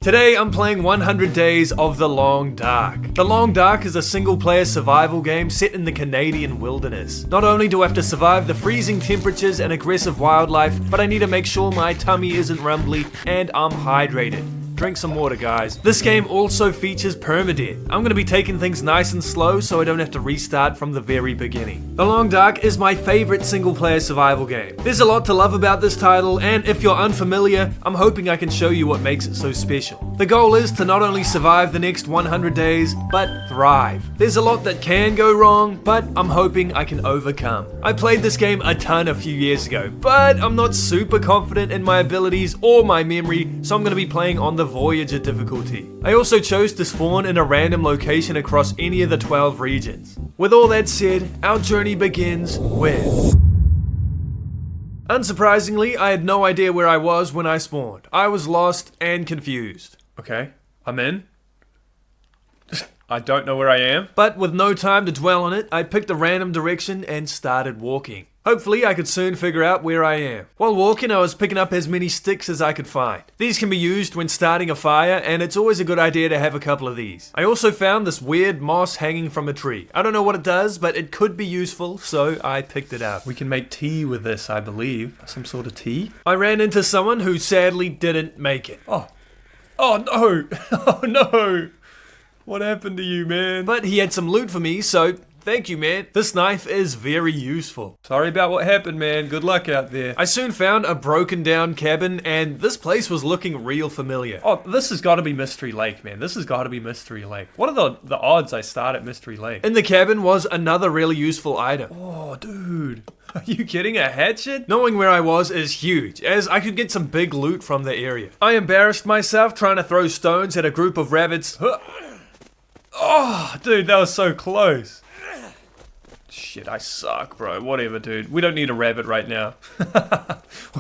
Today I'm playing 100 Days of The Long Dark. The Long Dark is a single-player survival game set in the Canadian wilderness. Not only do I have to survive the freezing temperatures and aggressive wildlife, but I need to make sure my tummy isn't rumbly and I'm hydrated. Drink some water, guys. This game also features permadeath. I'm going to be taking things nice and slow so I don't have to restart from the very beginning. The Long Dark is my favorite single-player survival game. There's a lot to love about this title, and if you're unfamiliar, I'm hoping I can show you what makes it so special. The goal is to not only survive the next 100 days, but thrive. There's a lot that can go wrong, but I'm hoping I can overcome. I played this game a ton a few years ago, but I'm not super confident in my abilities or my memory, so I'm going to be playing on the Voyager difficulty. I also chose to spawn in a random location across any of the 12 regions. With all that said, our journey begins with... Unsurprisingly, I had no idea where I was when I spawned. I was lost and confused. Okay, I'm in. I don't know where I am. But with no time to dwell on it, I picked a random direction and started walking. Hopefully, I could soon figure out where I am. While walking, I was picking up as many sticks as I could find. These can be used when starting a fire, and it's always a good idea to have a couple of these. I also found this weird moss hanging from a tree. I don't know what it does, but it could be useful, so I picked it up. We can make tea with this, I believe. Some sort of tea? I ran into someone who sadly didn't make it. Oh no! Oh no! What happened to you, man? But he had some loot for me, so thank you, man. This knife is very useful. Sorry about what happened, man. Good luck out there. I soon found a broken down cabin, and this place was looking real familiar. Oh, this has got to be Mystery Lake, man. This has got to be Mystery Lake. What are the odds I start at Mystery Lake? In the cabin was another really useful item. Oh, dude. Are you kidding? A hatchet? Knowing where I was is huge, as I could get some big loot from the area. I embarrassed myself trying to throw stones at a group of rabbits. Oh, dude, that was so close. Shit, I suck, bro. Whatever, dude. We don't need a rabbit right now.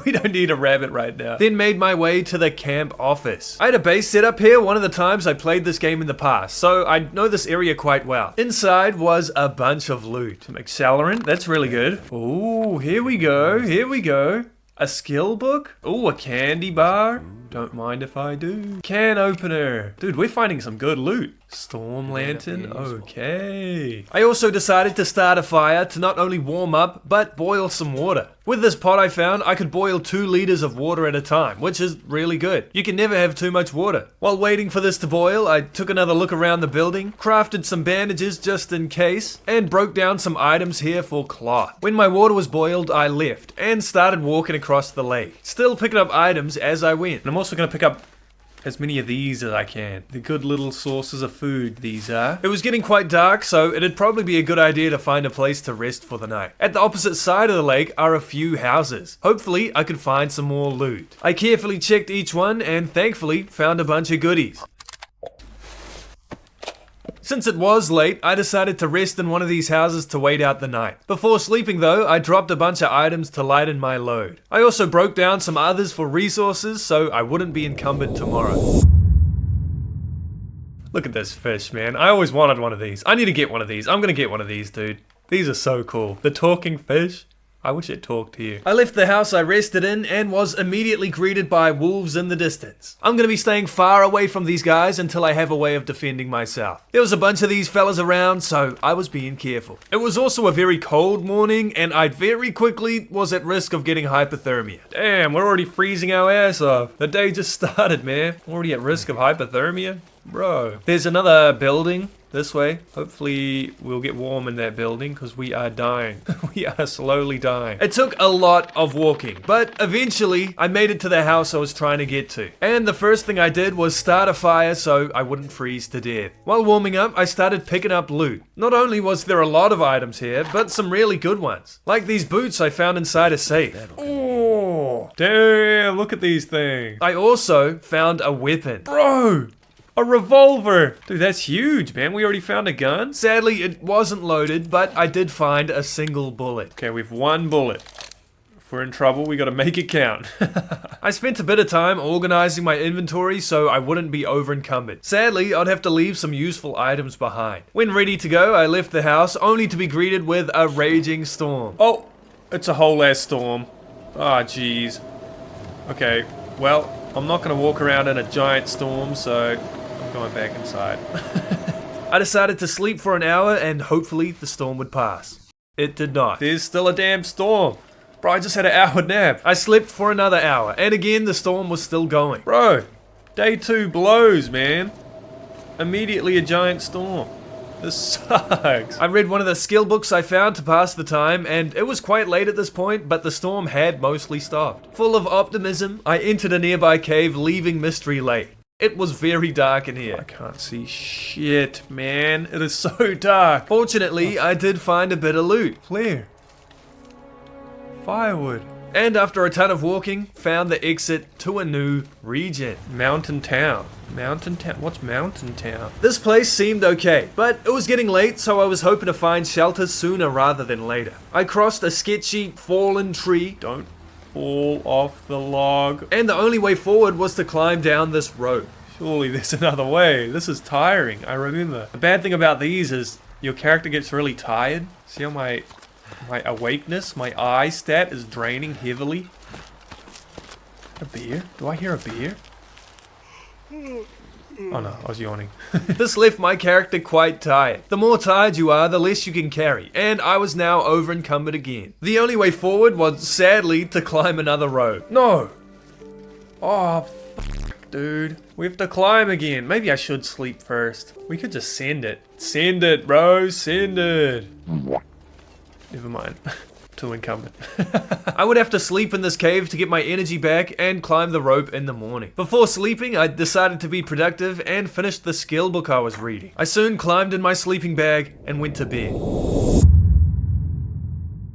We don't need a rabbit right now. Then made my way to the camp office. I had a base set up here one of the times I played this game in the past, so I know this area quite well. Inside was a bunch of loot. Some accelerant, that's really good. Ooh, here we go, here we go. A skill book? Ooh, a candy bar. Don't mind if I do. Can opener. Dude, we're finding some good loot. Storm lantern, okay. I also decided to start a fire to not only warm up, but boil some water. With this pot I found, I could boil 2 liters of water at a time, which is really good. You can never have too much water. While waiting for this to boil, I took another look around the building, crafted some bandages just in case, and broke down some items here for cloth. When my water was boiled, I left, and started walking across the lake, still picking up items as I went. And I'm also going to pick up as many of these as I can. The good little sources of food these are. It was getting quite dark, so it'd probably be a good idea to find a place to rest for the night. At the opposite side of the lake are a few houses. Hopefully, I could find some more loot. I carefully checked each one and thankfully found a bunch of goodies. Since it was late, I decided to rest in one of these houses to wait out the night. Before sleeping though, I dropped a bunch of items to lighten my load. I also broke down some others for resources so I wouldn't be encumbered tomorrow. Look at this fish, man. I always wanted one of these. I need to get one of these. I'm gonna get one of these, dude. These are so cool. The talking fish. I wish it talked here. I left the house I rested in and was immediately greeted by wolves in the distance. I'm gonna be staying far away from these guys until I have a way of defending myself. There was a bunch of these fellas around, so I was being careful. It was also a very cold morning, and I very quickly was at risk of getting hypothermia. Damn, we're already freezing our ass off. The day just started, man. Already at risk of hypothermia? Bro. There's another building. This way. Hopefully we'll get warm in that building because we are dying. We are slowly dying. It took a lot of walking, but eventually I made it to the house I was trying to get to. And the first thing I did was start a fire so I wouldn't freeze to death. While warming up, I started picking up loot. Not only was there a lot of items here, but some really good ones. Like these boots I found inside a safe. Oh, damn, look at these things. I also found a weapon. Bro! A revolver! Dude, that's huge, man. We already found a gun. Sadly, it wasn't loaded, but I did find a single bullet. Okay, we've 1 bullet. If we're in trouble, we gotta make it count. I spent a bit of time organizing my inventory so I wouldn't be over encumbered. Sadly, I'd have to leave some useful items behind. When ready to go, I left the house only to be greeted with a raging storm. Oh, it's a whole ass storm. Ah, jeez. Okay, well, I'm not gonna walk around in a giant storm, so I'm going back inside. I decided to sleep for an hour and hopefully the storm would pass. It did not. There's still a damn storm. Bro, I just had an hour nap. I slept for another hour, and again the storm was still going. Bro, day 2 blows, man. Immediately a giant storm. This sucks. I read one of the skill books I found to pass the time, and it was quite late at this point, but the storm had mostly stopped. Full of optimism, I entered a nearby cave, leaving Mystery Lake. It was very dark in here. I can't see shit, man. It is so dark. Fortunately, I did find a bit of loot. Where? Firewood. And after a ton of walking, found the exit to a new region. Mountain Town. Mountain Town? What's Mountain Town? This place seemed okay, but it was getting late, so I was hoping to find shelter sooner rather than later. I crossed a sketchy, fallen tree. Don't fall off the log. And the only way forward was to climb down this rope. Surely there's another way. This is tiring, I remember. The bad thing about these is your character gets really tired. See how my awakeness, my eye stat is draining heavily. A beer? Do I hear a beer? Oh no, I was yawning. This left my character quite tired. The more tired you are, the less you can carry, and I was now over encumbered again. The only way forward was, sadly, to climb another road. No! Oh, dude. We have to climb again. Maybe I should sleep first. We could just send it. Send it, bro. Send it. Never mind. Too incumbent. I would have to sleep in this cave to get my energy back and climb the rope in the morning. Before sleeping, I decided to be productive and finished the skill book I was reading. I soon climbed in my sleeping bag and went to bed.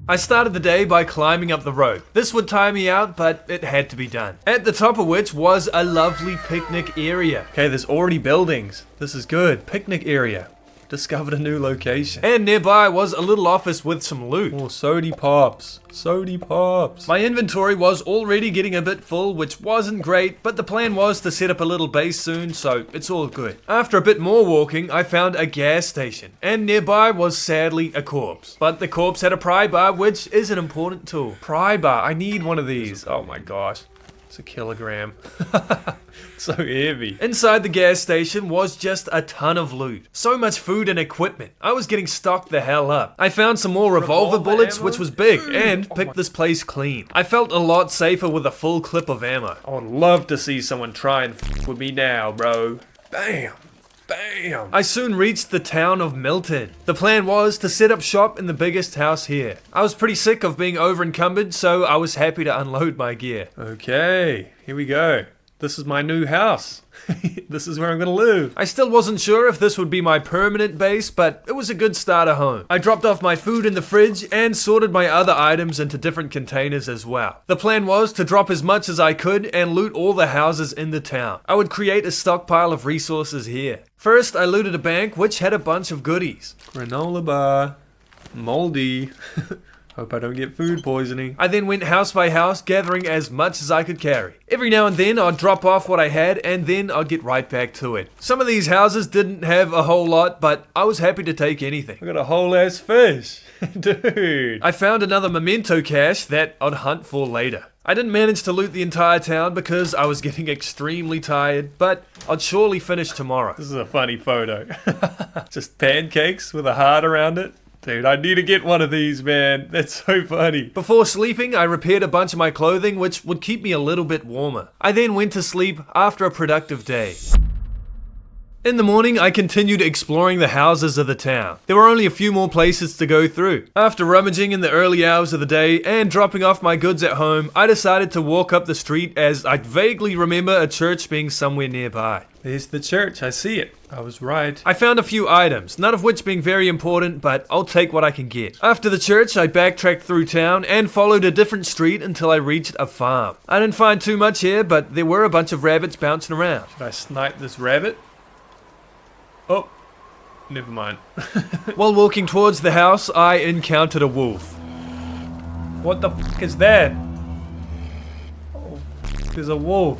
I started the day by climbing up the rope. This would tire me out, but it had to be done. At the top of which was a lovely picnic area. Okay, there's already buildings. This is good. Picnic area. Discovered a new location. And nearby was a little office with some loot. Oh, sody pops. Sody pops. My inventory was already getting a bit full, which wasn't great, but the plan was to set up a little base soon, so it's all good. After a bit more walking, I found a gas station, and nearby was sadly a corpse. But the corpse had a pry bar, which is an important tool. Pry bar, I need one of these. Oh my gosh. It's a kilogram. So heavy. Inside the gas station was just a ton of loot. So much food and equipment. I was getting stocked the hell up. I found some more revolver bullets, ammo? Which was big, and picked this place clean. I felt a lot safer with a full clip of ammo. I would love to see someone try and f with me now, bro. Bam. Bam! I soon reached the town of Milton. The plan was to set up shop in the biggest house here. I was pretty sick of being over encumbered, so I was happy to unload my gear. Okay, here we go. This is my new house. This is where I'm gonna live. I still wasn't sure if this would be my permanent base, but it was a good starter home. I dropped off my food in the fridge and sorted my other items into different containers as well. The plan was to drop as much as I could and loot all the houses in the town. I would create a stockpile of resources here. First, I looted a bank which had a bunch of goodies. Granola bar. Moldy. Hope I don't get food poisoning. I then went house by house, gathering as much as I could carry. Every now and then, I'd drop off what I had, and then I'd get right back to it. Some of these houses didn't have a whole lot, but I was happy to take anything. I got a whole ass fish. Dude. I found another memento cache that I'd hunt for later. I didn't manage to loot the entire town because I was getting extremely tired, but I'd surely finish tomorrow. This is a funny photo. Just pancakes with a heart around it. Dude, I need to get one of these, man. That's so funny. Before sleeping, I repaired a bunch of my clothing, which would keep me a little bit warmer. I then went to sleep after a productive day. In the morning, I continued exploring the houses of the town. There were only a few more places to go through. After rummaging in the early hours of the day and dropping off my goods at home, I decided to walk up the street as I vaguely remember a church being somewhere nearby. There's the church, I see it. I was right. I found a few items, none of which being very important, but I'll take what I can get. After the church, I backtracked through town and followed a different street until I reached a farm. I didn't find too much here, but there were a bunch of rabbits bouncing around. Should I snipe this rabbit? Oh, never mind. While walking towards the house, I encountered a wolf. What the f*** is that? Oh, there's a wolf.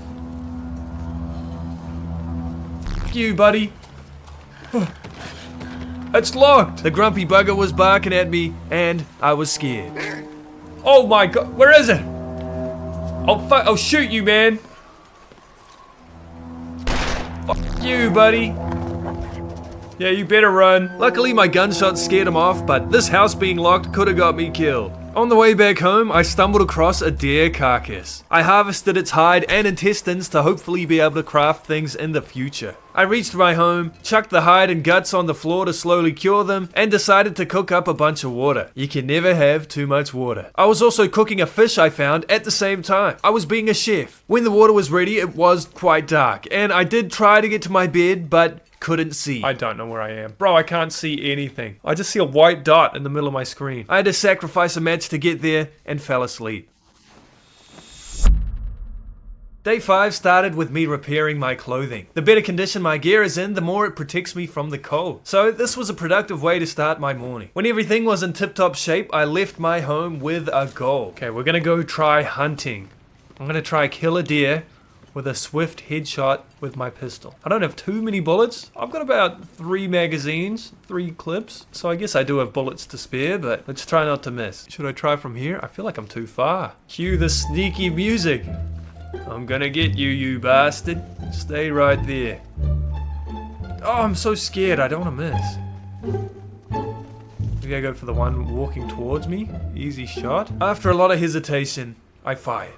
F*** you, buddy. It's locked! The grumpy bugger was barking at me, and I was scared. Oh my god, where is it? I'll shoot you, man. Fuck you, buddy. Yeah, you better run. Luckily, my gunshot scared him off, but this house being locked could have got me killed. On the way back home, I stumbled across a deer carcass. I harvested its hide and intestines to hopefully be able to craft things in the future. I reached my home, chucked the hide and guts on the floor to slowly cure them, and decided to cook up a bunch of water. You can never have too much water. I was also cooking a fish I found at the same time. I was being a chef. When the water was ready, it was quite dark, and I did try to get to my bed, but couldn't see. I don't know where I am. Bro, I can't see anything. I just see a white dot in the middle of my screen. I had to sacrifice a match to get there and fell asleep. Day 5 started with me repairing my clothing. The better condition my gear is in, the more it protects me from the cold. So this was a productive way to start my morning. When everything was in tip-top shape, I left my home with a goal. Okay, we're gonna go try hunting. I'm gonna try kill a deer with a swift headshot with my pistol. I don't have too many bullets. I've got about 3 magazines, 3 clips. So I guess I do have bullets to spare, but let's try not to miss. Should I try from here? I feel like I'm too far. Cue the sneaky music. I'm gonna get you, you bastard. Stay right there. Oh, I'm so scared. I don't want to miss. Maybe I go for the one walking towards me. Easy shot. After a lot of hesitation, I fired.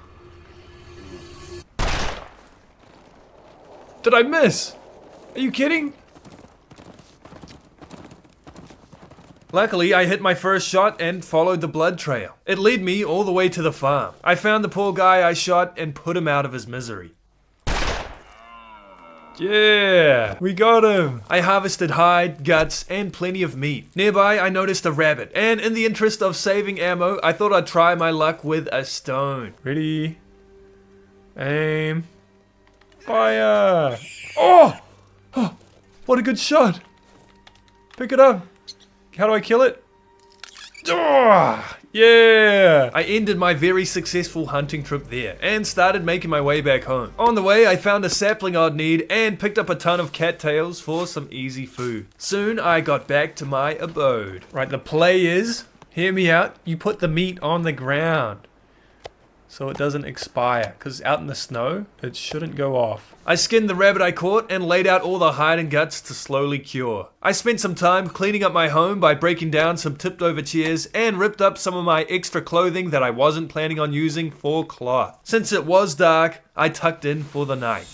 Did I miss? Are you kidding? Luckily, I hit my first shot and followed the blood trail. It led me all the way to the farm. I found the poor guy I shot and put him out of his misery. Yeah, we got him. I harvested hide, guts, and plenty of meat. Nearby, I noticed a rabbit, and in the interest of saving ammo, I thought I'd try my luck with a stone. Ready? Aim. Fire! Oh! Oh! What a good shot! Pick it up. How do I kill it? Oh, yeah! I ended my very successful hunting trip there and started making my way back home. On the way, I found a sapling I'd need and picked up a ton of cattails for some easy food. Soon, I got back to my abode. Right, the play is, hear me out, you put the meat on the ground so it doesn't expire, because out in the snow, it shouldn't go off. I skinned the rabbit I caught and laid out all the hide and guts to slowly cure. I spent some time cleaning up my home by breaking down some tipped over chairs and ripped up some of my extra clothing that I wasn't planning on using for cloth. Since it was dark, I tucked in for the night.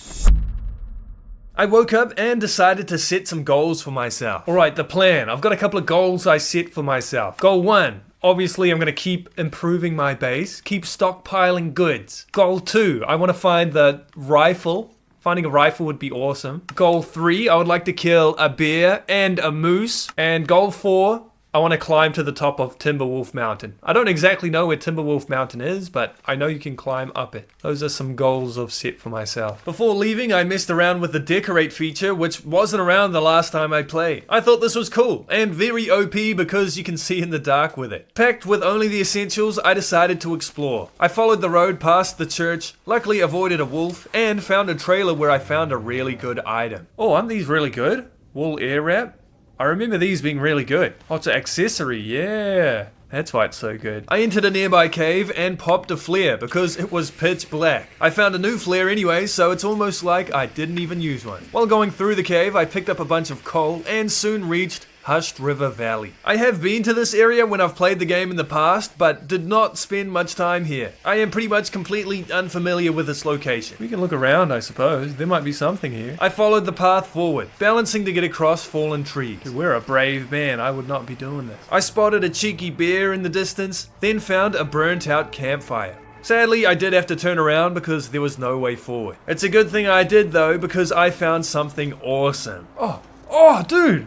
I woke up and decided to set some goals for myself. Alright, the plan. I've got a couple of goals I set for myself. Goal 1. Obviously, I'm going to keep improving my base, keep stockpiling goods. Goal 2, I want to find the rifle. Finding a rifle would be awesome. Goal 3, I would like to kill a bear and a moose. And goal 4, I want to climb to the top of Timberwolf Mountain. I don't exactly know where Timberwolf Mountain is, but I know you can climb up it. Those are some goals I've set for myself. Before leaving, I messed around with the decorate feature, which wasn't around the last time I played. I thought this was cool, and very OP because you can see in the dark with it. Packed with only the essentials, I decided to explore. I followed the road past the church, luckily avoided a wolf, and found a trailer where I found a really good item. Oh, aren't these really good? Wool air wrap? I remember these being really good. Oh, it's an accessory, yeah. That's why it's so good. I entered a nearby cave and popped a flare because it was pitch black. I found a new flare anyway, so it's almost like I didn't even use one. While going through the cave, I picked up a bunch of coal and soon reached Hushed River Valley. I have been to this area when I've played the game in the past, but did not spend much time here. I am pretty much completely unfamiliar with this location. We can look around, I suppose. There might be something here. I followed the path forward, balancing to get across fallen trees. We're a brave man. I would not be doing this. I spotted a cheeky bear in the distance, then found a burnt out campfire. Sadly, I did have to turn around because there was no way forward. It's a good thing I did though, because I found something awesome. Oh, dude!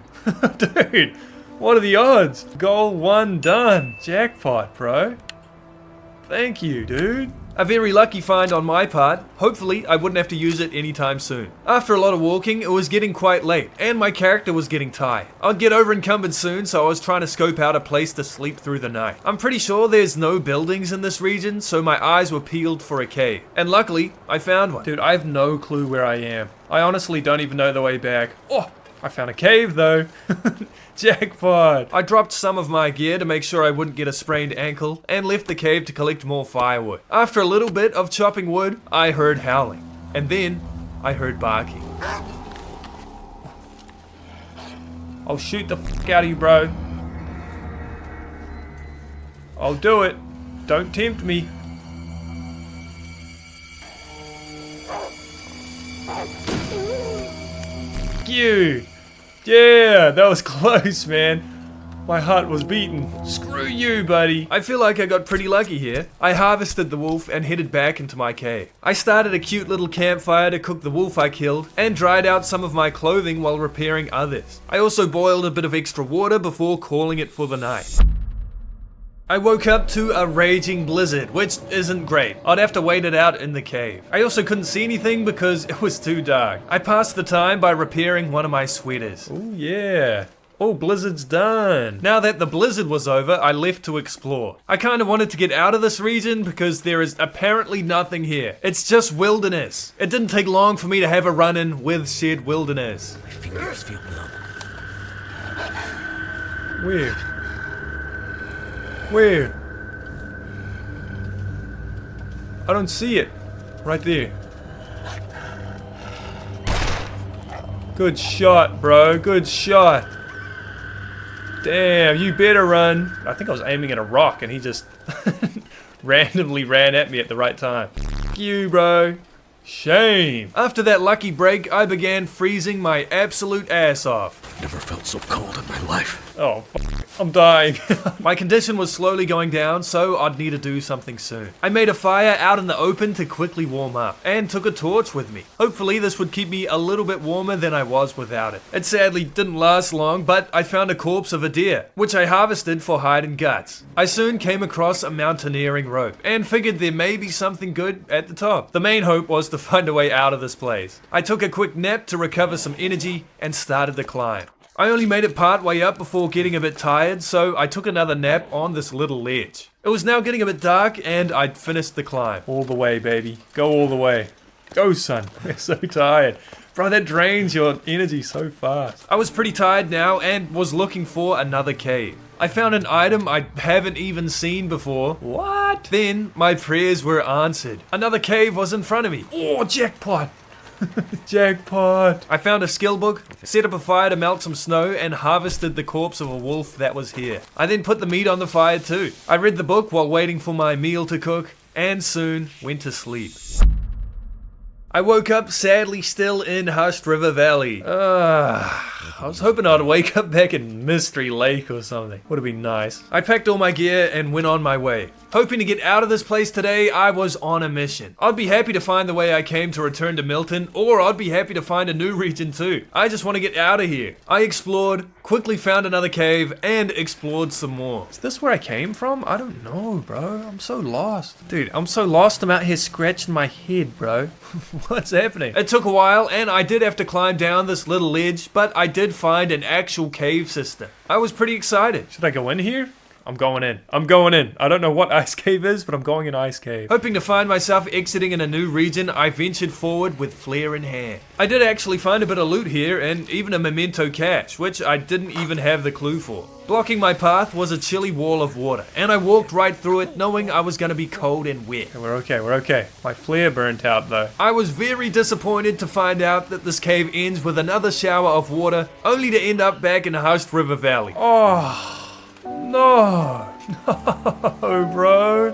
Dude, what are the odds? Goal 1 done. Jackpot, bro. Thank you, dude. A very lucky find on my part. Hopefully, I wouldn't have to use it anytime soon. After a lot of walking, it was getting quite late, and my character was getting tired. I'd get over encumbered soon, so I was trying to scope out a place to sleep through the night. I'm pretty sure there's no buildings in this region, so my eyes were peeled for a cave. And luckily, I found one. Dude, I have no clue where I am. I honestly don't even know the way back. Oh! I found a cave though. Jackpot. I dropped some of my gear to make sure I wouldn't get a sprained ankle and left the cave to collect more firewood. After a little bit of chopping wood, I heard howling. And then I heard barking. I'll shoot the fuck out of you, bro. I'll do it. Don't tempt me. You. Yeah, that was close, man. My heart was beaten. Screw you, buddy. I feel like I got pretty lucky here. I harvested the wolf and headed back into my cave. I started a cute little campfire to cook the wolf I killed and dried out some of my clothing while repairing others. I also boiled a bit of extra water before calling it for the night. I woke up to a raging blizzard, which isn't great. I'd have to wait it out in the cave. I also couldn't see anything because it was too dark. I passed the time by repairing one of my sweaters. Oh yeah. Oh, blizzard's done. Now that the blizzard was over, I left to explore. I kind of wanted to get out of this region because there is apparently nothing here. It's just wilderness. It didn't take long for me to have a run-in with said wilderness. My fingers feel numb. Weird. Weird. I don't see it. Right there. Good shot, bro. Good shot. Damn, you better run. I think I was aiming at a rock and he just randomly ran at me at the right time. F you, bro. Shame. After that lucky break, I began freezing my absolute ass off. Never felt so cold in my life. Oh, I'm dying. My condition was slowly going down, so I'd need to do something soon. I made a fire out in the open to quickly warm up, and took a torch with me. Hopefully this would keep me a little bit warmer than I was without it. It sadly didn't last long, but I found a corpse of a deer, which I harvested for hide and guts. I soon came across a mountaineering rope, and figured there may be something good at the top. The main hope was to find a way out of this place. I took a quick nap to recover some energy, and started the climb. I only made it part way up before getting a bit tired, so I took another nap on this little ledge. It was now getting a bit dark, and I'd finished the climb. All the way, baby. Go all the way. Go, son. We're so tired. Bro, that drains your energy so fast. I was pretty tired now, and was looking for another cave. I found an item I haven't even seen before. What? Then, my prayers were answered. Another cave was in front of me. Oh, jackpot! Jackpot! I found a skill book, set up a fire to melt some snow, and harvested the corpse of a wolf that was here. I then put the meat on the fire too. I read the book while waiting for my meal to cook, and soon went to sleep. I woke up sadly still in Hushed River Valley. I was hoping I'd wake up back in Mystery Lake or something. Would have been nice. I packed all my gear and went on my way. Hoping to get out of this place today, I was on a mission. I'd be happy to find the way I came to return to Milton, or I'd be happy to find a new region too. I just want to get out of here. I explored, quickly found another cave, and explored some more. Is this where I came from? I don't know, bro. I'm so lost. Dude, I'm so lost I'm out here scratching my head, bro. What's happening? It took a while, and I did have to climb down this little ledge, but I did find an actual cave system. I was pretty excited. Should I go in here? I'm going in. I'm going in. I don't know what Ice Cave is, but I'm going in Ice Cave. Hoping to find myself exiting in a new region, I ventured forward with flare in hand. I did actually find a bit of loot here, and even a memento cache, which I didn't even have the clue for. Blocking my path was a chilly wall of water, and I walked right through it knowing I was going to be cold and wet. We're okay. My flare burnt out though. I was very disappointed to find out that this cave ends with another shower of water, only to end up back in Hushed River Valley. Oh... No, bro.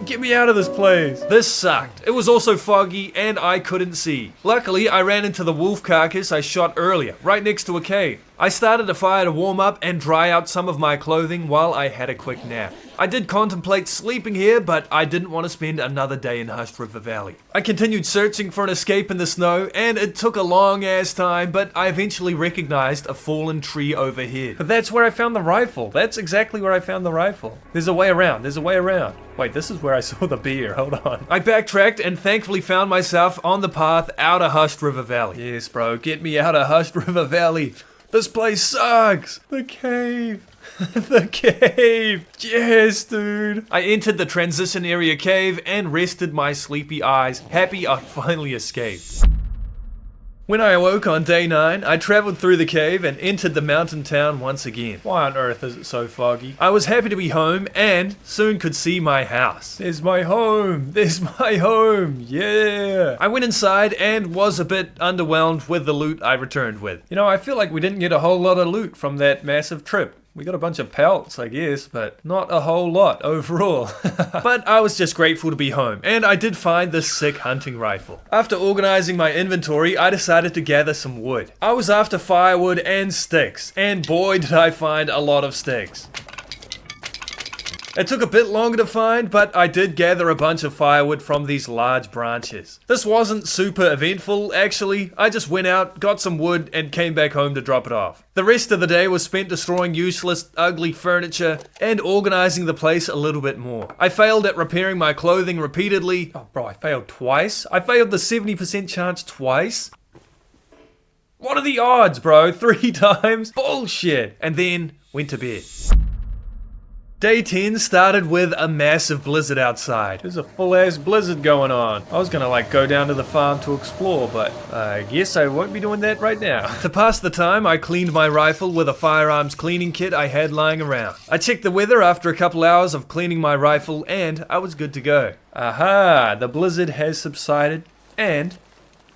Get me out of this place. This sucked. It was also foggy and I couldn't see. Luckily, I ran into the wolf carcass I shot earlier, right next to a cave. I started a fire to warm up and dry out some of my clothing while I had a quick nap. I did contemplate sleeping here, but I didn't want to spend another day in Hushed River Valley. I continued searching for an escape in the snow, and it took a long ass time, but I eventually recognized a fallen tree overhead. But that's where I found the rifle. That's exactly where I found the rifle. There's a way around. Wait, this is where I saw the beer. Hold on. I backtracked and thankfully found myself on the path out of Hushed River Valley. Yes, bro, get me out of Hushed River Valley. This place sucks. The cave. The cave. Yes, dude. I entered the transition area cave and rested my sleepy eyes, happy I'd finally escaped. When I awoke on day 9, I traveled through the cave and entered the mountain town once again. Why on earth is it so foggy? I was happy to be home and soon could see my house. There's my home. There's my home. Yeah. I went inside and was a bit underwhelmed with the loot I returned with. You know, I feel like we didn't get a whole lot of loot from that massive trip. We got a bunch of pelts, I guess, but not a whole lot overall. But I was just grateful to be home, and I did find this sick hunting rifle. After organizing my inventory, I decided to gather some wood. I was after firewood and sticks, and boy did I find a lot of sticks. It took a bit longer to find, but I did gather a bunch of firewood from these large branches. This wasn't super eventful, actually. I just went out, got some wood, and came back home to drop it off. The rest of the day was spent destroying useless, ugly furniture and organizing the place a little bit more. I failed at repairing my clothing repeatedly. Oh bro, I failed twice? I failed the 70% chance twice? What are the odds, bro? 3 times? Bullshit! And then went to bed. Day 10 started with a massive blizzard outside. There's a full-ass blizzard going on. I was gonna go down to the farm to explore, but I guess I won't be doing that right now. To pass the time, I cleaned my rifle with a firearms cleaning kit I had lying around. I checked the weather after a couple hours of cleaning my rifle, and I was good to go. Aha! The blizzard has subsided, and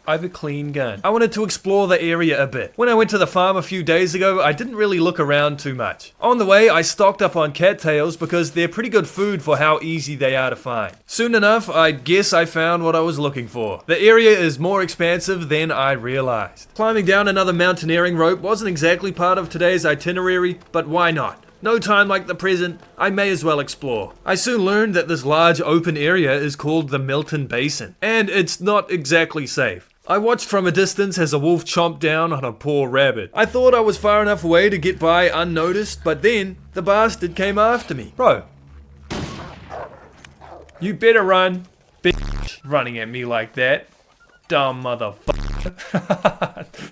I have a clean gun. I wanted to explore the area a bit. When I went to the farm a few days ago, I didn't really look around too much. On the way, I stocked up on cattails because they're pretty good food for how easy they are to find. Soon enough, I guess I found what I was looking for. The area is more expansive than I realized. Climbing down another mountaineering rope wasn't exactly part of today's itinerary, but why not? No time like the present, I may as well explore. I soon learned that this large open area is called the Milton Basin, and it's not exactly safe. I watched from a distance as a wolf chomped down on a poor rabbit. I thought I was far enough away to get by unnoticed, but then the bastard came after me. Bro. You better run, bitch. Running at me like that. Dumb motherfucker.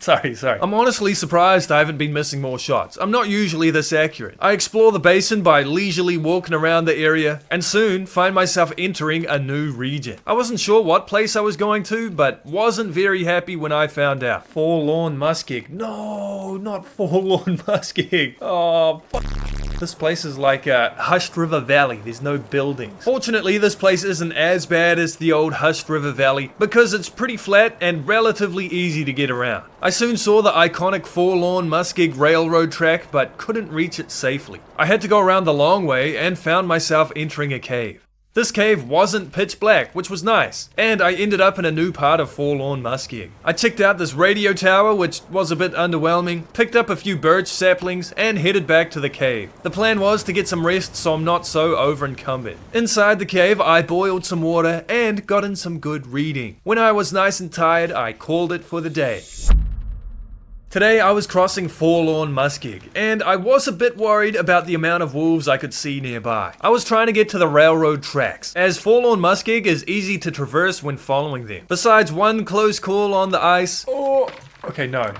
Sorry. I'm honestly surprised I haven't been missing more shots. I'm not usually this accurate. I explore the basin by leisurely walking around the area and soon find myself entering a new region. I wasn't sure what place I was going to, but wasn't very happy when I found out. Forlorn Muskeg. No, not Forlorn Muskeg. Oh, fuck. This place is like a Hushed River Valley. There's no buildings. Fortunately, this place isn't as bad as the old Hushed River Valley because it's pretty flat and relatively easy to get around. I soon saw the iconic Forlorn Muskeg railroad track, but couldn't reach it safely. I had to go around the long way and found myself entering a cave. This cave wasn't pitch black, which was nice, and I ended up in a new part of Forlorn Muskeg. I checked out this radio tower, which was a bit underwhelming, picked up a few birch saplings, and headed back to the cave. The plan was to get some rest so I'm not so over-encumbered. Inside the cave, I boiled some water and got in some good reading. When I was nice and tired, I called it for the day. Today I was crossing Forlorn Muskeg, and I was a bit worried about the amount of wolves I could see nearby. I was trying to get to the railroad tracks, as Forlorn Muskeg is easy to traverse when following them. Besides one close call on the ice, okay, no.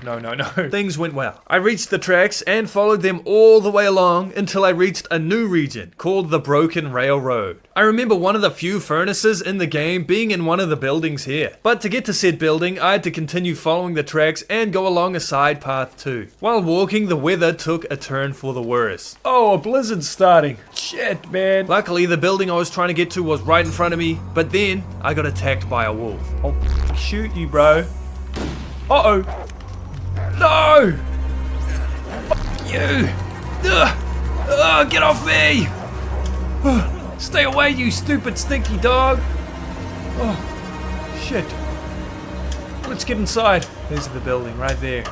Things went well. I reached the tracks and followed them all the way along until I reached a new region called the Broken Railroad. I remember one of the few furnaces in the game being in one of the buildings here. But to get to said building, I had to continue following the tracks and go along a side path too. While walking, the weather took a turn for the worse. Oh, a blizzard's starting. Shit, man. Luckily, the building I was trying to get to was right in front of me, but then I got attacked by a wolf. I'll shoot you, bro. Uh-oh. No! Fuck you! Get off me! Stay away, you stupid stinky dog! Oh, shit. Let's get inside. There's the building right there.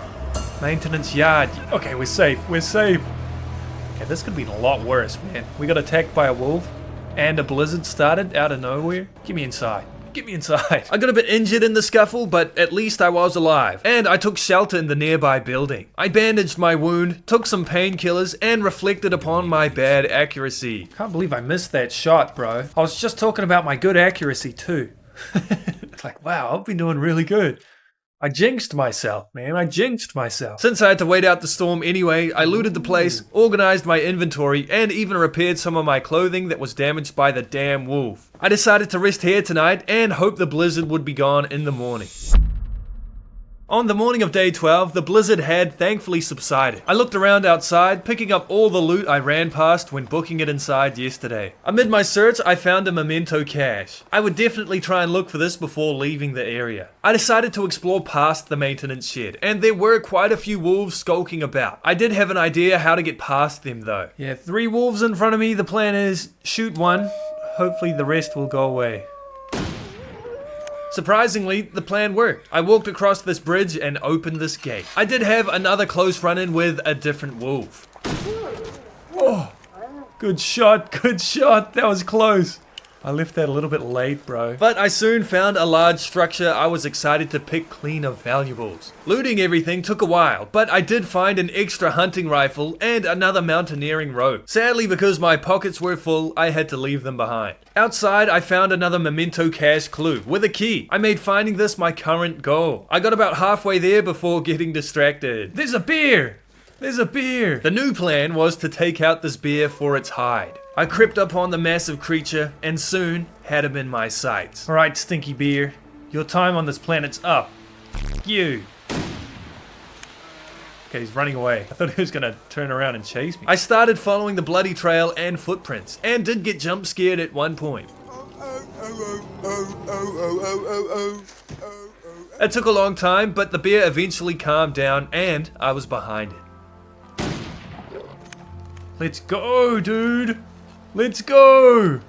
Maintenance yard. Okay, we're safe. Okay, this could be a lot worse, man. We got attacked by a wolf, and a blizzard started out of nowhere. Get me inside. I got a bit injured in the scuffle, but at least I was alive, and I took shelter in the nearby building. I bandaged my wound, took some painkillers, and reflected upon my bad accuracy. Can't believe I missed that shot, bro. I was just talking about my good accuracy too. It's like, wow, I've been doing really good. I jinxed myself, man. Since I had to wait out the storm anyway, I looted the place, organized my inventory, and even repaired some of my clothing that was damaged by the damn wolf. I decided to rest here tonight and hope the blizzard would be gone in the morning. On the morning of day 12, the blizzard had thankfully subsided. I looked around outside, picking up all the loot I ran past when booking it inside yesterday. Amid my search, I found a memento cache. I would definitely try and look for this before leaving the area. I decided to explore past the maintenance shed, and there were quite a few wolves skulking about. I did have an idea how to get past them though. Yeah, 3 wolves in front of me. The plan is shoot one, hopefully the rest will go away. Surprisingly, the plan worked. I walked across this bridge and opened this gate. I did have another close run-in with a different wolf. Oh, good shot, good shot. That was close. I left that a little bit late, bro. But I soon found a large structure I was excited to pick clean of valuables. Looting everything took a while, but I did find an extra hunting rifle and another mountaineering robe. Sadly, because my pockets were full, I had to leave them behind. Outside, I found another memento cache clue with a key. I made finding this my current goal. I got about halfway there before getting distracted. There's a bear! There's a bear! The new plan was to take out this bear for its hide. I crept up on the massive creature and soon had him in my sights. Alright, stinky bear. Your time on this planet's up. You. Okay, he's running away. I thought he was gonna turn around and chase me. I started following the bloody trail and footprints, and did get jump scared at one point. It took a long time, but the bear eventually calmed down and I was behind it. Let's go, dude! Let's go!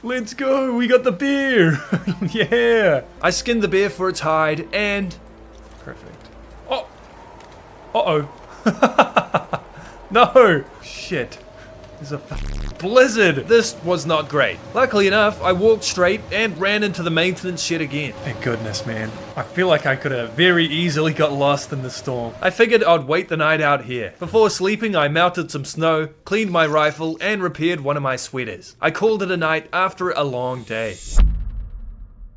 Let's go! We got the bear! Yeah! I skinned the bear for its hide and... Perfect. Oh! Uh-oh. No! Shit. There's a blizzard! This was not great. Luckily enough, I walked straight and ran into the maintenance shed again. Thank goodness, man. I feel like I could have very easily got lost in the storm. I figured I'd wait the night out here. Before sleeping, I melted some snow, cleaned my rifle, and repaired one of my sweaters. I called it a night after a long day.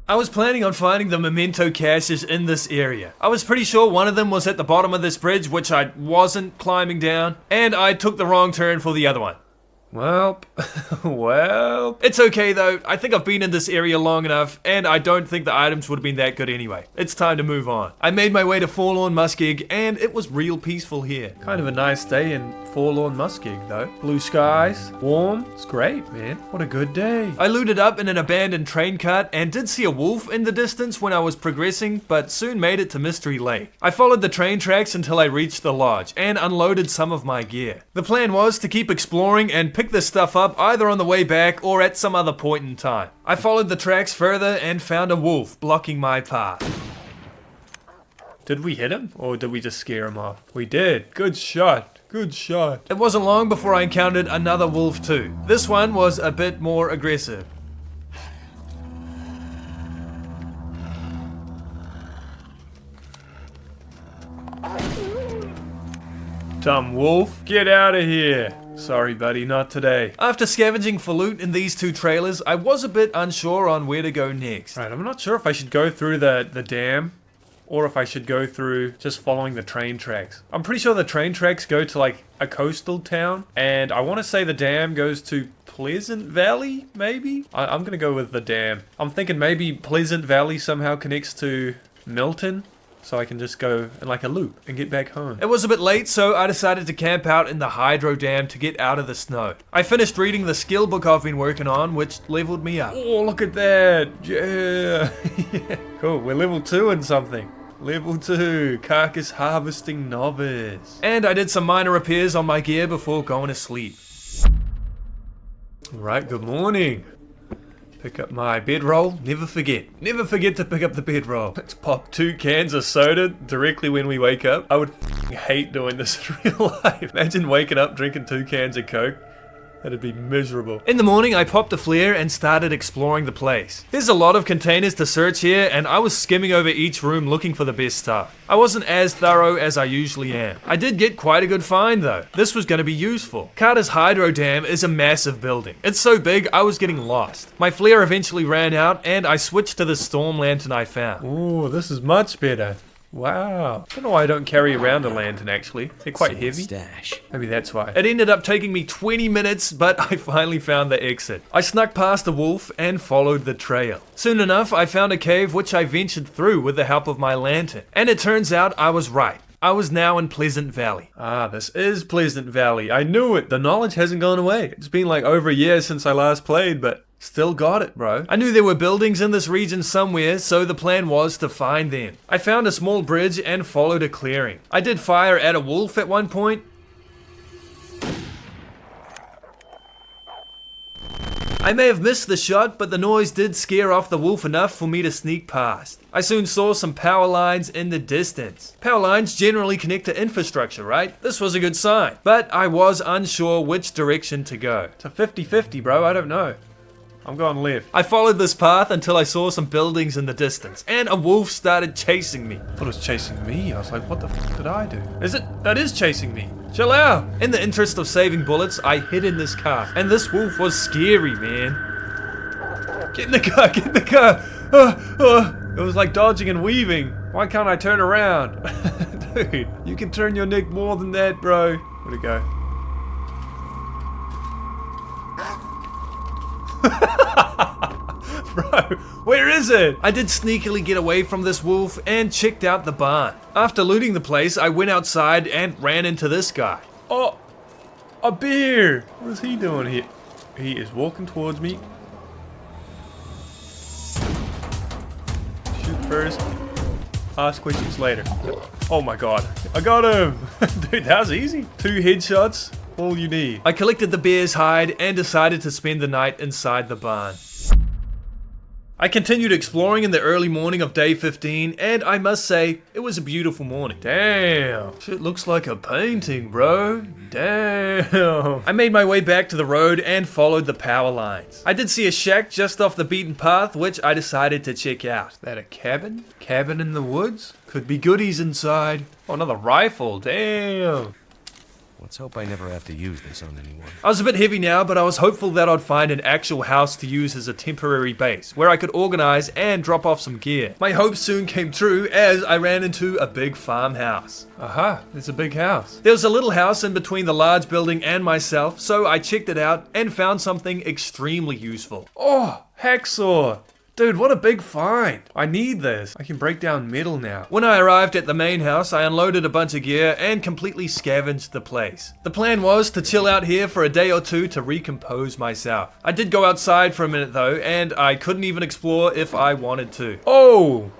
I was planning on finding the memento caches in this area. I was pretty sure one of them was at the bottom of this bridge, which I wasn't climbing down, and I took the wrong turn for the other one. Well, it's okay though. I think I've been in this area long enough, and I don't think the items would have been that good anyway. It's time to move on. I made my way to Forlorn Muskeg, and it was real peaceful here. Kind of a nice day in Forlorn Muskeg though. Blue skies, warm, it's great, man. What a good day. I looted up in an abandoned train cut, and did see a wolf in the distance when I was progressing, but soon made it to Mystery Lake. I followed the train tracks until I reached the lodge, and unloaded some of my gear. The plan was to keep exploring and pick this stuff up either on the way back or at some other point in time. I followed the tracks further and found a wolf blocking my path. Did we hit him or did we just scare him off? We did. Good shot. Good shot. It wasn't long before I encountered another wolf too. This one was a bit more aggressive. Dumb wolf, get out of here. Sorry buddy, not today. After scavenging for loot in these 2 trailers, I was a bit unsure on where to go next. Right, I'm not sure if I should go through the dam or if I should go through just following the train tracks. I'm pretty sure the train tracks go to like a coastal town, and I want to say the dam goes to Pleasant Valley, maybe? I'm gonna go with the dam. I'm thinking maybe Pleasant Valley somehow connects to Milton, so I can just go in like a loop and get back home. It was a bit late, so I decided to camp out in the hydro dam to get out of the snow. I finished reading the skill book I've been working on, which leveled me up. Oh, look at that. Yeah. Yeah. Cool, we're level 2 and something. Level 2, Carcass Harvesting Novice. And I did some minor repairs on my gear before going to sleep. Alright, good morning. Pick up my bedroll. Never forget. Never forget to pick up the bedroll. Let's pop 2 cans of soda directly when we wake up. I would hate doing this in real life. Imagine waking up drinking 2 cans of Coke. That'd be miserable. In the morning, I popped a flare and started exploring the place. There's a lot of containers to search here, and I was skimming over each room looking for the best stuff. I wasn't as thorough as I usually am. I did get quite a good find though. This was going to be useful. Carter's Hydro Dam is a massive building. It's so big, I was getting lost. My flare eventually ran out, and I switched to the storm lantern I found. Ooh, this is much better. Wow. I don't know why I don't carry around a lantern, actually. They're quite heavy. Stash. Maybe that's why. It ended up taking me 20 minutes, but I finally found the exit. I snuck past the wolf and followed the trail. Soon enough, I found a cave which I ventured through with the help of my lantern. And it turns out I was right. I was now in Pleasant Valley. Ah, this is Pleasant Valley. I knew it. The knowledge hasn't gone away. It's been like over a year since I last played, but still got it, bro. I knew there were buildings in this region somewhere, so the plan was to find them. I found a small bridge and followed a clearing. I did fire at a wolf at one point. I may have missed the shot, but the noise did scare off the wolf enough for me to sneak past. I soon saw some power lines in the distance. Power lines generally connect to infrastructure, right? This was a good sign. But I was unsure which direction to go. It's a 50-50, bro. I don't know. I'm going left. I followed this path until I saw some buildings in the distance, and a wolf started chasing me. I thought it was chasing me. I was like, what the f did I do? Is it? That is chasing me. Chill out. In the interest of saving bullets, I hid in this car, and this wolf was scary, man. Get in the car, get in the car. It was like dodging and weaving. Why can't I turn around? Dude, you can turn your neck more than that, bro. Where'd it go? Bro, where is it? I did sneakily get away from this wolf and checked out the barn. After looting the place, I went outside and ran into this guy. Oh, a bear. What is he doing here? He is walking towards me. Shoot first, ask questions later. Oh my god, I got him. Dude, that was easy. 2 headshots, all you need. I collected the bear's hide and decided to spend the night inside the barn. I continued exploring in the early morning of day 15, and I must say, it was a beautiful morning. Damn, shit looks like a painting, bro. Damn. I made my way back to the road and followed the power lines. I did see a shack just off the beaten path, which I decided to check out. Is that a cabin? Cabin in the woods? Could be goodies inside. Oh, another rifle, damn. Let's hope I never have to use this on anyone. I was a bit heavy now, but I was hopeful that I'd find an actual house to use as a temporary base, where I could organize and drop off some gear. My hopes soon came true as I ran into a big farmhouse. Aha, there's a big house. There was a little house in between the large building and myself, so I checked it out and found something extremely useful. Oh, hacksaw. Dude, what a big find. I need this. I can break down metal now. When I arrived at the main house, I unloaded a bunch of gear and completely scavenged the place. The plan was to chill out here for a day or two to recompose myself. I did go outside for a minute though, and I couldn't even explore if I wanted to. Oh!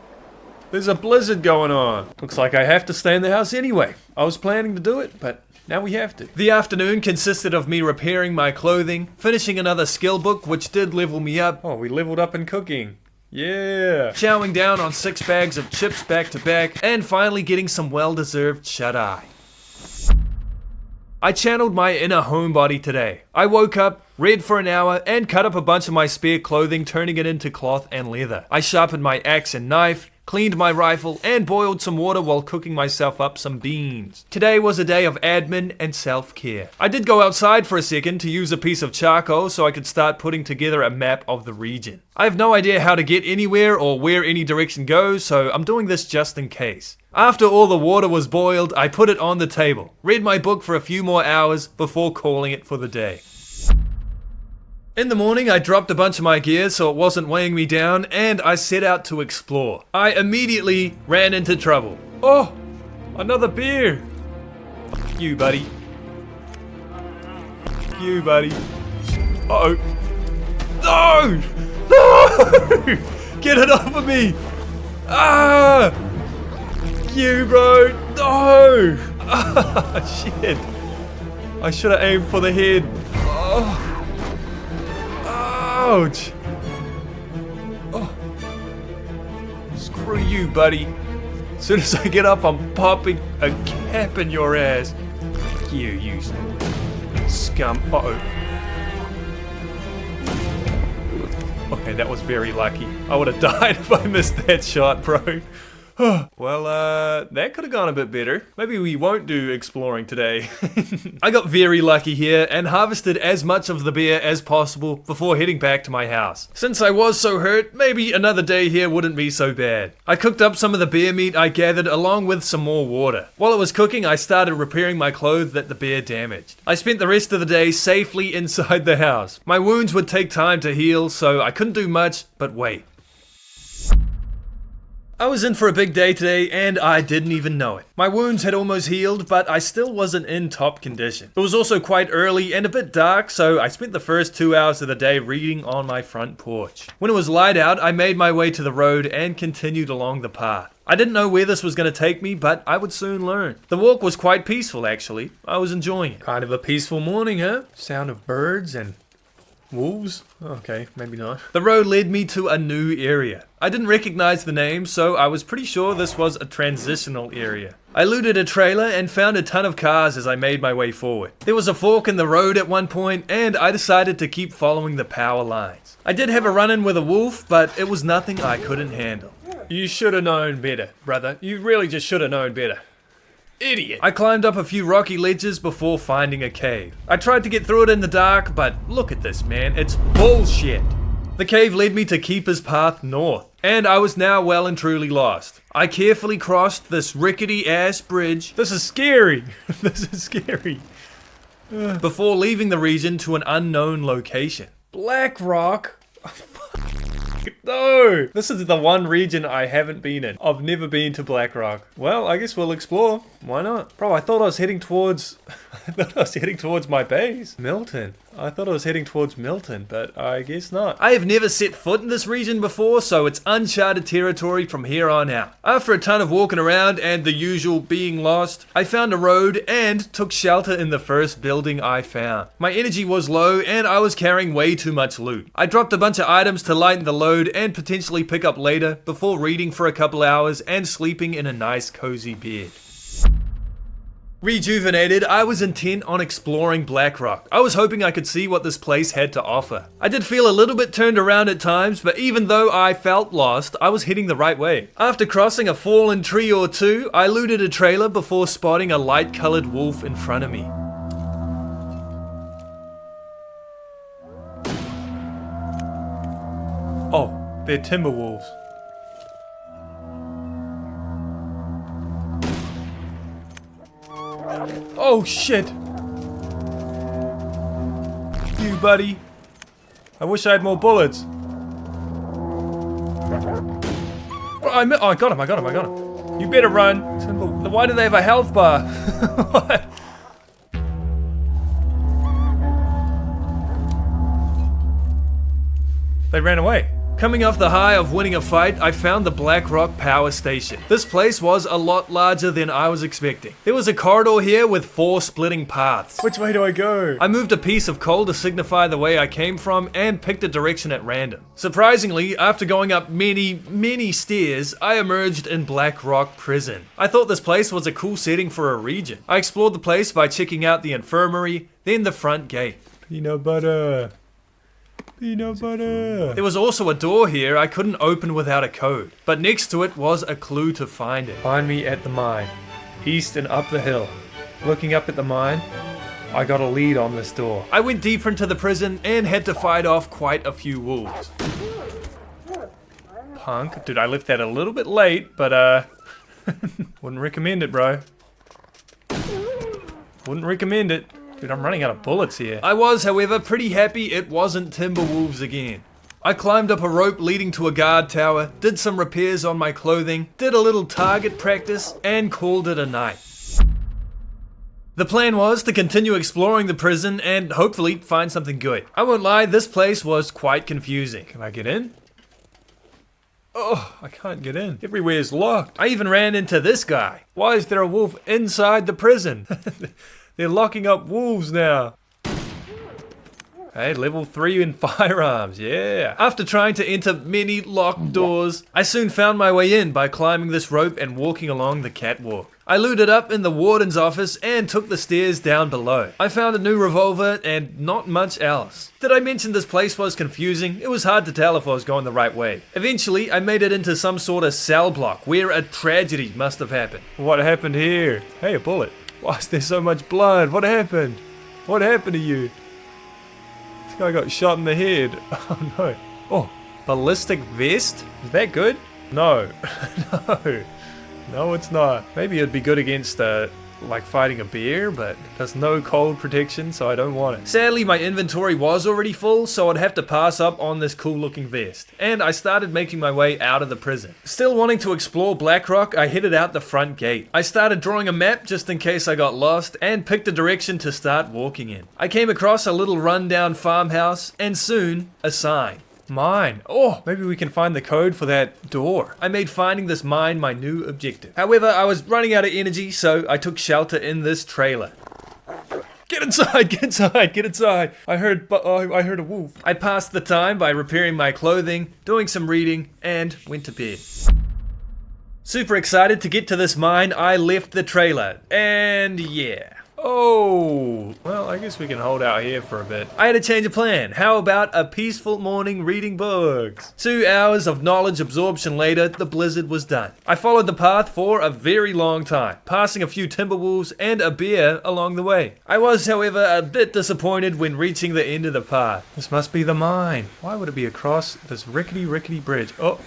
There's a blizzard going on. Looks like I have to stay in the house anyway. I was planning to do it, but now we have to. The afternoon consisted of me repairing my clothing, finishing another skill book which did level me up. Oh, we leveled up in cooking. Yeah. Chowing down on 6 bags of chips back to back, and finally getting some well-deserved shut-eye. I channeled my inner homebody today. I woke up, read for an hour, and cut up a bunch of my spare clothing, turning it into cloth and leather. I sharpened my axe and knife, cleaned my rifle, and boiled some water while cooking myself up some beans. Today was a day of admin and self-care. I did go outside for a second to use a piece of charcoal so I could start putting together a map of the region. I have no idea how to get anywhere or where any direction goes, so I'm doing this just in case. After all the water was boiled, I put it on the table, read my book for a few more hours before calling it for the day. In the morning, I dropped a bunch of my gear so it wasn't weighing me down, and I set out to explore. I immediately ran into trouble. Oh, another beer. Fuck you, buddy. Fuck you, buddy. Uh-oh. No! No! Get it off of me! Ah! Fuck you, bro. No! Ah, shit. I should have aimed for the head. Oh. Ouch! Oh. Screw you, buddy. As soon as I get up, I'm popping a cap in your ass. Fuck you, you scum. Uh-oh. Okay, that was very lucky. I would have died if I missed that shot, bro. Well, that could have gone a bit better. Maybe we won't do exploring today. I got very lucky here and harvested as much of the beer as possible before heading back to my house. Since I was so hurt, maybe another day here wouldn't be so bad. I cooked up some of the bear meat I gathered along with some more water. While it was cooking, I started repairing my clothes that the bear damaged. I spent the rest of the day safely inside the house. My wounds would take time to heal, so I couldn't do much but wait. I was in for a big day today and I didn't even know it. My wounds had almost healed, but I still wasn't in top condition. It was also quite early and a bit dark, so I spent the first 2 hours of the day reading on my front porch. When it was light out, I made my way to the road and continued along the path. I didn't know where this was going to take me, but I would soon learn. The walk was quite peaceful, actually. I was enjoying it. Kind of a peaceful morning, huh? Sound of birds and wolves? Okay, maybe not. The road led me to a new area. I didn't recognize the name, so I was pretty sure this was a transitional area. I looted a trailer and found a ton of cars as I made my way forward. There was a fork in the road at one point, and I decided to keep following the power lines. I did have a run-in with a wolf, but it was nothing I couldn't handle. You should have known better, brother. You really just should have known better. Idiot. I climbed up a few rocky ledges before finding a cave. I tried to get through it in the dark, but look at this, man. It's bullshit. The cave led me to Keeper's Path North, and I was now well and truly lost. I carefully crossed this rickety-ass bridge. This is scary. This is scary. Before leaving the region to an unknown location. Black Rock? No! This is the one region I haven't been in. I've never been to Black Rock. Well, I guess we'll explore. Why not? Bro, I thought I was heading towards... my base. Milton. I thought I was heading towards Milton, but I guess not. I have never set foot in this region before, so it's uncharted territory from here on out. After a ton of walking around and the usual being lost, I found a road and took shelter in the first building I found. My energy was low and I was carrying way too much loot. I dropped a bunch of items to lighten the load and potentially pick up later before reading for a couple hours and sleeping in a nice cozy bed. Rejuvenated, I was intent on exploring Black Rock. I was hoping I could see what this place had to offer. I did feel a little bit turned around at times, but even though I felt lost, I was heading the right way. After crossing a fallen tree or two, I looted a trailer before spotting a light-colored wolf in front of me. Oh, they're timber wolves. Oh shit! You buddy. I wish I had more bullets. Oh, I got him. You better run. Why do they have a health bar? What? They ran away. Coming off the high of winning a fight, I found the Black Rock Power Station. This place was a lot larger than I was expecting. There was a corridor here with 4 splitting paths. Which way do I go? I moved a piece of coal to signify the way I came from and picked a direction at random. Surprisingly, after going up many stairs, I emerged in Black Rock Prison. I thought this place was a cool setting for a region. I explored the place by checking out the infirmary, then the front gate. Peanut butter. There was also a door here I couldn't open without a code, but next to it was a clue to find it. Find me at the mine, east and up the hill. Looking up at the mine, I got a lead on this door. I went deeper into the prison and had to fight off quite a few wolves. Punk. Dude, I left that a little bit late, but wouldn't recommend it, bro. Wouldn't recommend it. Dude, I'm running out of bullets here. I was, however, pretty happy it wasn't timber wolves again. I climbed up a rope leading to a guard tower, did some repairs on my clothing, did a little target practice, and called it a night. The plan was to continue exploring the prison and hopefully find something good. I won't lie, this place was quite confusing. Can I get in? Oh, I can't get in. Everywhere's locked. I even ran into this guy. Why is there a wolf inside the prison? They're locking up wolves now. Hey, level 3 in firearms, yeah. After trying to enter many locked doors, I soon found my way in by climbing this rope and walking along the catwalk. I looted up in the warden's office and took the stairs down below. I found a new revolver and not much else. Did I mention this place was confusing? It was hard to tell if I was going the right way. Eventually, I made it into some sort of cell block where a tragedy must have happened. What happened here? Hey, a bullet. Why is there so much blood? What happened? What happened to you? This guy got shot in the head. Oh no. Oh, ballistic vest? Is that good? No. No. No, it's not. Maybe it'd be good against, like fighting a bear, but there's no cold protection, so I don't want it. Sadly, my inventory was already full, so I'd have to pass up on this cool looking vest. And I started making my way out of the prison. Still wanting to explore Blackrock, I headed out the front gate. I started drawing a map just in case I got lost, and picked a direction to start walking in. I came across a little rundown farmhouse, and soon, a sign. Mine. Oh, maybe we can find the code for that door. I made finding this mine my new objective. However, I was running out of energy, so I took shelter in this trailer. Get inside, get inside, get inside. I heard a wolf. I passed the time by repairing my clothing, doing some reading, and went to bed. Super excited to get to this mine, I left the trailer. And yeah. Oh, well, I guess we can hold out here for a bit. I had a change of plan. How about a peaceful morning reading books? 2 hours of knowledge absorption later, the blizzard was done. I followed the path for a very long time, passing a few timber wolves and a bear along the way. I was, however, a bit disappointed when reaching the end of the path. This must be the mine. Why would it be across this rickety bridge? Oh,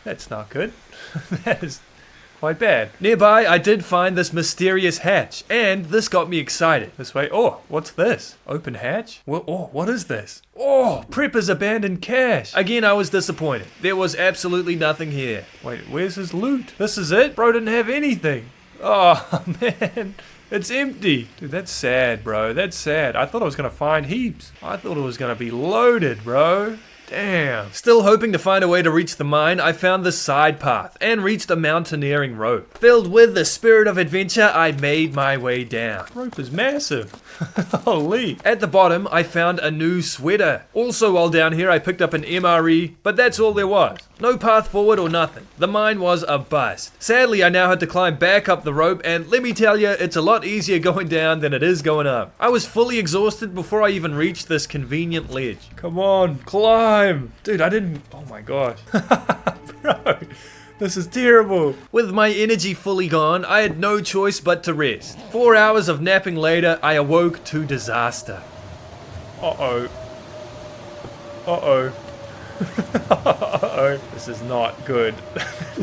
that's not good. That is quite bad. Nearby, I did find this mysterious hatch, and this got me excited. This way. Oh, what's this? Open hatch? What is this? Oh, Prepper's abandoned cache. Again, I was disappointed. There was absolutely nothing here. Wait, where's his loot? This is it? Bro didn't have anything. Oh, man. It's empty. Dude, that's sad, bro. That's sad. I thought I was gonna find heaps. I thought it was gonna be loaded, bro. Damn. Still hoping to find a way to reach the mine, I found this side path and reached a mountaineering rope. Filled with the spirit of adventure, I made my way down. Rope is massive. Holy. At the bottom, I found a new sweater. Also, while down here, I picked up an MRE, but that's all there was. No path forward or nothing. The mine was a bust. Sadly, I now had to climb back up the rope, and let me tell you, it's a lot easier going down than it is going up. I was fully exhausted before I even reached this convenient ledge. Come on, climb. Dude, I didn't. Oh my gosh. Bro, this is terrible. With my energy fully gone, I had no choice but to rest. 4 hours of napping later, I awoke to disaster. Uh-oh. Uh-oh. Uh-oh. This is not good.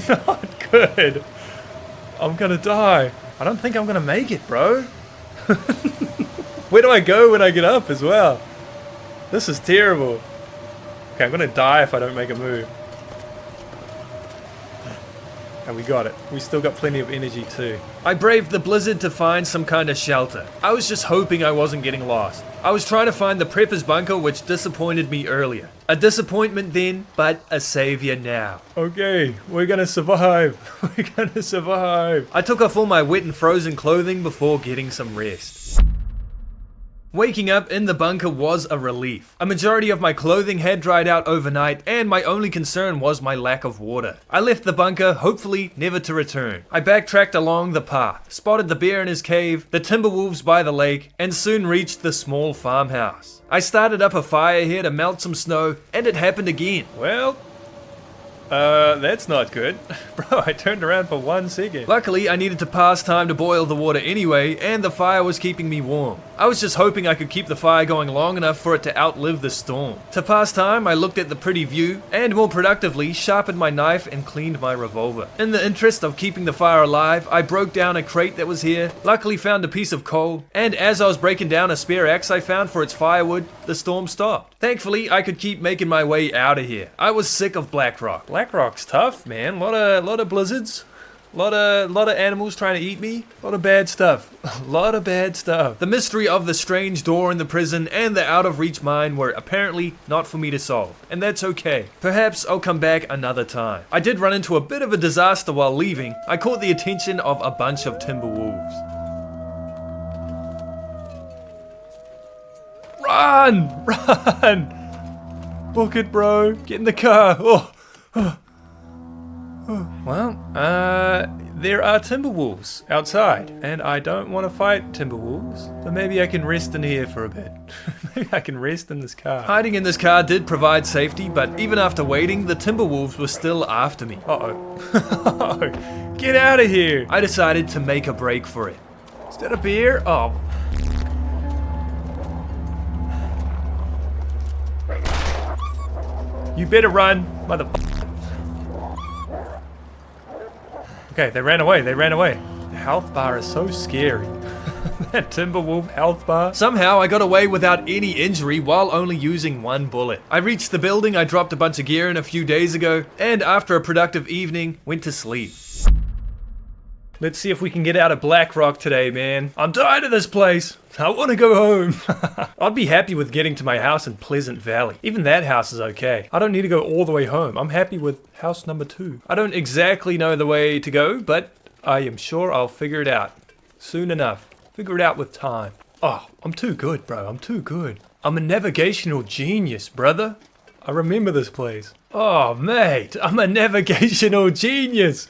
Not good. I'm gonna die. I don't think I'm gonna make it, bro. Where do I go when I get up as well? This is terrible. Okay, I'm gonna die if I don't make a move. And we got it. We still got plenty of energy too. I braved the blizzard to find some kind of shelter. I was just hoping I wasn't getting lost. I was trying to find the Prepper's bunker, which disappointed me earlier. A disappointment then, but a savior now. Okay, we're gonna survive. We're gonna survive. I took off all my wet and frozen clothing before getting some rest. Waking up in the bunker was a relief. A majority of my clothing had dried out overnight, and my only concern was my lack of water. I left the bunker, hopefully never to return. I backtracked along the path, spotted the bear in his cave, the timber wolves by the lake, and soon reached the small farmhouse. I started up a fire here to melt some snow, and it happened again. Well, that's not good. Bro, I turned around for 1 second. Luckily, I needed to pass time to boil the water anyway, and the fire was keeping me warm. I was just hoping I could keep the fire going long enough for it to outlive the storm. To pass time, I looked at the pretty view, and more productively, sharpened my knife and cleaned my revolver. In the interest of keeping the fire alive, I broke down a crate that was here, luckily found a piece of coal, and as I was breaking down a spare axe I found for its firewood, the storm stopped. Thankfully, I could keep making my way out of here. I was sick of Blackrock. Blackrock's tough, man. Lot of blizzards. Lot of animals trying to eat me. Lot of bad stuff. Lot of bad stuff. The mystery of the strange door in the prison and the out of reach mine were apparently not for me to solve, and that's okay. Perhaps I'll come back another time. I did run into a bit of a disaster while leaving. I caught the attention of a bunch of timber wolves. Run! Run! Book it, bro. Get in the car. Well, there are timber wolves outside, and I don't want to fight timber wolves, so maybe I can rest in here for a bit. Maybe I can rest in this car. Hiding in this car did provide safety, but even after waiting, the timber wolves were still after me. Uh-oh. Get out of here! I decided to make a break for it. Is that a bear? Oh. You better run, motherfucker. Okay, they ran away, The health bar is so scary. That Timberwolf health bar. Somehow I got away without any injury while only using one bullet. I reached the building I dropped a bunch of gear in a few days ago, and after a productive evening, went to sleep. Let's see if we can get out of Blackrock today, man. I'm tired of this place. I want to go home. I'd be happy with getting to my house in Pleasant Valley. Even that house is okay. I don't need to go all the way home. I'm happy with house number 2. I don't exactly know the way to go, but I am sure I'll figure it out soon enough. Figure it out with time. Oh, I'm too good, bro. I'm too good. I'm a navigational genius, brother. I remember this place. Oh, mate. I'm a navigational genius.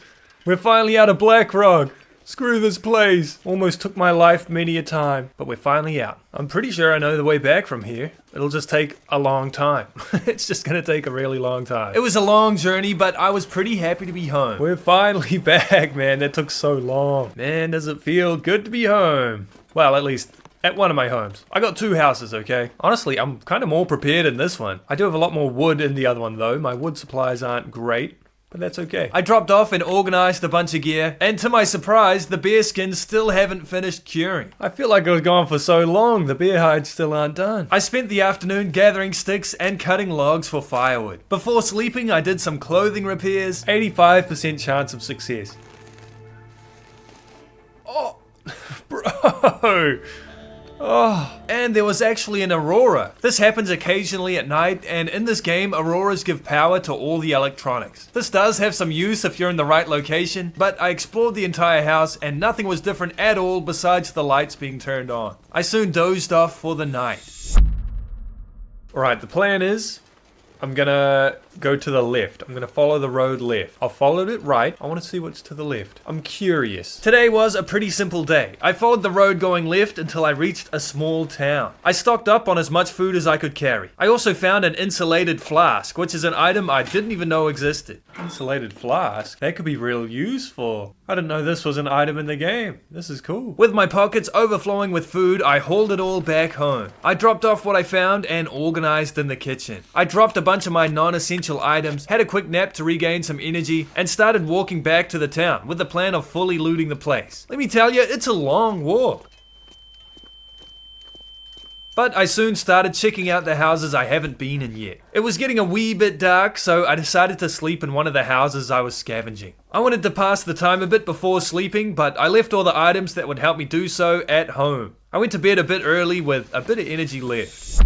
We're finally out of Blackrock. Screw this place. Almost took my life many a time, but we're finally out. I'm pretty sure I know the way back from here. It'll just take a long time. It's just gonna take a really long time. It was a long journey, but I was pretty happy to be home. We're finally back, man. That took so long. Man, does it feel good to be home. Well, at least at one of my homes. I got 2 houses, okay? Honestly, I'm kind of more prepared in this one. I do have a lot more wood in the other one, though. My wood supplies aren't great, but that's okay. I dropped off and organized a bunch of gear, and to my surprise, the bear skins still haven't finished curing. I feel like I was gone for so long, the bear hides still aren't done. I spent the afternoon gathering sticks and cutting logs for firewood. Before sleeping, I did some clothing repairs. 85% chance of success. Oh, bro. Oh, and there was actually an aurora. This happens occasionally at night, and in this game, auroras give power to all the electronics. This does have some use if you're in the right location, but I explored the entire house and nothing was different at all besides the lights being turned on. I soon dozed off for the night. Alright, the plan is, I'm gonna go to the left. I'm gonna follow the road left. I followed it right. I want to see what's to the left. I'm curious. Today was a pretty simple day. I followed the road going left until I reached a small town. I stocked up on as much food as I could carry. I also found an insulated flask, which is an item I didn't even know existed. Insulated flask? That could be real useful. I didn't know this was an item in the game. This is cool. With my pockets overflowing with food, I hauled it all back home. I dropped off what I found and organized in the kitchen. I dropped a bunch of my non-essential items, had a quick nap to regain some energy, and started walking back to the town with the plan of fully looting the place. Let me tell you, it's a long walk. But I soon started checking out the houses I haven't been in yet. It was getting a wee bit dark, so I decided to sleep in one of the houses I was scavenging. I wanted to pass the time a bit before sleeping, but I left all the items that would help me do so at home. I went to bed a bit early with a bit of energy left.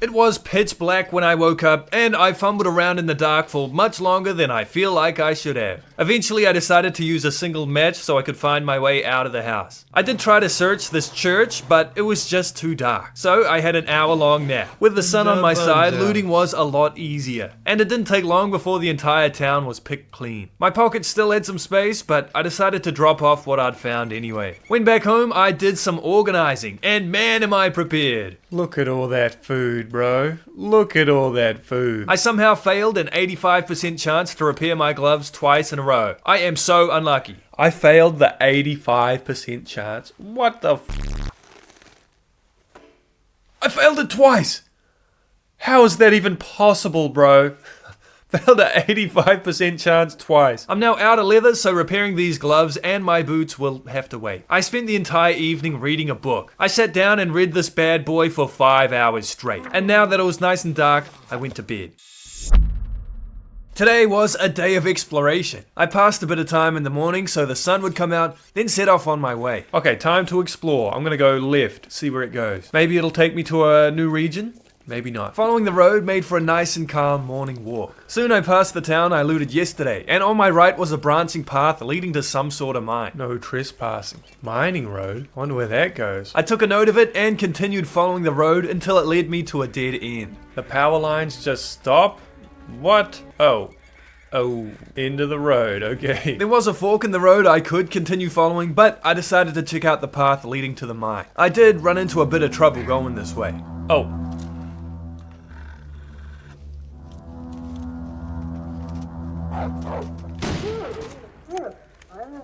It was pitch black when I woke up, and I fumbled around in the dark for much longer than I feel like I should have. Eventually, I decided to use a single match so I could find my way out of the house. I did try to search this church, but it was just too dark, so I had an hour-long nap. With the sun on my side, looting was a lot easier, and it didn't take long before the entire town was picked clean. My pockets still had some space, but I decided to drop off what I'd found anyway. When back home, I did some organizing, and man am I prepared. Look at all that food, bro. Look at all that food. I somehow failed an 85% chance to repair my gloves twice in a row. I am so unlucky. I failed the 85% chance. What the f? I failed it twice. How is that even possible, bro? Failed an 85% chance twice. I'm now out of leather, so repairing these gloves and my boots will have to wait. I spent the entire evening reading a book. I sat down and read this bad boy for 5 hours straight. And now that it was nice and dark, I went to bed. Today was a day of exploration. I passed a bit of time in the morning so the sun would come out, then set off on my way. Okay, time to explore. I'm gonna go left, see where it goes. Maybe it'll take me to a new region? Maybe not. Following the road made for a nice and calm morning walk. Soon I passed the town I looted yesterday, and on my right was a branching path leading to some sort of mine. No trespassing. Mining road? Wonder where that goes. I took a note of it and continued following the road until it led me to a dead end. The power lines just stop? What? Oh. Oh, end of the road, okay. There was a fork in the road I could continue following, but I decided to check out the path leading to the mine. I did run into a bit of trouble going this way. Oh.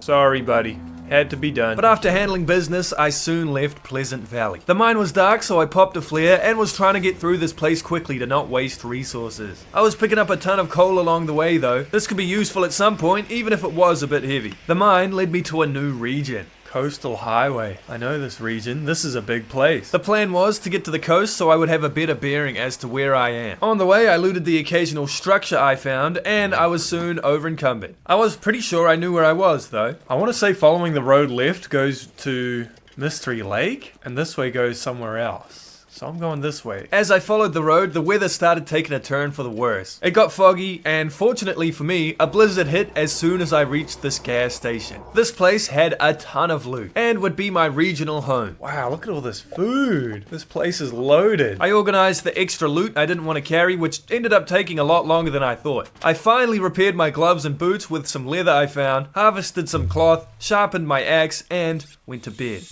Sorry, buddy. Had to be done. But after handling business, I soon left Pleasant Valley. The mine was dark, so I popped a flare and was trying to get through this place quickly to not waste resources. I was picking up a ton of coal along the way though. This could be useful at some point, even if it was a bit heavy. The mine led me to a new region. Coastal Highway. I know this region. This is a big place. The plan was to get to the coast so I would have a better bearing as to where I am. On the way, I looted the occasional structure I found, and I was soon over encumbered. I was pretty sure I knew where I was, though. I want to say following the road left goes to Mystery Lake, and this way goes somewhere else. So I'm going this way. As I followed the road, the weather started taking a turn for the worse. It got foggy, and fortunately for me, a blizzard hit as soon as I reached this gas station. This place had a ton of loot, and would be my regional home. Wow, look at all this food. This place is loaded. I organized the extra loot I didn't want to carry, which ended up taking a lot longer than I thought. I finally repaired my gloves and boots with some leather I found, harvested some cloth, sharpened my axe, and went to bed.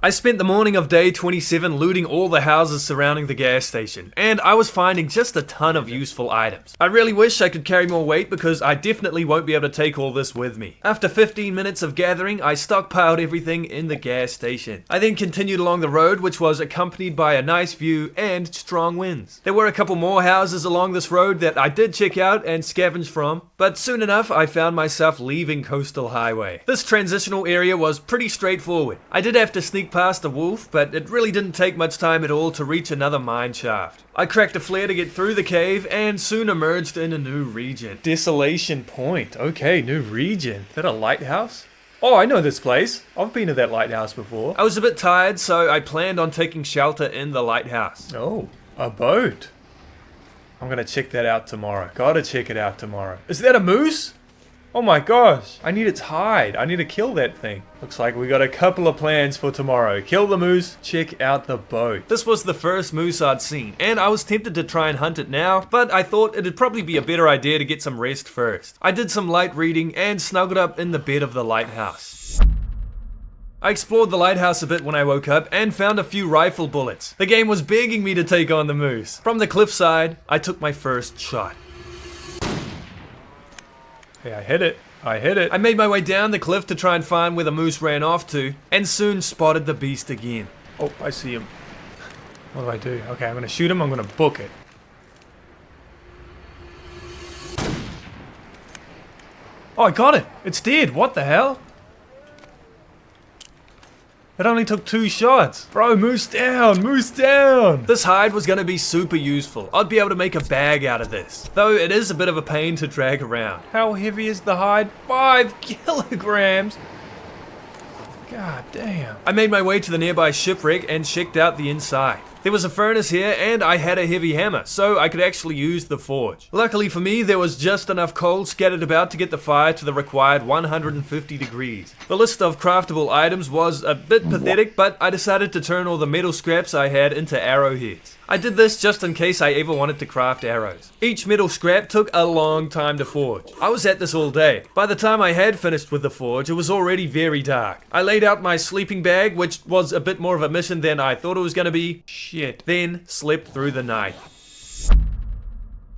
I spent the morning of day 27 looting all the houses surrounding the gas station, and I was finding just a ton of useful items. I really wish I could carry more weight because I definitely won't be able to take all this with me. After 15 minutes of gathering, I stockpiled everything in the gas station. I then continued along the road, which was accompanied by a nice view and strong winds. There were a couple more houses along this road that I did check out and scavenge from, but soon enough I found myself leaving Coastal Highway. This transitional area was pretty straightforward. I did have to sneak past a wolf, but it really didn't take much time at all to reach another mine shaft. I cracked a flare to get through the cave and soon emerged in a new region. Desolation Point. Okay, new region. Is that a lighthouse? Oh, I know this place. I've been to that lighthouse before. I was a bit tired, so I planned on taking shelter in the lighthouse. Oh, a boat. I'm gonna check that out tomorrow. Gotta check it out tomorrow. Is that a moose? Oh my gosh, I need its hide. I need to kill that thing. Looks like we got a couple of plans for tomorrow. Kill the moose, check out the boat. This was the first moose I'd seen, and I was tempted to try and hunt it now, but I thought it'd probably be a better idea to get some rest first. I did some light reading and snuggled up in the bed of the lighthouse. I explored the lighthouse a bit when I woke up and found a few rifle bullets. The game was begging me to take on the moose. From the cliffside, I took my first shot. Hey, I hit it. I made my way down the cliff to try and find where the moose ran off to, and soon spotted the beast again. Oh, I see him. What do? Okay, I'm gonna shoot him, I'm gonna book it. Oh, I got it! It's dead, what the hell? It only took 2 shots. Bro, moose down, moose down. This hide was gonna be super useful. I'd be able to make a bag out of this. Though it is a bit of a pain to drag around. How heavy is the hide? 5 kilograms. God damn. I made my way to the nearby shipwreck and checked out the inside. There was a furnace here and I had a heavy hammer, so I could actually use the forge. Luckily for me, there was just enough coal scattered about to get the fire to the required 150 degrees. The list of craftable items was a bit pathetic, but I decided to turn all the metal scraps I had into arrowheads. I did this just in case I ever wanted to craft arrows. Each metal scrap took a long time to forge. I was at this all day. By the time I had finished with the forge, it was already very dark. I laid out my sleeping bag, which was a bit more of a mission than I thought it was gonna be. Shit. Then slept through the night.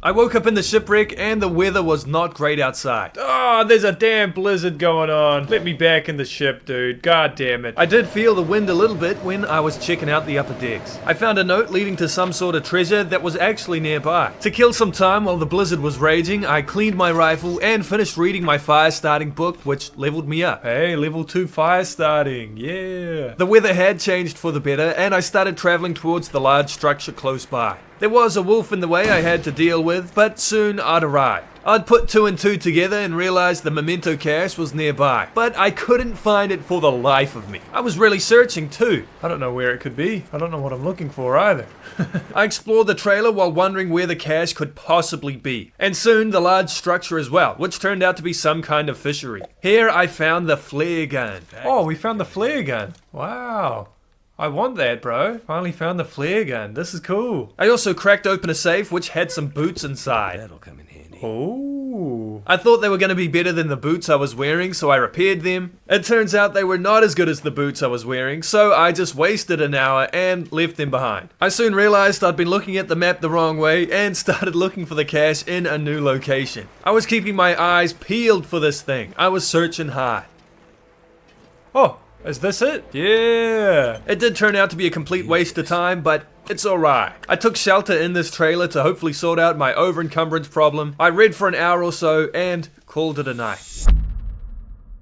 I woke up in the shipwreck and the weather was not great outside. Oh, there's a damn blizzard going on. Let me back in the ship, dude. God damn it. I did feel the wind a little bit when I was checking out the upper decks. I found a note leading to some sort of treasure that was actually nearby. To kill some time while the blizzard was raging, I cleaned my rifle and finished reading my fire starting book, which leveled me up. Hey, level 2 fire starting. Yeah. The weather had changed for the better and I started traveling towards the large structure close by. There was a wolf in the way I had to deal with, but soon I'd arrived. I'd put 2 and 2 together and realized the memento cache was nearby, but I couldn't find it for the life of me. I was really searching too. I don't know where it could be. I don't know what I'm looking for either. I explored the trailer while wondering where the cache could possibly be, and soon the large structure as well, which turned out to be some kind of fishery. Here I found the flare gun. Oh, we found the flare gun. Wow. I want that, bro. Finally found the flare gun. This is cool. I also cracked open a safe which had some boots inside. That'll come in handy. Oh. I thought they were going to be better than the boots I was wearing, so I repaired them. It turns out they were not as good as the boots I was wearing, so I just wasted an hour and left them behind. I soon realized I'd been looking at the map the wrong way and started looking for the cache in a new location. I was keeping my eyes peeled for this thing. I was searching hard. Oh, is this it? Yeah. It did turn out to be a complete waste of time, but it's alright. I took shelter in this trailer to hopefully sort out my over-encumbrance problem. I read for an hour or so and called it a night.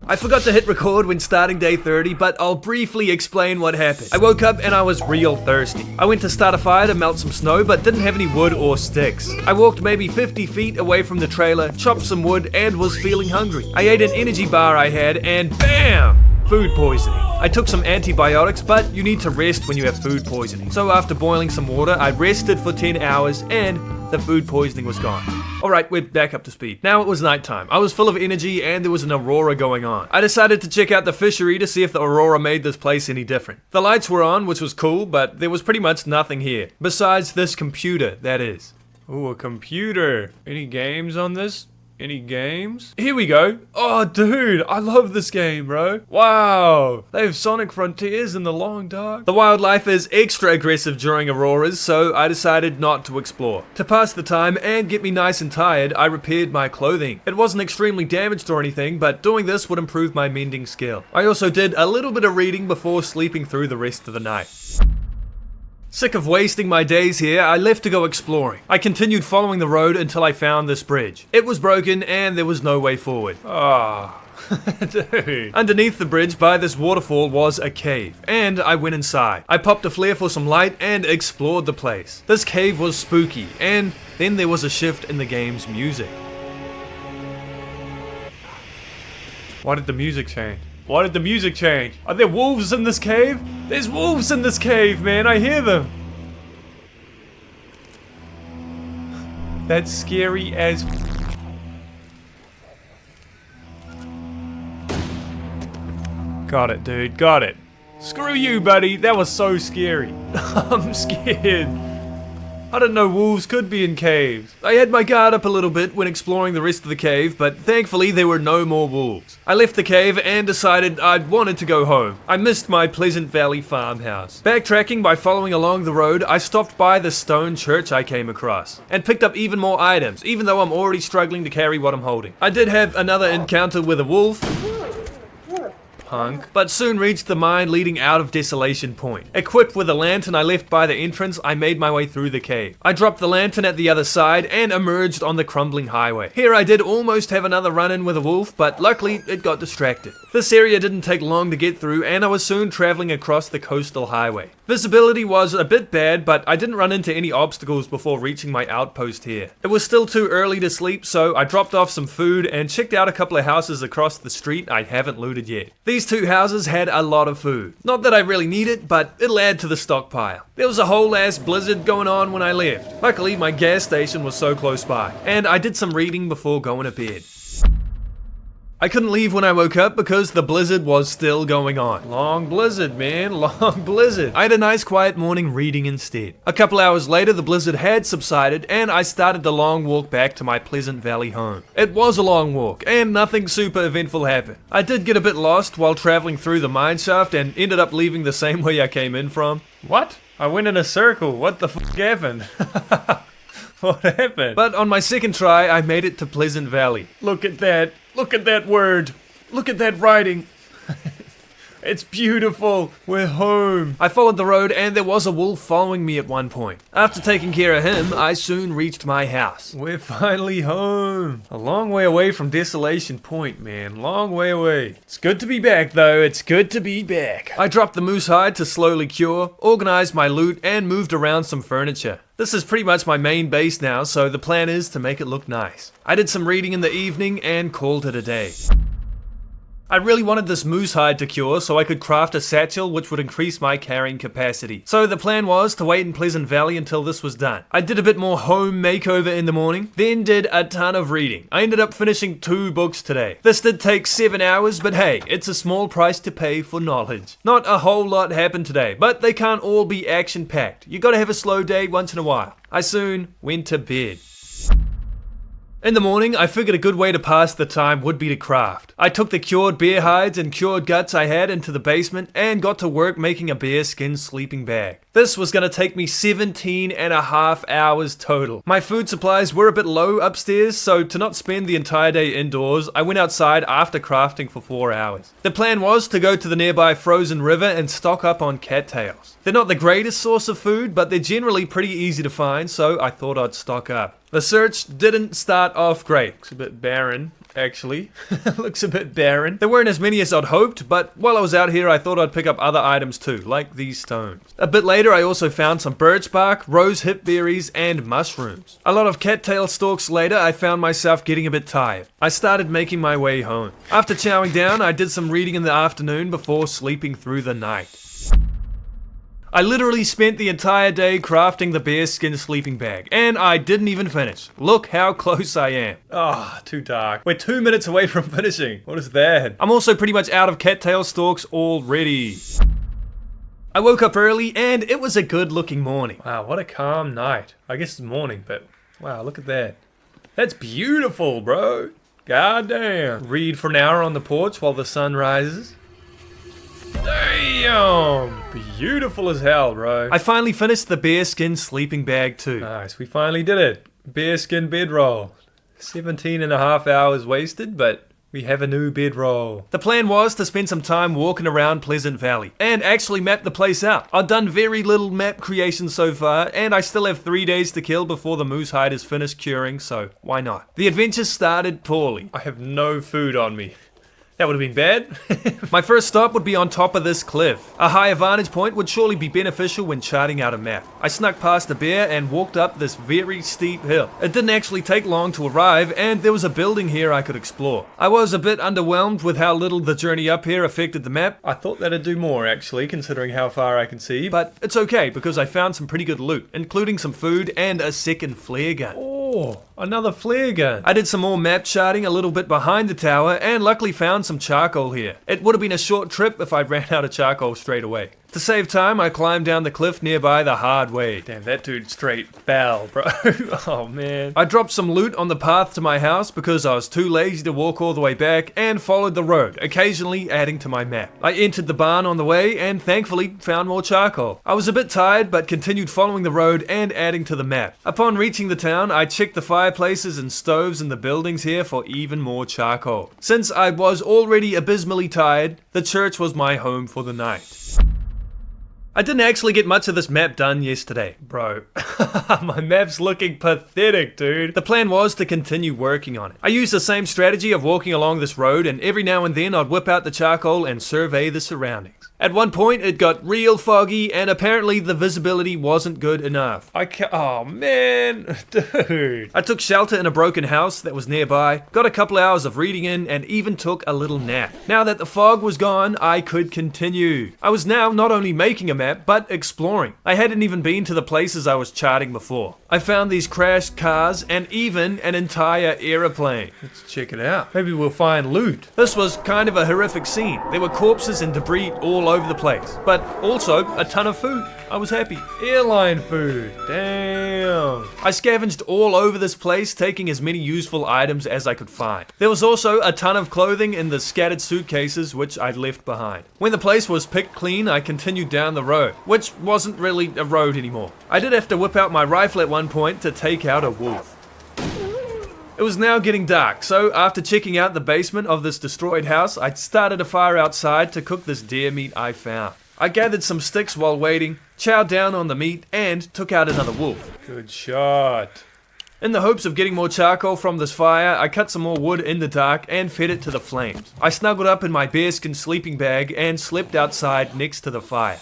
I forgot to hit record when starting day 30, but I'll briefly explain what happened. I woke up and I was real thirsty. I went to start a fire to melt some snow, but didn't have any wood or sticks. I walked maybe 50 feet away from the trailer, chopped some wood, and was feeling hungry. I ate an energy bar I had, and BAM! Food poisoning. I took some antibiotics, but you need to rest when you have food poisoning. So after boiling some water, I rested for 10 hours and the food poisoning was gone. Alright, we're back up to speed. Now it was nighttime. I was full of energy and there was an aurora going on. I decided to check out the fishery to see if the aurora made this place any different. The lights were on, which was cool, but there was pretty much nothing here. Besides this computer, that is. Ooh, a computer. Any games on this? Any games? Here we go. Oh, dude, I love this game, bro. Wow. They have Sonic Frontiers in the long dark. The wildlife is extra aggressive during auroras, so I decided not to explore. To pass the time and get me nice and tired, I repaired my clothing. It wasn't extremely damaged or anything, but doing this would improve my mending skill. I also did a little bit of reading before sleeping through the rest of the night. Sick of wasting my days here, I left to go exploring. I continued following the road until I found this bridge. It was broken and there was no way forward. Ah, dude. Underneath the bridge by this waterfall was a cave, and I went inside. I popped a flare for some light and explored the place. This cave was spooky, and then there was a shift in the game's music. Why did the music change? Why did the music change? Are there wolves in this cave? There's wolves in this cave, man. I hear them. That's scary as... Got it, dude. Got it. Screw you, buddy. That was so scary. I'm scared. I didn't know wolves could be in caves. I had my guard up a little bit when exploring the rest of the cave, but thankfully there were no more wolves. I left the cave and decided I wanted to go home. I missed my Pleasant Valley farmhouse. Backtracking by following along the road, I stopped by the stone church I came across, and picked up even more items, even though I'm already struggling to carry what I'm holding. I did have another encounter with a wolf, but soon reached the mine leading out of Desolation Point. Equipped with a lantern I left by the entrance, I made my way through the cave. I dropped the lantern at the other side and emerged on the crumbling highway. Here I did almost have another run-in with a wolf, but luckily it got distracted. This area didn't take long to get through, and I was soon traveling across the coastal highway. Visibility was a bit bad, but I didn't run into any obstacles before reaching my outpost here. It was still too early to sleep, so I dropped off some food and checked out a couple of houses across the street I haven't looted yet. These two houses had a lot of food. Not that I really need it, but it'll add to the stockpile. There was a whole ass blizzard going on when I left. Luckily, my gas station was so close by, and I did some reading before going to bed. I couldn't leave when I woke up because the blizzard was still going on. Long blizzard, man, long blizzard. I had a nice quiet morning reading instead. A couple hours later, the blizzard had subsided and I started the long walk back to my Pleasant Valley home. It was a long walk and nothing super eventful happened. I did get a bit lost while traveling through the mine shaft and ended up leaving the same way I came in from. What? I went in a circle. What the f*** happened? What happened? But on my second try, I made it to Pleasant Valley. Look at that. Look at that word. Look at that writing. It's beautiful. We're home. I followed the road and there was a wolf following me at one point. After taking care of him, I soon reached my house. We're finally home. A long way away from Desolation Point, man. Long way away. It's good to be back, though. It's good to be back. I dropped the moose hide to slowly cure, organized my loot, and moved around some furniture. This is pretty much my main base now, so the plan is to make it look nice. I did some reading in the evening and called it a day. I really wanted this moose hide to cure so I could craft a satchel which would increase my carrying capacity. So the plan was to wait in Pleasant Valley until this was done. I did a bit more home makeover in the morning, then did a ton of reading. I ended up finishing 2 books today. This did take 7 hours, but hey, it's a small price to pay for knowledge. Not a whole lot happened today, but they can't all be action-packed. You gotta have a slow day once in a while. I soon went to bed. In the morning, I figured a good way to pass the time would be to craft. I took the cured bear hides and cured guts I had into the basement and got to work making a bear skin sleeping bag. This was going to take me 17.5 hours total. My food supplies were a bit low upstairs, so to not spend the entire day indoors, I went outside after crafting for 4 hours. The plan was to go to the nearby frozen river and stock up on cattails. They're not the greatest source of food, but they're generally pretty easy to find, so I thought I'd stock up. The search didn't start off great. It's a bit barren, actually. Looks a bit barren. There weren't as many as I'd hoped, but while I was out here, I thought I'd pick up other items too, like these stones. A bit later, I also found some birch bark, rose hip berries, and mushrooms. A lot of cattail stalks later, I found myself getting a bit tired. I started making my way home. After chowing down, I did some reading in the afternoon before sleeping through the night. I literally spent the entire day crafting the bearskin sleeping bag, and I didn't even finish. Look how close I am. Ah, too dark. We're 2 minutes away from finishing. What is that? I'm also pretty much out of cattail stalks already. I woke up early, and it was a good looking morning. Wow, what a calm night. I guess it's morning, but wow, look at that. That's beautiful, bro. God damn. Read for an hour on the porch while the sun rises. Damn! Beautiful as hell, bro. I finally finished the bearskin sleeping bag too. Nice, we finally did it. Bearskin bedroll. 17.5 hours wasted, but we have a new bedroll. The plan was to spend some time walking around Pleasant Valley and actually map the place out. I've done very little map creation so far, and I still have 3 days to kill before the moose hide is finished curing, so why not? The adventure started poorly. I have no food on me. That would have been bad. My first stop would be on top of this cliff. A higher vantage point would surely be beneficial when charting out a map. I snuck past a bear and walked up this very steep hill. It didn't actually take long to arrive, and there was a building here I could explore. I was a bit underwhelmed with how little the journey up here affected the map. I thought that'd do more actually, considering how far I can see, but it's okay because I found some pretty good loot, including some food and a second flare gun. Oh, another flare gun. I did some more map charting a little bit behind the tower and luckily found some charcoal here. It would have been a short trip if I ran out of charcoal straight away. To save time, I climbed down the cliff nearby the hard way. Damn, that dude straight fell, bro. Oh, man. I dropped some loot on the path to my house because I was too lazy to walk all the way back and followed the road, occasionally adding to my map. I entered the barn on the way and thankfully found more charcoal. I was a bit tired but continued following the road and adding to the map. Upon reaching the town, I checked the fireplaces and stoves in the buildings here for even more charcoal. Since I was already abysmally tired, the church was my home for the night. I didn't actually get much of this map done yesterday, bro. My map's looking pathetic, dude. The plan was to continue working on it. I used the same strategy of walking along this road, and every now and then I'd whip out the charcoal and survey the surroundings. At one point, it got real foggy, and apparently the visibility wasn't good enough. Oh man, dude. I took shelter in a broken house that was nearby, got a couple hours of reading in, and even took a little nap. Now that the fog was gone, I could continue. I was now not only making a map, but exploring. I hadn't even been to the places I was charting before. I found these crashed cars, and even an entire aeroplane. Let's check it out. Maybe we'll find loot. This was kind of a horrific scene. There were corpses and debris all over the place, but also a ton of food. I was happy. Airline food. Damn. I scavenged all over this place, taking as many useful items as I could find. There was also a ton of clothing in the scattered suitcases which I'd left behind. When the place was picked clean, I continued down the road, which wasn't really a road anymore. I did have to whip out my rifle at one point to take out a wolf. It was now getting dark, so after checking out the basement of this destroyed house, I started a fire outside to cook this deer meat I found. I gathered some sticks while waiting, chowed down on the meat, and took out another wolf. Good shot. In the hopes of getting more charcoal from this fire, I cut some more wood in the dark and fed it to the flames. I snuggled up in my bearskin sleeping bag and slept outside next to the fire.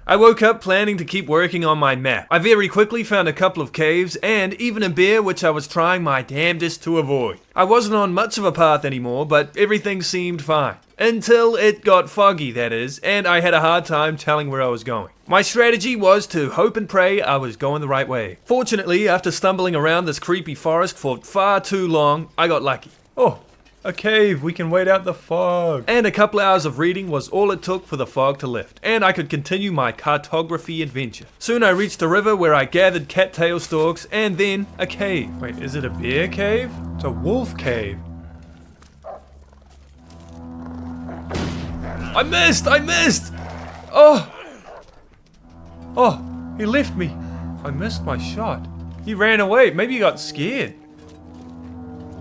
I woke up planning to keep working on my map. I very quickly found a couple of caves and even a bear which I was trying my damnedest to avoid. I wasn't on much of a path anymore, but everything seemed fine. Until it got foggy, that is, and I had a hard time telling where I was going. My strategy was to hope and pray I was going the right way. Fortunately, after stumbling around this creepy forest for far too long, I got lucky. Oh, A cave, we can wait out the fog. And a couple hours of reading was all it took for the fog to lift, and I could continue my cartography adventure. Soon I reached a river where I gathered cattail stalks, and then a cave. Wait, is it a bear cave? It's a wolf cave. I missed! Oh, he left me. I missed my shot. He ran away. Maybe he got scared.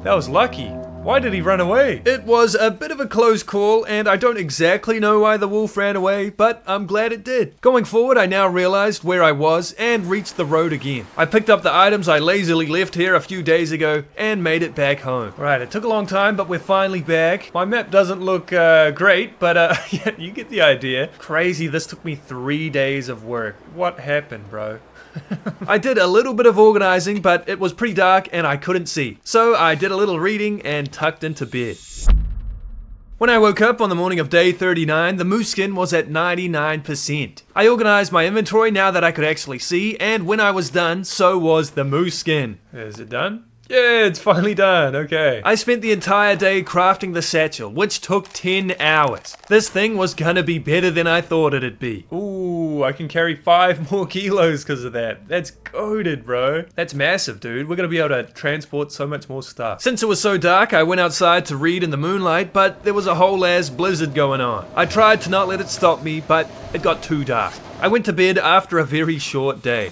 That was lucky. Why did he run away? It was a bit of a close call, and I don't exactly know why the wolf ran away, but I'm glad it did. Going forward, I now realized where I was and reached the road again. I picked up the items I lazily left here a few days ago and made it back home. Right, it took a long time, but we're finally back. My map doesn't look great, but yeah, you get the idea. Crazy, this took me 3 days of work. What happened, bro? I did a little bit of organizing, but it was pretty dark and I couldn't see. So I did a little reading and tucked into bed. When I woke up on the morning of day 39, the moose skin was at 99%. I organized my inventory now that I could actually see, and when I was done, so was the moose skin. Is it done? Yeah, it's finally done, okay. I spent the entire day crafting the satchel, which took 10 hours. This thing was gonna be better than I thought it'd be. Ooh, I can carry 5 more kilos because of that. That's goated, bro. That's massive, dude. We're gonna be able to transport so much more stuff. Since it was so dark, I went outside to read in the moonlight, but there was a whole ass blizzard going on. I tried to not let it stop me, but it got too dark. I went to bed after a very short day.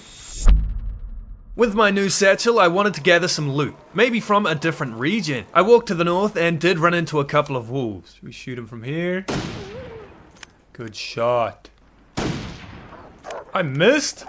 With my new satchel, I wanted to gather some loot, maybe from a different region. I walked to the north and did run into a couple of wolves. Should we shoot them from here? Good shot. I missed?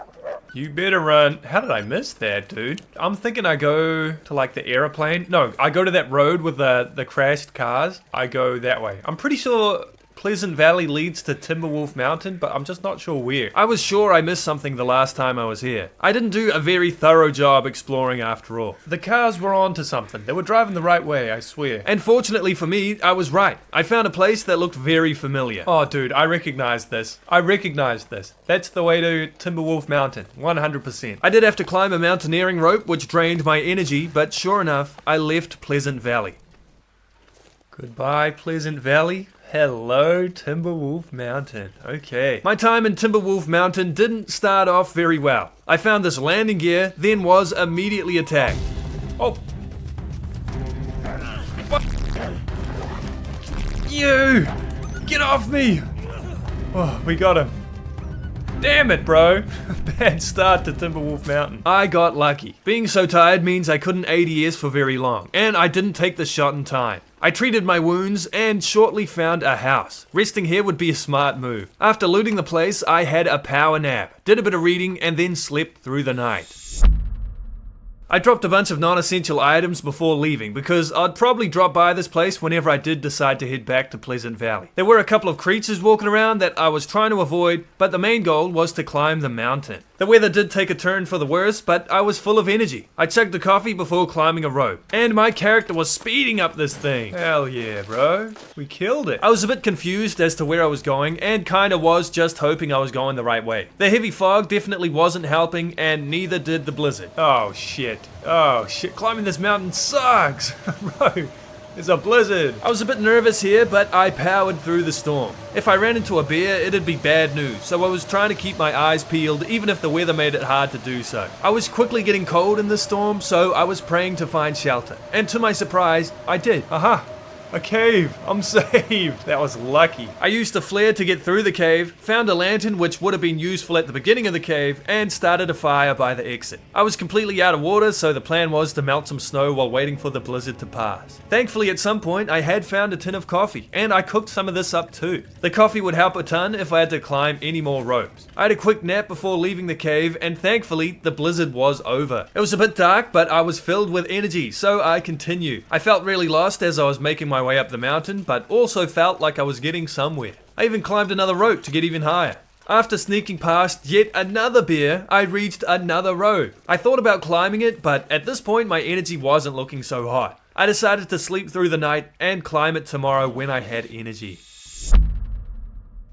You better run. How did I miss that, dude? I'm thinking I go to like the airplane. No, I go to that road with the crashed cars. I go that way. I'm pretty sure Pleasant Valley leads to Timberwolf Mountain, but I'm just not sure where. I was sure I missed something the last time I was here. I didn't do a very thorough job exploring after all. The cars were on to something. They were driving the right way, I swear. And fortunately for me, I was right. I found a place that looked very familiar. Oh, dude, I recognize this. That's the way to Timberwolf Mountain, 100%. I did have to climb a mountaineering rope, which drained my energy, but sure enough, I left Pleasant Valley. Goodbye, Pleasant Valley. Hello, Timberwolf Mountain. Okay. My time in Timberwolf Mountain didn't start off very well. I found this landing gear, then was immediately attacked. Oh. What? You! Get off me! Oh, we got him. Damn it, bro. Bad start to Timberwolf Mountain. I got lucky. Being so tired means I couldn't ADS for very long, and I didn't take the shot in time. I treated my wounds and shortly found a house. Resting here would be a smart move. After looting the place, I had a power nap, did a bit of reading, and then slept through the night. I dropped a bunch of non-essential items before leaving because I'd probably drop by this place whenever I did decide to head back to Pleasant Valley. There were a couple of creatures walking around that I was trying to avoid, but the main goal was to climb the mountain. The weather did take a turn for the worse, but I was full of energy. I chugged a coffee before climbing a rope, and my character was speeding up this thing. Hell yeah, bro. We killed it. I was a bit confused as to where I was going, and kinda was just hoping I was going the right way. The heavy fog definitely wasn't helping, and neither did the blizzard. Oh shit. Climbing this mountain sucks. Bro, there's a blizzard. I was a bit nervous here, but I powered through the storm. If I ran into a bear, it'd be bad news, so I was trying to keep my eyes peeled, even if the weather made it hard to do so. I was quickly getting cold in the storm, so I was praying to find shelter. And to my surprise, I did. Aha! A cave! I'm saved! That was lucky. I used a flare to get through the cave, found a lantern which would have been useful at the beginning of the cave, and started a fire by the exit. I was completely out of water, so the plan was to melt some snow while waiting for the blizzard to pass. Thankfully, at some point, I had found a tin of coffee, and I cooked some of this up too. The coffee would help a ton if I had to climb any more ropes. I had a quick nap before leaving the cave, and thankfully, the blizzard was over. It was a bit dark, but I was filled with energy, so I continued. I felt really lost as I was making my way up the mountain, but also felt like I was getting somewhere. I even climbed another rope to get even higher. After sneaking past yet another bear, I reached another rope. I thought about climbing it, but at this point my energy wasn't looking so hot. I decided to sleep through the night and climb it tomorrow when I had energy.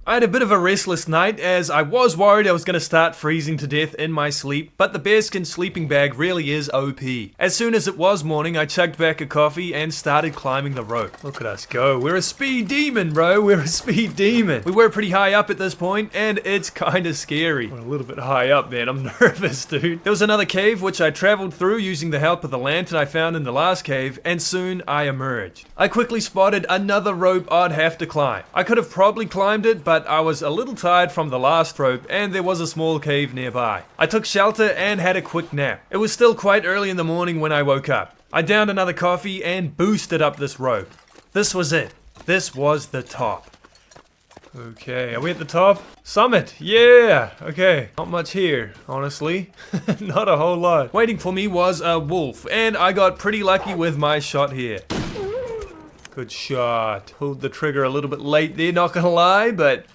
I had a bit of a restless night as I was worried I was going to start freezing to death in my sleep, but the bearskin sleeping bag really is OP. As soon as it was morning, I chugged back a coffee and started climbing the rope. Look at us go. We're a speed demon, bro. We're a speed demon. We were pretty high up at this point, and it's kind of scary. We're a little bit high up, man. I'm nervous, dude. There was another cave which I traveled through using the help of the lantern I found in the last cave, and soon I emerged. I quickly spotted another rope I'd have to climb. I could have probably climbed it, but I was a little tired from the last rope and there was a small cave nearby. I took shelter and had a quick nap. It was still quite early in the morning when I woke up. I downed another coffee and boosted up this rope. This was it. This was the top. Okay, are we at the top? Summit, yeah, okay. Not much here, honestly. Not a whole lot. Waiting for me was a wolf, and I got pretty lucky with my shot here. Good shot. Pulled the trigger a little bit late there, not gonna lie, but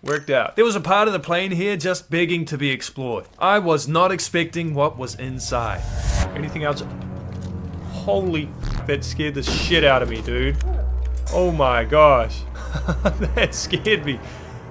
worked out. There was a part of the plane here just begging to be explored. I was not expecting what was inside. Anything else? Holy, that scared the shit out of me, dude. Oh my gosh. That scared me.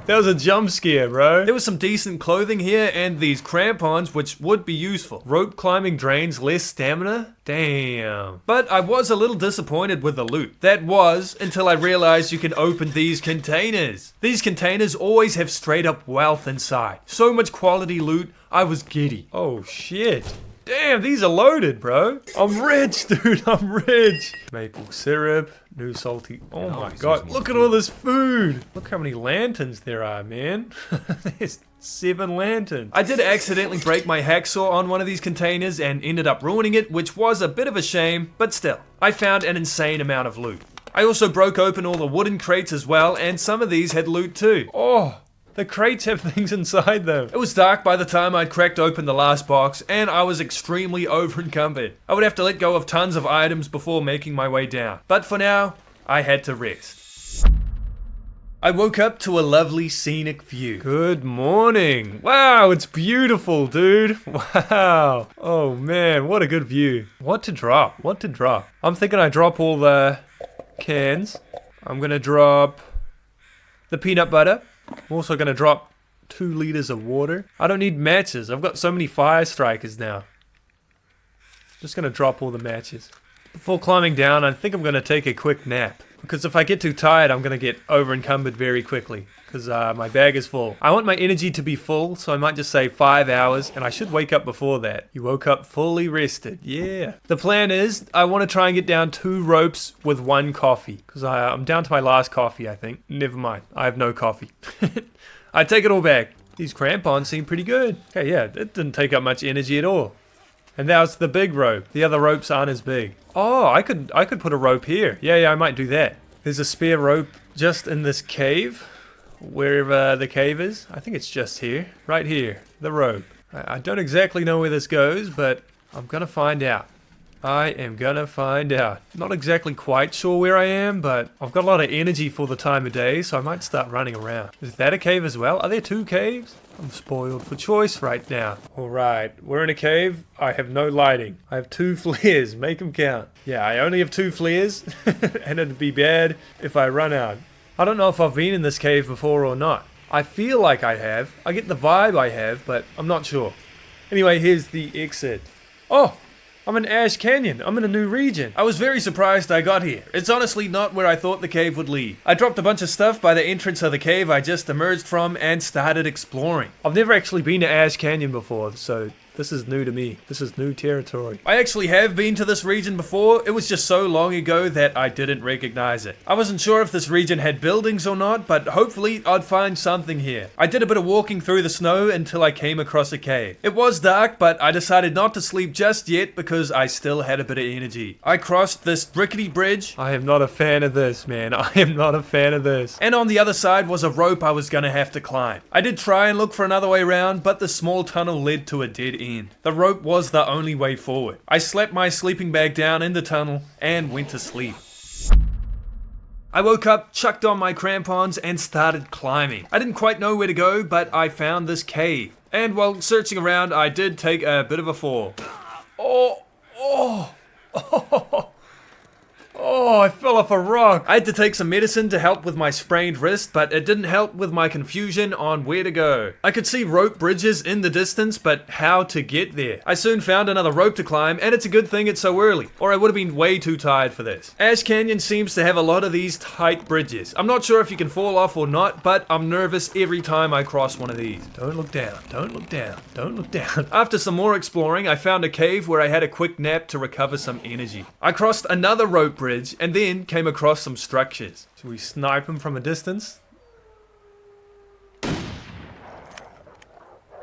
That was a jump scare, bro. There was some decent clothing here and these crampons which would be useful. Rope climbing drains less stamina? Damn. But I was a little disappointed with the loot. That was until I realized you can open these containers. These containers always have straight up wealth inside. So much quality loot, I was giddy. Oh shit. Damn, these are loaded, bro. I'm rich, dude. I'm rich. Maple syrup, new salty. Oh my god, look at all this food. Look how many lanterns there are, man. There's 7 lanterns. I did accidentally break my hacksaw on one of these containers and ended up ruining it, which was a bit of a shame, but still, I found an insane amount of loot. I also broke open all the wooden crates as well, and some of these had loot too. Oh. The crates have things inside them. It was dark by the time I'd cracked open the last box, and I was extremely over-encumbered. I would have to let go of tons of items before making my way down. But for now, I had to rest. I woke up to a lovely scenic view. Good morning. Wow, it's beautiful, dude. Wow. Oh man, what a good view. What to drop? What to drop? I'm thinking I drop all the cans. I'm gonna drop the peanut butter. I'm also going to drop 2 liters of water. I don't need matches. I've got so many fire strikers now. Just going to drop all the matches. Before climbing down, I think I'm going to take a quick nap. Because if I get too tired, I'm going to get over encumbered very quickly. Because my bag is full. I want my energy to be full, so I might just say 5 hours. And I should wake up before that. You woke up fully rested. Yeah. The plan is, I want to try and get down 2 ropes with 1 coffee. Because I'm down to my last coffee, I think. Never mind. I have no coffee. I take it all back. These crampons seem pretty good. Okay, yeah. It didn't take up much energy at all. And now it's the big rope. The other ropes aren't as big. Oh, I could put a rope here. Yeah, I might do that. There's a spare rope just in this cave. Wherever the cave is. I think it's just here. Right here. The rope. I don't exactly know where this goes, but I'm gonna find out. I am gonna find out. Not exactly quite sure where I am, but I've got a lot of energy for the time of day, so I might start running around. Is that a cave as well? Are there 2 caves? I'm spoiled for choice right now. Alright, we're in a cave. I have no lighting. I have 2 flares. Make them count. Yeah, I only have 2 flares, and it'd be bad if I run out. I don't know if I've been in this cave before or not. I feel like I have. I get the vibe I have, but I'm not sure. Anyway, here's the exit. Oh! I'm in Ash Canyon. I'm in a new region. I was very surprised I got here. It's honestly not where I thought the cave would lead. I dropped a bunch of stuff by the entrance of the cave I just emerged from and started exploring. I've never actually been to Ash Canyon before, so this is new to me. This is new territory. I actually have been to this region before. It was just so long ago that I didn't recognize it. I wasn't sure if this region had buildings or not, but hopefully I'd find something here. I did a bit of walking through the snow until I came across a cave. It was dark, but I decided not to sleep just yet because I still had a bit of energy. I crossed this rickety bridge. I am not a fan of this, man. I am not a fan of this. And on the other side was a rope I was gonna have to climb. I did try and look for another way around, but the small tunnel led to a dead end. The rope was the only way forward. I slapped my sleeping bag down in the tunnel and went to sleep. I woke up, chucked on my crampons, and started climbing. I didn't quite know where to go, but I found this cave. And while searching around, I did take a bit of a fall. Oh, Oh, I fell off a rock. I had to take some medicine to help with my sprained wrist, but it didn't help with my confusion on where to go. I could see rope bridges in the distance, but how to get there? I soon found another rope to climb, and it's a good thing it's so early, or I would have been way too tired for this. Ash Canyon seems to have a lot of these tight bridges. I'm not sure if you can fall off or not, but I'm nervous every time I cross one of these. Don't look down, don't look down, don't look down. After some more exploring, I found a cave where I had a quick nap to recover some energy. I crossed another rope bridge and then came across some structures. Should we snipe them from a distance?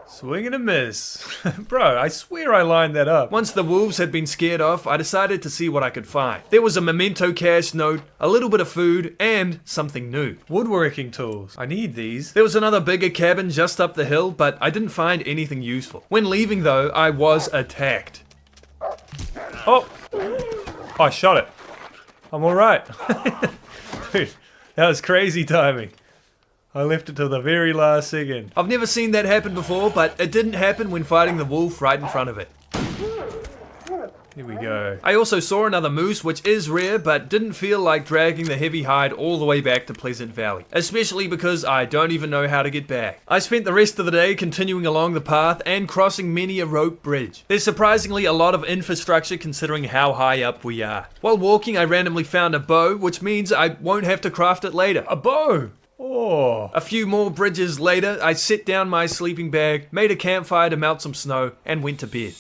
Swing and a miss. Bro, I swear I lined that up. Once the wolves had been scared off, I decided to see what I could find. There was a memento cache note, a little bit of food, and something new. Woodworking tools. I need these. There was another bigger cabin just up the hill, but I didn't find anything useful. When leaving though, I was attacked. Oh! I shot it. I'm alright. Dude, that was crazy timing. I left it till the very last second. I've never seen that happen before, but it didn't happen when fighting the wolf right in front of it. Here we go. I also saw another moose, which is rare, but didn't feel like dragging the heavy hide all the way back to Pleasant Valley. Especially because I don't even know how to get back. I spent the rest of the day continuing along the path and crossing many a rope bridge. There's surprisingly a lot of infrastructure considering how high up we are. While walking, I randomly found a bow, which means I won't have to craft it later. A bow! Oh. A few more bridges later, I set down my sleeping bag, made a campfire to melt some snow, and went to bed.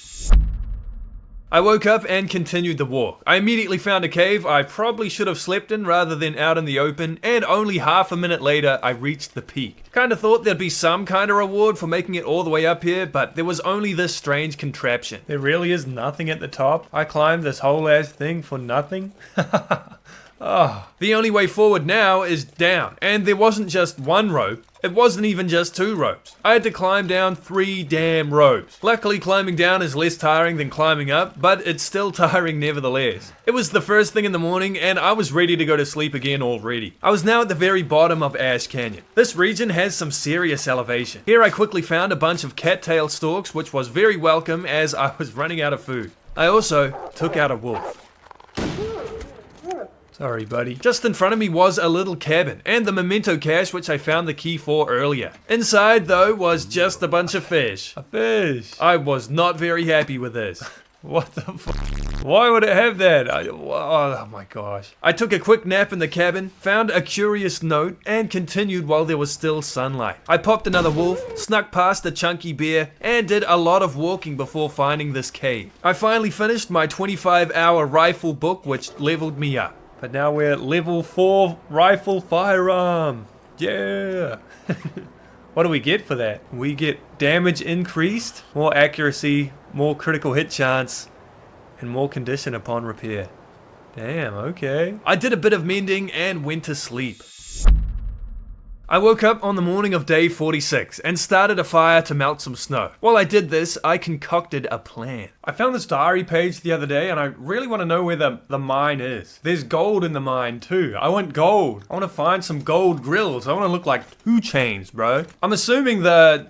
I woke up and continued the walk. I immediately found a cave I probably should have slept in rather than out in the open, and only half a minute later I reached the peak. Kinda thought there'd be some kind of reward for making it all the way up here, but there was only this strange contraption. There really is nothing at the top? I climbed this whole ass thing for nothing? Oh. The only way forward now is down, and there wasn't just one rope, it wasn't even just 2 ropes. I had to climb down 3 damn ropes. Luckily climbing down is less tiring than climbing up, but it's still tiring nevertheless. It was the first thing in the morning and I was ready to go to sleep again already. I was now at the very bottom of Ash Canyon. This region has some serious elevation. Here I quickly found a bunch of cattail stalks, which was very welcome as I was running out of food. I also took out a wolf. Sorry, buddy. Just in front of me was a little cabin, and the memento cache which I found the key for earlier. Inside, though, was just a bunch of fish. A fish. I was not very happy with this. What the fuck? Why would it have that? Oh my gosh. I took a quick nap in the cabin, found a curious note, and continued while there was still sunlight. I popped another wolf, snuck past a chunky bear, and did a lot of walking before finding this cave. I finally finished my 25-hour rifle book, which leveled me up. But now we're at level 4 rifle firearm. Yeah. What do we get for that? We get damage increased, more accuracy, more critical hit chance, and more condition upon repair. Damn, okay. I did a bit of mending and went to sleep. I woke up on the morning of day 46 and started a fire to melt some snow. While I did this, I concocted a plan. I found this diary page the other day and I really want to know where the mine is. There's gold in the mine too. I want gold. I want to find some gold grills. I want to look like 2 Chainz, bro. I'm assuming the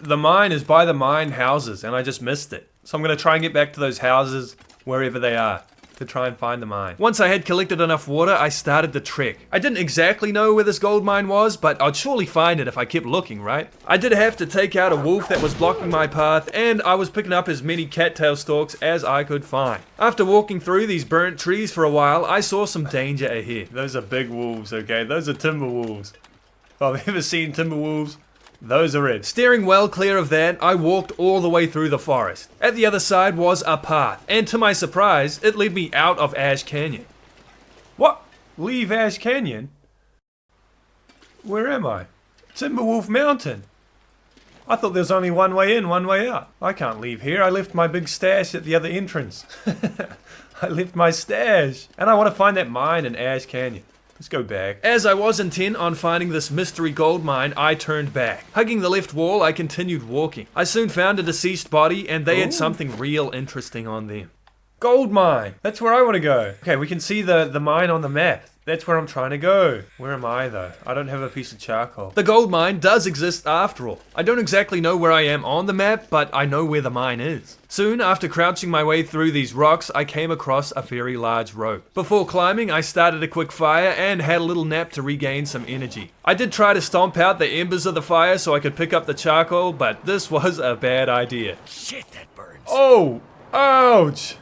mine is by the mine houses and I just missed it. So I'm going to try and get back to those houses wherever they are to try and find the mine. Once I had collected enough water, I started the trek. I didn't exactly know where this gold mine was, but I'd surely find it if I kept looking, right? I did have to take out a wolf that was blocking my path, and I was picking up as many cattail stalks as I could find. After walking through these burnt trees for a while, I saw some danger ahead. Those are big wolves, okay? Those are timber wolves. If I've ever seen timber wolves, those are it. Steering well clear of that, I walked all the way through the forest. At the other side was a path, and to my surprise, it led me out of Ash Canyon. What? Leave Ash Canyon? Where am I? Timberwolf Mountain. I thought there was only one way in, one way out. I can't leave here. I left my big stash at the other entrance. I left my stash. And I want to find that mine in Ash Canyon. Let's go back. As I was intent on finding this mystery gold mine, I turned back. Hugging the left wall, I continued walking. I soon found a deceased body, and they had something real interesting on them. Gold mine. That's where I want to go. Okay, we can see the mine on the map. That's where I'm trying to go. Where am I though? I don't have a piece of charcoal. The gold mine does exist after all. I don't exactly know where I am on the map, but I know where the mine is. Soon after crouching my way through these rocks, I came across a very large rope. Before climbing, I started a quick fire and had a little nap to regain some energy. I did try to stomp out the embers of the fire so I could pick up the charcoal, but this was a bad idea. Shit, that burns. Oh! Ouch!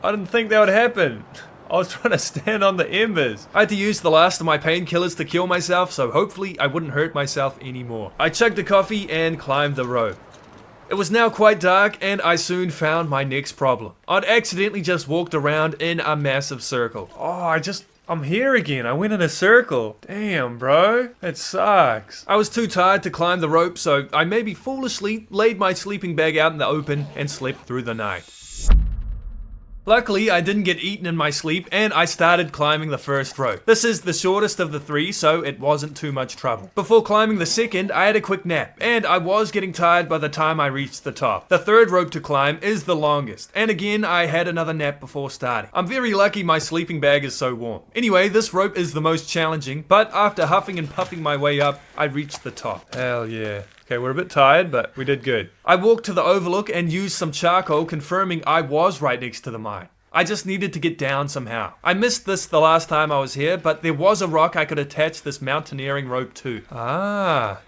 I didn't think that would happen. I was trying to stand on the embers. I had to use the last of my painkillers to kill myself, so hopefully I wouldn't hurt myself anymore. I chugged a coffee and climbed the rope. It was now quite dark, and I soon found my next problem. I'd accidentally just walked around in a massive circle. Oh, I'm here again. I went in a circle. Damn, bro. That sucks. I was too tired to climb the rope, so I maybe foolishly laid my sleeping bag out in the open and slept through the night. Luckily, I didn't get eaten in my sleep, and I started climbing the first rope. This is the shortest of the three, so it wasn't too much trouble. Before climbing the second, I had a quick nap, and I was getting tired by the time I reached the top. The third rope to climb is the longest, and again, I had another nap before starting. I'm very lucky my sleeping bag is so warm. Anyway, this rope is the most challenging, but after huffing and puffing my way up, I reached the top. Hell yeah. Okay, we're a bit tired, but we did good. I walked to the overlook and used some charcoal, confirming I was right next to the mine. I just needed to get down somehow. I missed this the last time I was here, but there was a rock I could attach this mountaineering rope to. Ah.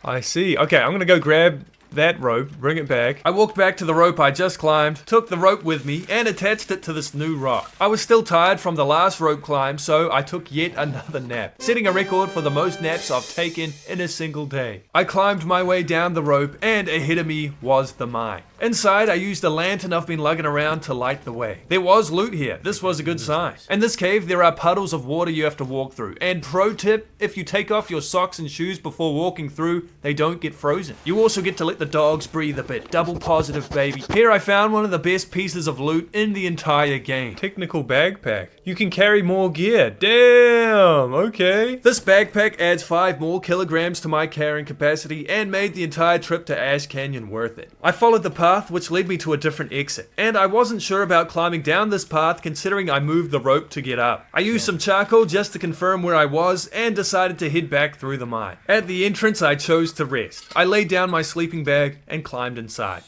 I see. Okay, I'm gonna go grab that rope, bring it back. I walked back to the rope I just climbed, took the rope with me, and attached it to this new rock. I was still tired from the last rope climb, so I took yet another nap, setting a record for the most naps I've taken in a single day. I climbed my way down the rope, and ahead of me was the mine. Inside, I used a lantern I've been lugging around to light the way. There was loot here. This was a good sign. In this cave, there are puddles of water you have to walk through. And pro tip, if you take off your socks and shoes before walking through, they don't get frozen. You also get to let the dogs breathe a bit. Double positive, baby. Here I found one of the best pieces of loot in the entire game. Technical backpack. You can carry more gear. Damn, okay. This backpack adds 5 more kilograms to my carrying capacity and made the entire trip to Ash Canyon worth it. I followed the path which led me to a different exit, and I wasn't sure about climbing down this path considering I moved the rope to get up. I used some charcoal just to confirm where I was and decided to head back through the mine. At the entrance, I chose to rest. I laid down my sleeping bag and climbed inside.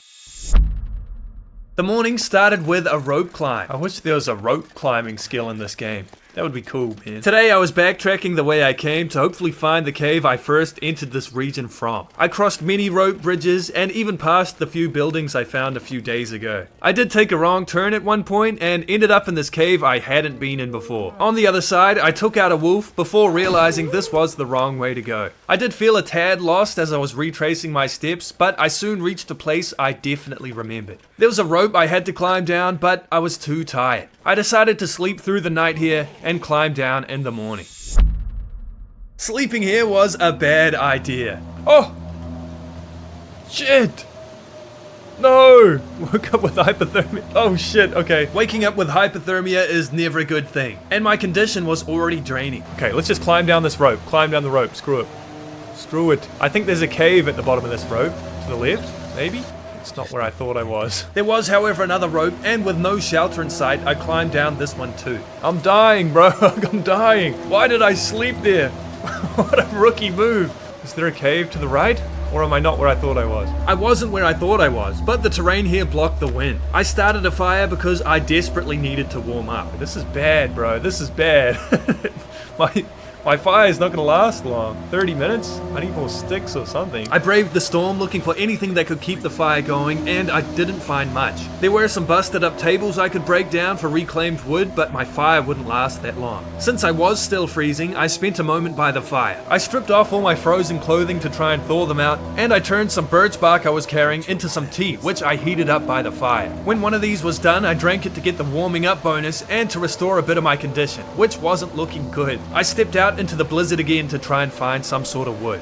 The morning started with a rope climb. I wish there was a rope climbing skill in this game. That would be cool, man. Today I was backtracking the way I came to hopefully find the cave I first entered this region from. I crossed many rope bridges and even passed the few buildings I found a few days ago. I did take a wrong turn at one point and ended up in this cave I hadn't been in before. On the other side, I took out a wolf before realizing this was the wrong way to go. I did feel a tad lost as I was retracing my steps, but I soon reached a place I definitely remembered. There was a rope I had to climb down, but I was too tired. I decided to sleep through the night here and climb down in the morning. Sleeping here was a bad idea. Oh! Shit! No! Woke up with hypothermia. Oh shit, okay. Waking up with hypothermia is never a good thing. And my condition was already draining. Okay, let's just climb down this rope. Climb down the rope. Screw it. Screw it. I think there's a cave at the bottom of this rope. To the left, maybe? It's not where I thought I was. There was, however, another rope, and with no shelter in sight, I climbed down this one too. I'm dying, bro. I'm dying. Why did I sleep there? What a rookie move. Is there a cave to the right? Or am I not where I thought I was? I wasn't where I thought I was, but the terrain here blocked the wind. I started a fire because I desperately needed to warm up. This is bad, bro. This is bad. My fire is not going to last long. 30 minutes? I need more sticks or something. I braved the storm looking for anything that could keep the fire going, and I didn't find much. There were some busted up tables I could break down for reclaimed wood, but my fire wouldn't last that long. Since I was still freezing, I spent a moment by the fire. I stripped off all my frozen clothing to try and thaw them out, and I turned some birch bark I was carrying into some tea, which I heated up by the fire. When one of these was done, I drank it to get the warming up bonus and to restore a bit of my condition, which wasn't looking good. I stepped out into the blizzard again to try and find some sort of wood.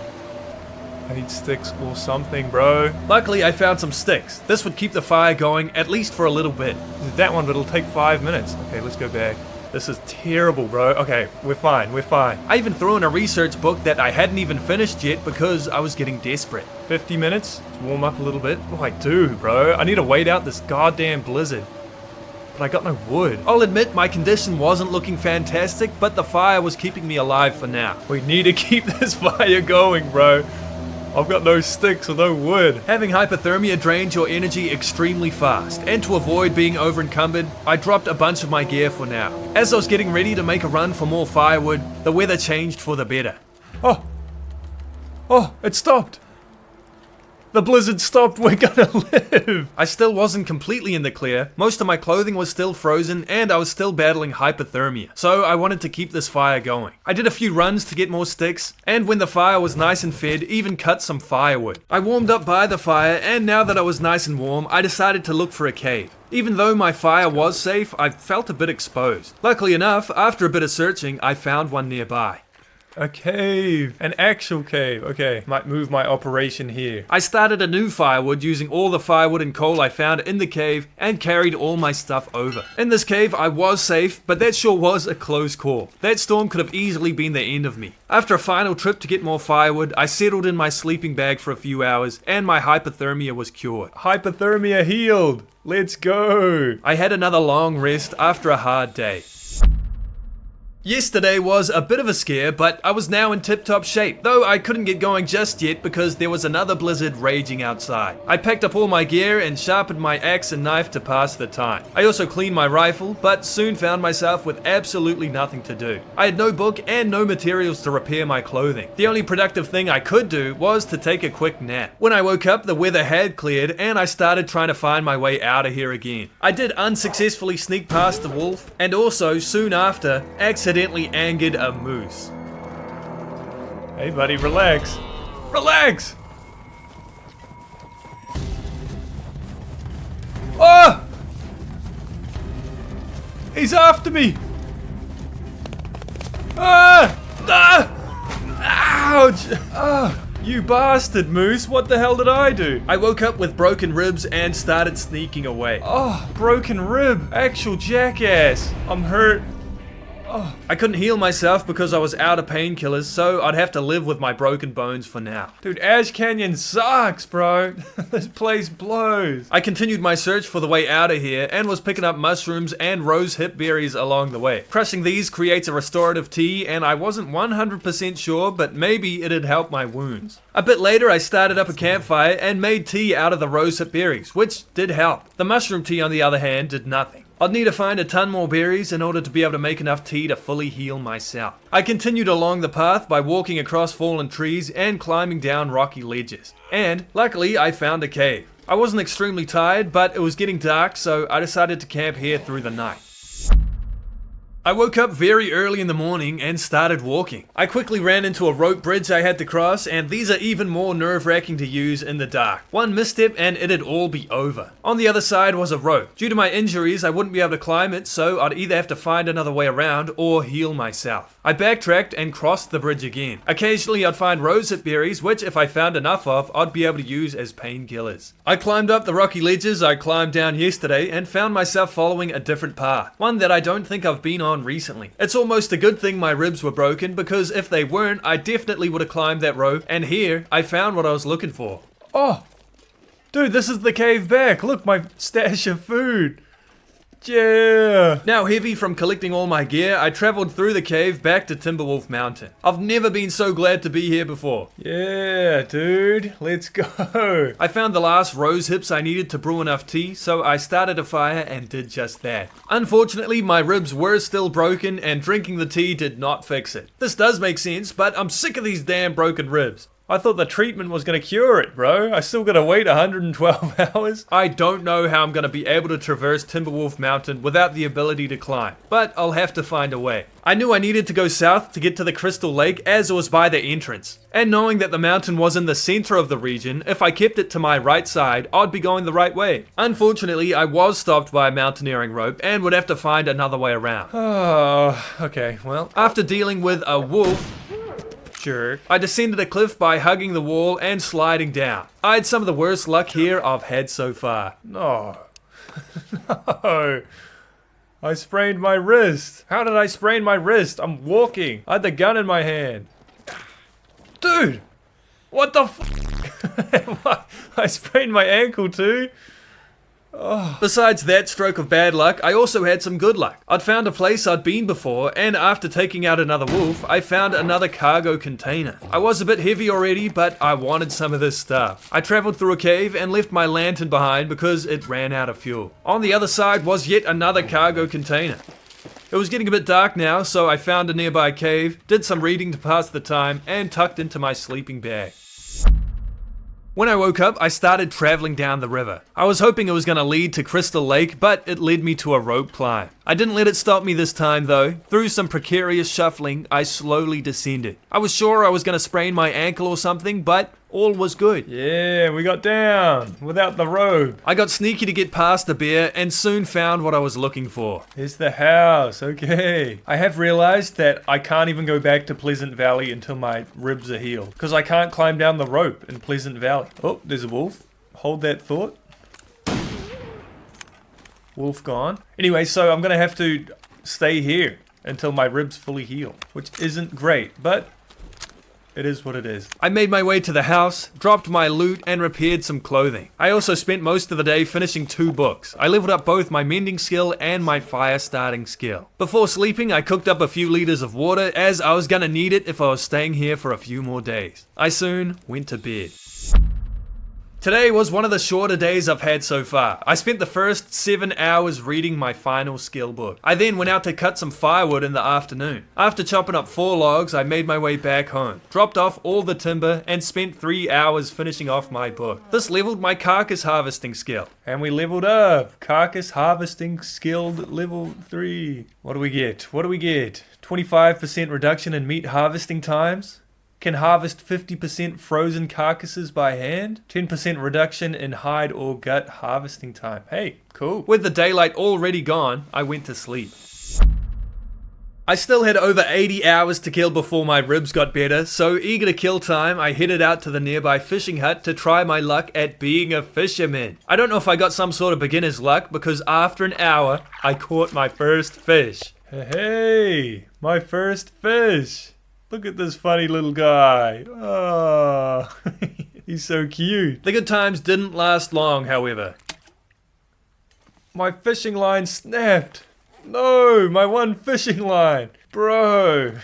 I need sticks or something, bro. Luckily, I found some sticks. This would keep the fire going, at least for a little bit. That one, but it'll take 5 minutes. Okay, let's go back. This is terrible, bro. Okay, we're fine, we're fine. I even threw in a research book that I hadn't even finished yet because I was getting desperate. 50 minutes to warm up a little bit. Oh, I do, bro. I need to wait out this goddamn blizzard. But I got no wood. I'll admit my condition wasn't looking fantastic, but the fire was keeping me alive for now. We need to keep this fire going, bro. I've got no sticks or no wood. Having hypothermia drains your energy extremely fast, and to avoid being over-encumbered, I dropped a bunch of my gear for now. As I was getting ready to make a run for more firewood, the weather changed for the better. Oh, it stopped. The blizzard stopped, we're gonna live! I still wasn't completely in the clear, most of my clothing was still frozen, and I was still battling hypothermia, so I wanted to keep this fire going. I did a few runs to get more sticks, and when the fire was nice and fed, even cut some firewood. I warmed up by the fire, and now that I was nice and warm, I decided to look for a cave. Even though my fire was safe, I felt a bit exposed. Luckily enough, after a bit of searching, I found one nearby. A cave. An actual cave. Okay, might move my operation here. I started a new firewood using all the firewood and coal I found in the cave and carried all my stuff over. In this cave, I was safe, but that sure was a close call. That storm could have easily been the end of me. After a final trip to get more firewood, I settled in my sleeping bag for a few hours and my hypothermia was cured. Hypothermia healed. Let's go. I had another long rest after a hard day. Yesterday was a bit of a scare, but I was now in tip-top shape, though I couldn't get going just yet because there was another blizzard raging outside. I packed up all my gear and sharpened my axe and knife to pass the time. I also cleaned my rifle, but soon found myself with absolutely nothing to do. I had no book and no materials to repair my clothing. The only productive thing I could do was to take a quick nap. When I woke up, the weather had cleared and I started trying to find my way out of here again. I did unsuccessfully sneak past the wolf, and also soon after, accidentally angered a moose. Hey buddy, relax. Relax! Oh! He's after me! Ah! Ah! Ouch! Ah! You bastard, Moose, what the hell did I do? I woke up with broken ribs and started sneaking away. Oh, broken rib. Actual jackass. I'm hurt. Oh. I couldn't heal myself because I was out of painkillers, so I'd have to live with my broken bones for now. Dude, Ash Canyon sucks, bro. This place blows. I continued my search for the way out of here and was picking up mushrooms and rose hip berries along the way. Crushing these creates a restorative tea, and I wasn't 100% sure, but maybe it'd help my wounds. A bit later, I started up a campfire and made tea out of the rose hip berries, which did help. The mushroom tea, on the other hand, did nothing. I'd need to find a ton more berries in order to be able to make enough tea to fully heal myself. I continued along the path by walking across fallen trees and climbing down rocky ledges. And, luckily, I found a cave. I wasn't extremely tired, but it was getting dark, so I decided to camp here through the night. I woke up very early in the morning and started walking. I quickly ran into a rope bridge I had to cross, and these are even more nerve-wracking to use in the dark. One misstep and it'd all be over. On the other side was a rope. Due to my injuries, I wouldn't be able to climb it, so I'd either have to find another way around or heal myself. I backtracked and crossed the bridge again. Occasionally I'd find rosehip berries, which if I found enough of, I'd be able to use as painkillers. I climbed up the rocky ledges I climbed down yesterday and found myself following a different path. One that I don't think I've been on recently. It's almost a good thing my ribs were broken, because if they weren't, I definitely would have climbed that rope, and here, I found what I was looking for. Oh! Dude, this is the cave back! Look, my stash of food! Yeah! Now heavy from collecting all my gear, I traveled through the cave back to Timberwolf Mountain. I've never been so glad to be here before. Yeah, dude, let's go. I found the last rose hips I needed to brew enough tea, so I started a fire and did just that. Unfortunately, my ribs were still broken and drinking the tea did not fix it. This does make sense, but I'm sick of these damn broken ribs. I thought the treatment was gonna cure it, bro. I still gotta wait 112 hours. I don't know how I'm gonna be able to traverse Timberwolf Mountain without the ability to climb, but I'll have to find a way. I knew I needed to go south to get to the Crystal Lake, as it was by the entrance. And knowing that the mountain was in the center of the region, if I kept it to my right side, I'd be going the right way. Unfortunately, I was stopped by a mountaineering rope and would have to find another way around. Oh, okay, well, after dealing with a wolf, jerk, I descended a cliff by hugging the wall and sliding down. I had some of the worst luck here I've had so far. No. No. I sprained my wrist. How did I sprain my wrist? I'm walking. I had the gun in my hand. Dude! What the f? I sprained my ankle too. Besides that stroke of bad luck, I also had some good luck. I'd found a place I'd been before, and after taking out another wolf, I found another cargo container. I was a bit heavy already, but I wanted some of this stuff. I traveled through a cave and left my lantern behind because it ran out of fuel. On the other side was yet another cargo container. It was getting a bit dark now, so I found a nearby cave, did some reading to pass the time, and tucked into my sleeping bag. When I woke up, I started traveling down the river. I was hoping it was going to lead to Crystal Lake, but it led me to a rope climb. I didn't let it stop me this time though. Through some precarious shuffling, I slowly descended. I was sure I was going to sprain my ankle or something, but all was good. Yeah, we got down without the rope. I got sneaky to get past the bear and soon found what I was looking for. Here's the house, okay. I have realized that I can't even go back to Pleasant Valley until my ribs are healed, because I can't climb down the rope in Pleasant Valley. Oh, there's a wolf. Hold that thought. Wolf gone. Anyway, so I'm gonna have to stay here until my ribs fully heal, which isn't great, but it is what it is. I made my way to the house, dropped my loot, and repaired some clothing. I also spent most of the day finishing 2 books. I leveled up both my mending skill and my fire starting skill. Before sleeping, I cooked up a few liters of water as I was gonna need it if I was staying here for a few more days. I soon went to bed. Today was one of the shorter days I've had so far. I spent the first 7 hours reading my final skill book. I then went out to cut some firewood in the afternoon. After chopping up 4 logs, I made my way back home, dropped off all the timber, and spent 3 hours finishing off my book. This leveled my carcass harvesting skill. And we leveled up. Carcass harvesting skilled level 3. What do we get? 25% reduction in meat harvesting times. Can harvest 50% frozen carcasses by hand. 10% reduction in hide or gut harvesting time. Hey, cool. With the daylight already gone, I went to sleep. I still had over 80 hours to kill before my ribs got better, so eager to kill time, I headed out to the nearby fishing hut to try my luck at being a fisherman. I don't know if I got some sort of beginner's luck, because after an hour, I caught my first fish. Hey, my first fish. Look at this funny little guy. Oh, he's so cute. The good times didn't last long, however. My fishing line snapped. No, my one fishing line. Bro.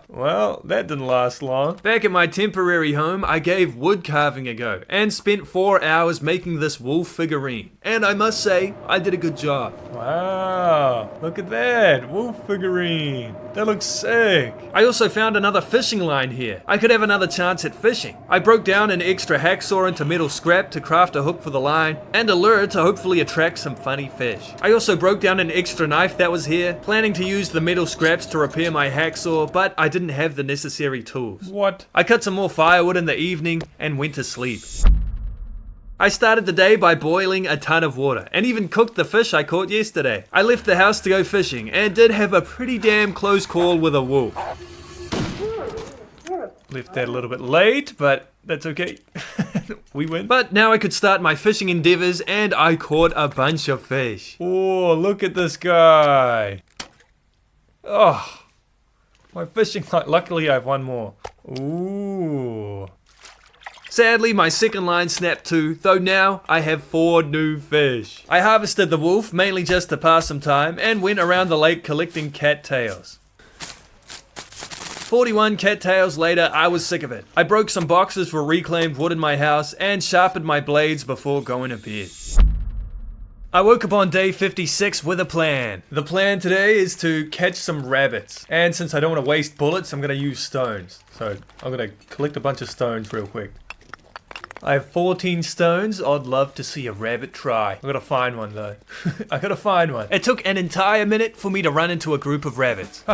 Well, that didn't last long. Back at my temporary home, I gave wood carving a go and spent 4 hours making this wolf figurine. And I must say, I did a good job. Wow, look at that, wolf figurine. That looks sick. I also found another fishing line here. I could have another chance at fishing. I broke down an extra hacksaw into metal scrap to craft a hook for the line and a lure to hopefully attract some funny fish. I also broke down an extra knife that was here, planning to use the metal scraps to repair my hacksaw, but I didn't have the necessary tools. What? I cut some more firewood in the evening and went to sleep. I started the day by boiling a ton of water and even cooked the fish I caught yesterday. I left the house to go fishing and did have a pretty damn close call with a wolf. Left that a little bit late, but that's okay. We win. But now I could start my fishing endeavors and I caught a bunch of fish. Oh, look at this guy. Oh, my fishing line. Luckily I have one more. Ooh. Sadly, my second line snapped too, though now I have 4 new fish. I harvested the wolf, mainly just to pass some time, and went around the lake collecting cattails. 41 cattails later, I was sick of it. I broke some boxes for reclaimed wood in my house, and sharpened my blades before going to bed. I woke up on day 56 with a plan. The plan today is to catch some rabbits. And since I don't want to waste bullets, I'm going to use stones. So I'm going to collect a bunch of stones real quick. I have 14 stones. I'd love to see a rabbit try. I gotta find one though. I gotta find one. It took an entire minute for me to run into a group of rabbits.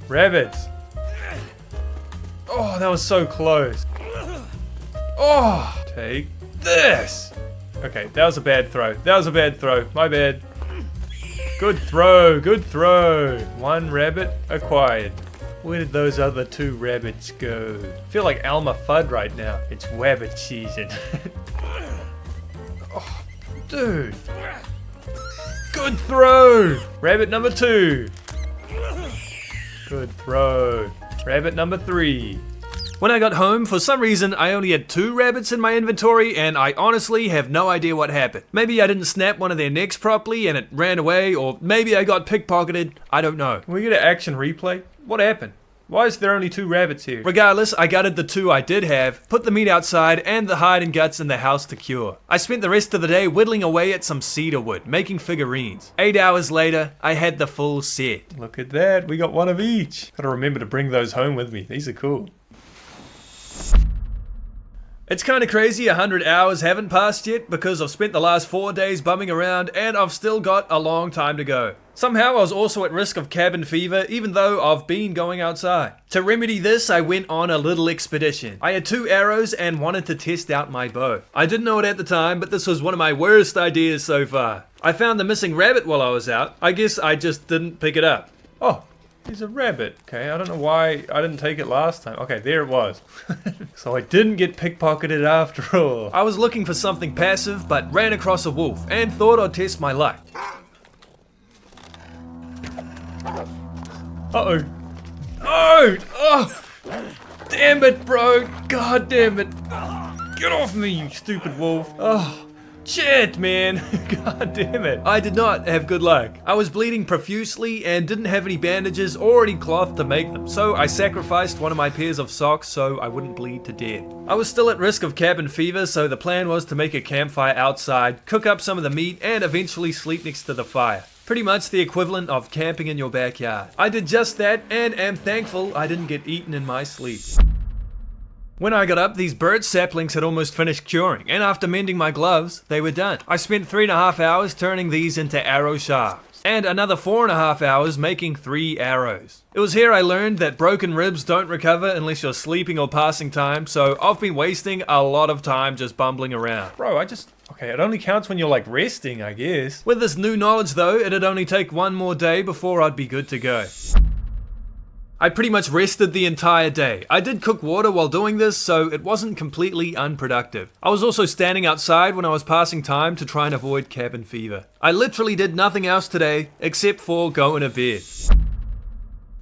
Rabbits. Oh, that was so close. Oh, take this. Okay, that was a bad throw. My bad. Good throw. 1 rabbit acquired. Where did those other 2 rabbits go? I feel like Elmer Fudd right now. It's rabbit season. Oh, dude. Good throw! Rabbit number 2. Good throw. Rabbit number 3. When I got home, for some reason, I only had 2 rabbits in my inventory, and I honestly have no idea what happened. Maybe I didn't snap one of their necks properly and it ran away, or maybe I got pickpocketed. I don't know. Can we get an action replay? What happened? Why is there only 2 rabbits here? Regardless, I gutted the 2 I did have, put the meat outside, and the hide and guts in the house to cure. I spent the rest of the day whittling away at some cedar wood, making figurines. 8 hours later, I had the full set. Look at that, we got one of each. Gotta remember to bring those home with me, these are cool. It's kinda crazy 100 hours haven't passed yet because I've spent the last 4 days bumming around and I've still got a long time to go. Somehow I was also at risk of cabin fever even though I've been going outside. To remedy this, I went on a little expedition. I had 2 arrows and wanted to test out my bow. I didn't know it at the time, but this was one of my worst ideas so far. I found the missing rabbit while I was out. I guess I just didn't pick it up. Oh. He's a rabbit. Okay, I don't know why I didn't take it last time. Okay, there it was. So I didn't get pickpocketed after all. I was looking for something passive, but ran across a wolf and thought I'd test my luck. Uh-oh. Oh! Oh! Damn it, bro! God damn it! Get off me, you stupid wolf! Oh. Shit, man. God damn it. I did not have good luck. I was bleeding profusely and didn't have any bandages or any cloth to make them, so I sacrificed one of my pairs of socks so I wouldn't bleed to death. I was still at risk of cabin fever, so the plan was to make a campfire outside, cook up some of the meat, and eventually sleep next to the fire. Pretty much the equivalent of camping in your backyard. I did just that and am thankful I didn't get eaten in my sleep. When I got up, these birch saplings had almost finished curing, and after mending my gloves, they were done. I spent 3.5 hours turning these into arrow shafts, and another 4.5 hours making 3 arrows. It was here I learned that broken ribs don't recover unless you're sleeping or passing time, so I've been wasting a lot of time just bumbling around. Bro, okay, it only counts when you're like resting, I guess. With this new knowledge though, it'd only take 1 more day before I'd be good to go. I pretty much rested the entire day. I did cook water while doing this, so it wasn't completely unproductive. I was also standing outside when I was passing time to try and avoid cabin fever. I literally did nothing else today, except for going to bed.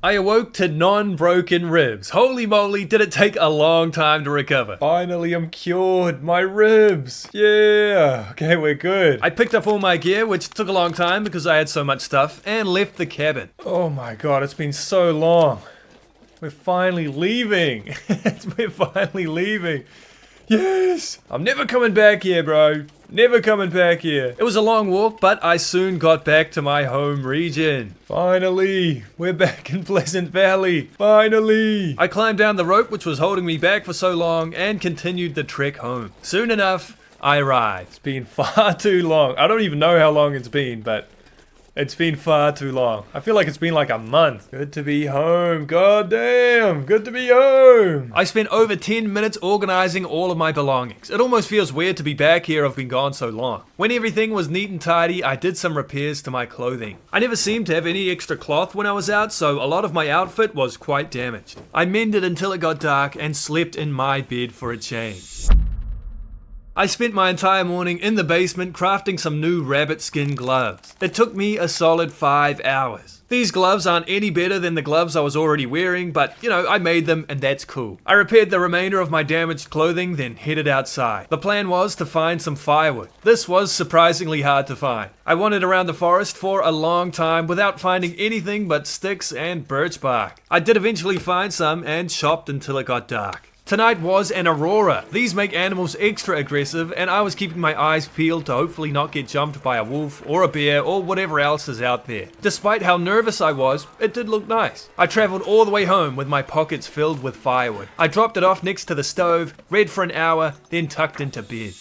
I awoke to non-broken ribs. Holy moly, did it take a long time to recover. Finally, I'm cured. My ribs. Yeah. Okay, we're good. I picked up all my gear, which took a long time because I had so much stuff, and left the cabin. Oh my god, it's been so long. We're finally leaving. We're finally leaving. Yes! I'm never coming back here, bro. Never coming back here. It was a long walk, but I soon got back to my home region. Finally, we're back in Pleasant Valley. Finally. I climbed down the rope which was holding me back for so long and continued the trek home. Soon enough, I arrived. It's been far too long. I don't even know how long it's been, but it's been far too long. I feel like it's been like a month. Good to be home. God damn. Good to be home. I spent over 10 minutes organizing all of my belongings. It almost feels weird to be back here. I've been gone so long. When everything was neat and tidy, I did some repairs to my clothing. I never seemed to have any extra cloth when I was out, so a lot of my outfit was quite damaged. I mended until it got dark and slept in my bed for a change. I spent my entire morning in the basement crafting some new rabbit skin gloves. It took me a solid 5 hours. These gloves aren't any better than the gloves I was already wearing, but you know, I made them and that's cool. I repaired the remainder of my damaged clothing, then headed outside. The plan was to find some firewood. This was surprisingly hard to find. I wandered around the forest for a long time without finding anything but sticks and birch bark. I did eventually find some and shopped until it got dark. Tonight was an aurora. These make animals extra aggressive, and I was keeping my eyes peeled to hopefully not get jumped by a wolf or a bear or whatever else is out there. Despite how nervous I was, it did look nice. I traveled all the way home with my pockets filled with firewood. I dropped it off next to the stove, read for an hour, then tucked into bed.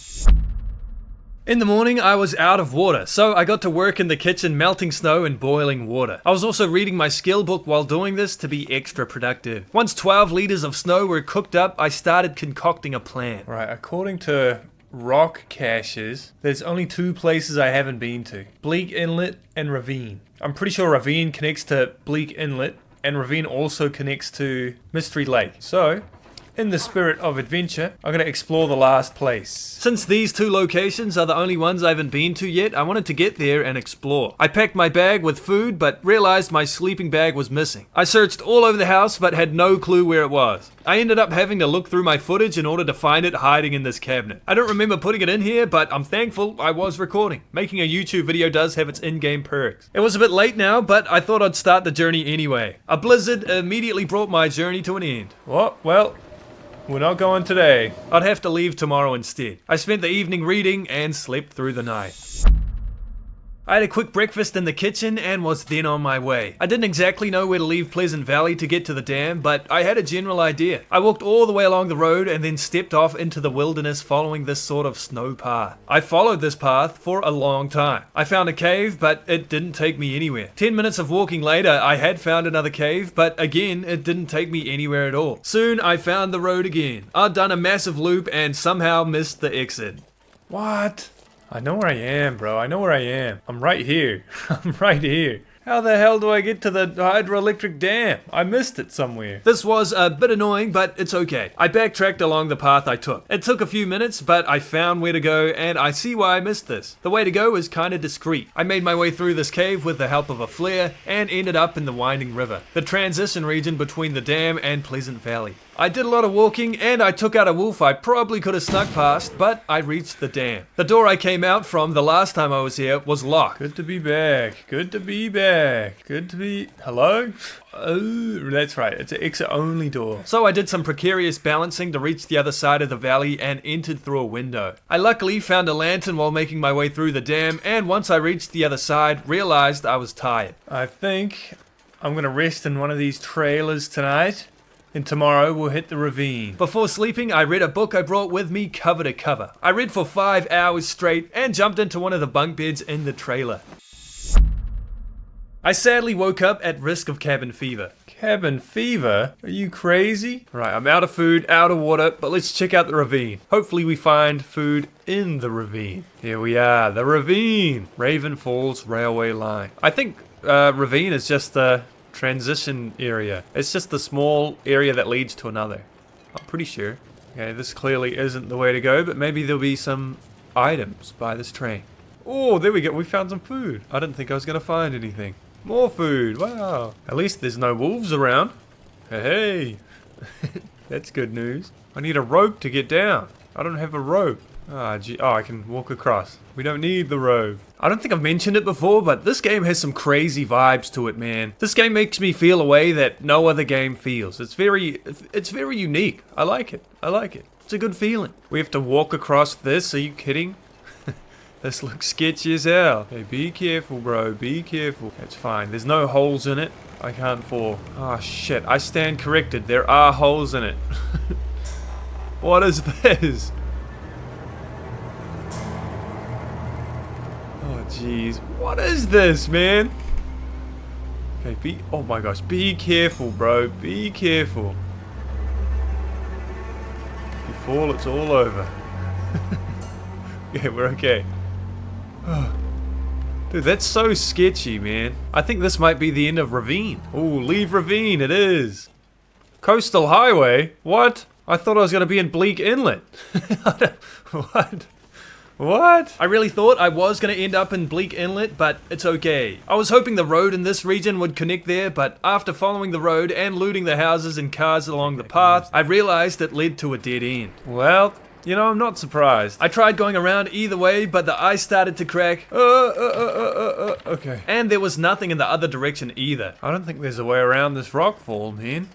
In the morning, I was out of water, so I got to work in the kitchen melting snow and boiling water. I was also reading my skill book while doing this to be extra productive. Once 12 liters of snow were cooked up, I started concocting a plan. Right, according to rock caches, there's only 2 places I haven't been to. Bleak Inlet and Ravine. I'm pretty sure Ravine connects to Bleak Inlet, and Ravine also connects to Mystery Lake. So, in the spirit of adventure, I'm going to explore the last place. Since these two locations are the only ones I haven't been to yet, I wanted to get there and explore. I packed my bag with food, but realized my sleeping bag was missing. I searched all over the house, but had no clue where it was. I ended up having to look through my footage in order to find it hiding in this cabinet. I don't remember putting it in here, but I'm thankful I was recording. Making a YouTube video does have its in-game perks. It was a bit late now, but I thought I'd start the journey anyway. A blizzard immediately brought my journey to an end. Well, we're not going today. I'd have to leave tomorrow instead. I spent the evening reading and slept through the night. I had a quick breakfast in the kitchen and was then on my way. I didn't exactly know where to leave Pleasant Valley to get to the dam, but I had a general idea. I walked all the way along the road and then stepped off into the wilderness following this sort of snow path. I followed this path for a long time. I found a cave, but it didn't take me anywhere. 10 minutes of walking later, I had found another cave, but again, it didn't take me anywhere at all. Soon, I found the road again. I'd done a massive loop and somehow missed the exit. What? I know where I am, bro. I know where I am. I'm right here. I'm right here. How the hell do I get to the hydroelectric dam? I missed it somewhere. This was a bit annoying, but it's okay. I backtracked along the path I took. It took a few minutes, but I found where to go, and I see why I missed this. The way to go is kinda discreet. I made my way through this cave with the help of a flare, and ended up in the winding river, the transition region between the dam and Pleasant Valley. I did a lot of walking, and I took out a wolf I probably could have snuck past, but I reached the dam. The door I came out from the last time I was here was locked. Good to be back. Good to be back. Good to be... Hello? Oh, that's right. It's an exit-only door. So I did some precarious balancing to reach the other side of the valley and entered through a window. I luckily found a lantern while making my way through the dam, and once I reached the other side, realized I was tired. I think I'm gonna rest in one of these trailers tonight. And tomorrow we'll hit the ravine. Before sleeping, I read a book I brought with me cover to cover. I read for 5 hours straight and jumped into one of the bunk beds in the trailer. I sadly woke up at risk of cabin fever. Cabin fever? Are you crazy? Right, I'm out of food, out of water, but let's check out the ravine. Hopefully we find food in the ravine. Here we are, the ravine. Raven Falls Railway Line. I think ravine is just the transition area. It's just the small area that leads to another. I'm pretty sure. Okay, this clearly isn't the way to go, but maybe there'll be some items by this train. Oh, there we go. We found some food. I didn't think I was going to find anything. More food. Wow. At least there's no wolves around. Hey. That's good news. I need a rope to get down. I don't have a rope. Ah, gee. Oh, I can walk across. We don't need the rope. I don't think I've mentioned it before, but this game has some crazy vibes to it, man. This game makes me feel a way that no other game feels. It's very unique. I like it. I like it. It's a good feeling. We have to walk across this. Are you kidding? This looks sketchy as hell. Hey, be careful, bro. Be careful. It's fine. There's no holes in it. I can't fall. Oh, shit. I stand corrected. There are holes in it. What is this? Oh, jeez. What is this, man? Okay, oh my gosh. Be careful, bro. Be careful. If you fall, it's all over. Yeah, we're okay. Dude, that's so sketchy, man. I think this might be the end of Ravine. Oh, leave Ravine, it is. Coastal Highway? What? I thought I was going to be in Bleak Inlet. What? What? I really thought I was going to end up in Bleak Inlet, but it's okay. I was hoping the road in this region would connect there, but after following the road and looting the houses and cars along the path, I realized it led to a dead end. Well, you know, I'm not surprised. I tried going around either way, but the ice started to crack. Okay. And there was nothing in the other direction either. I don't think there's a way around this rockfall, man.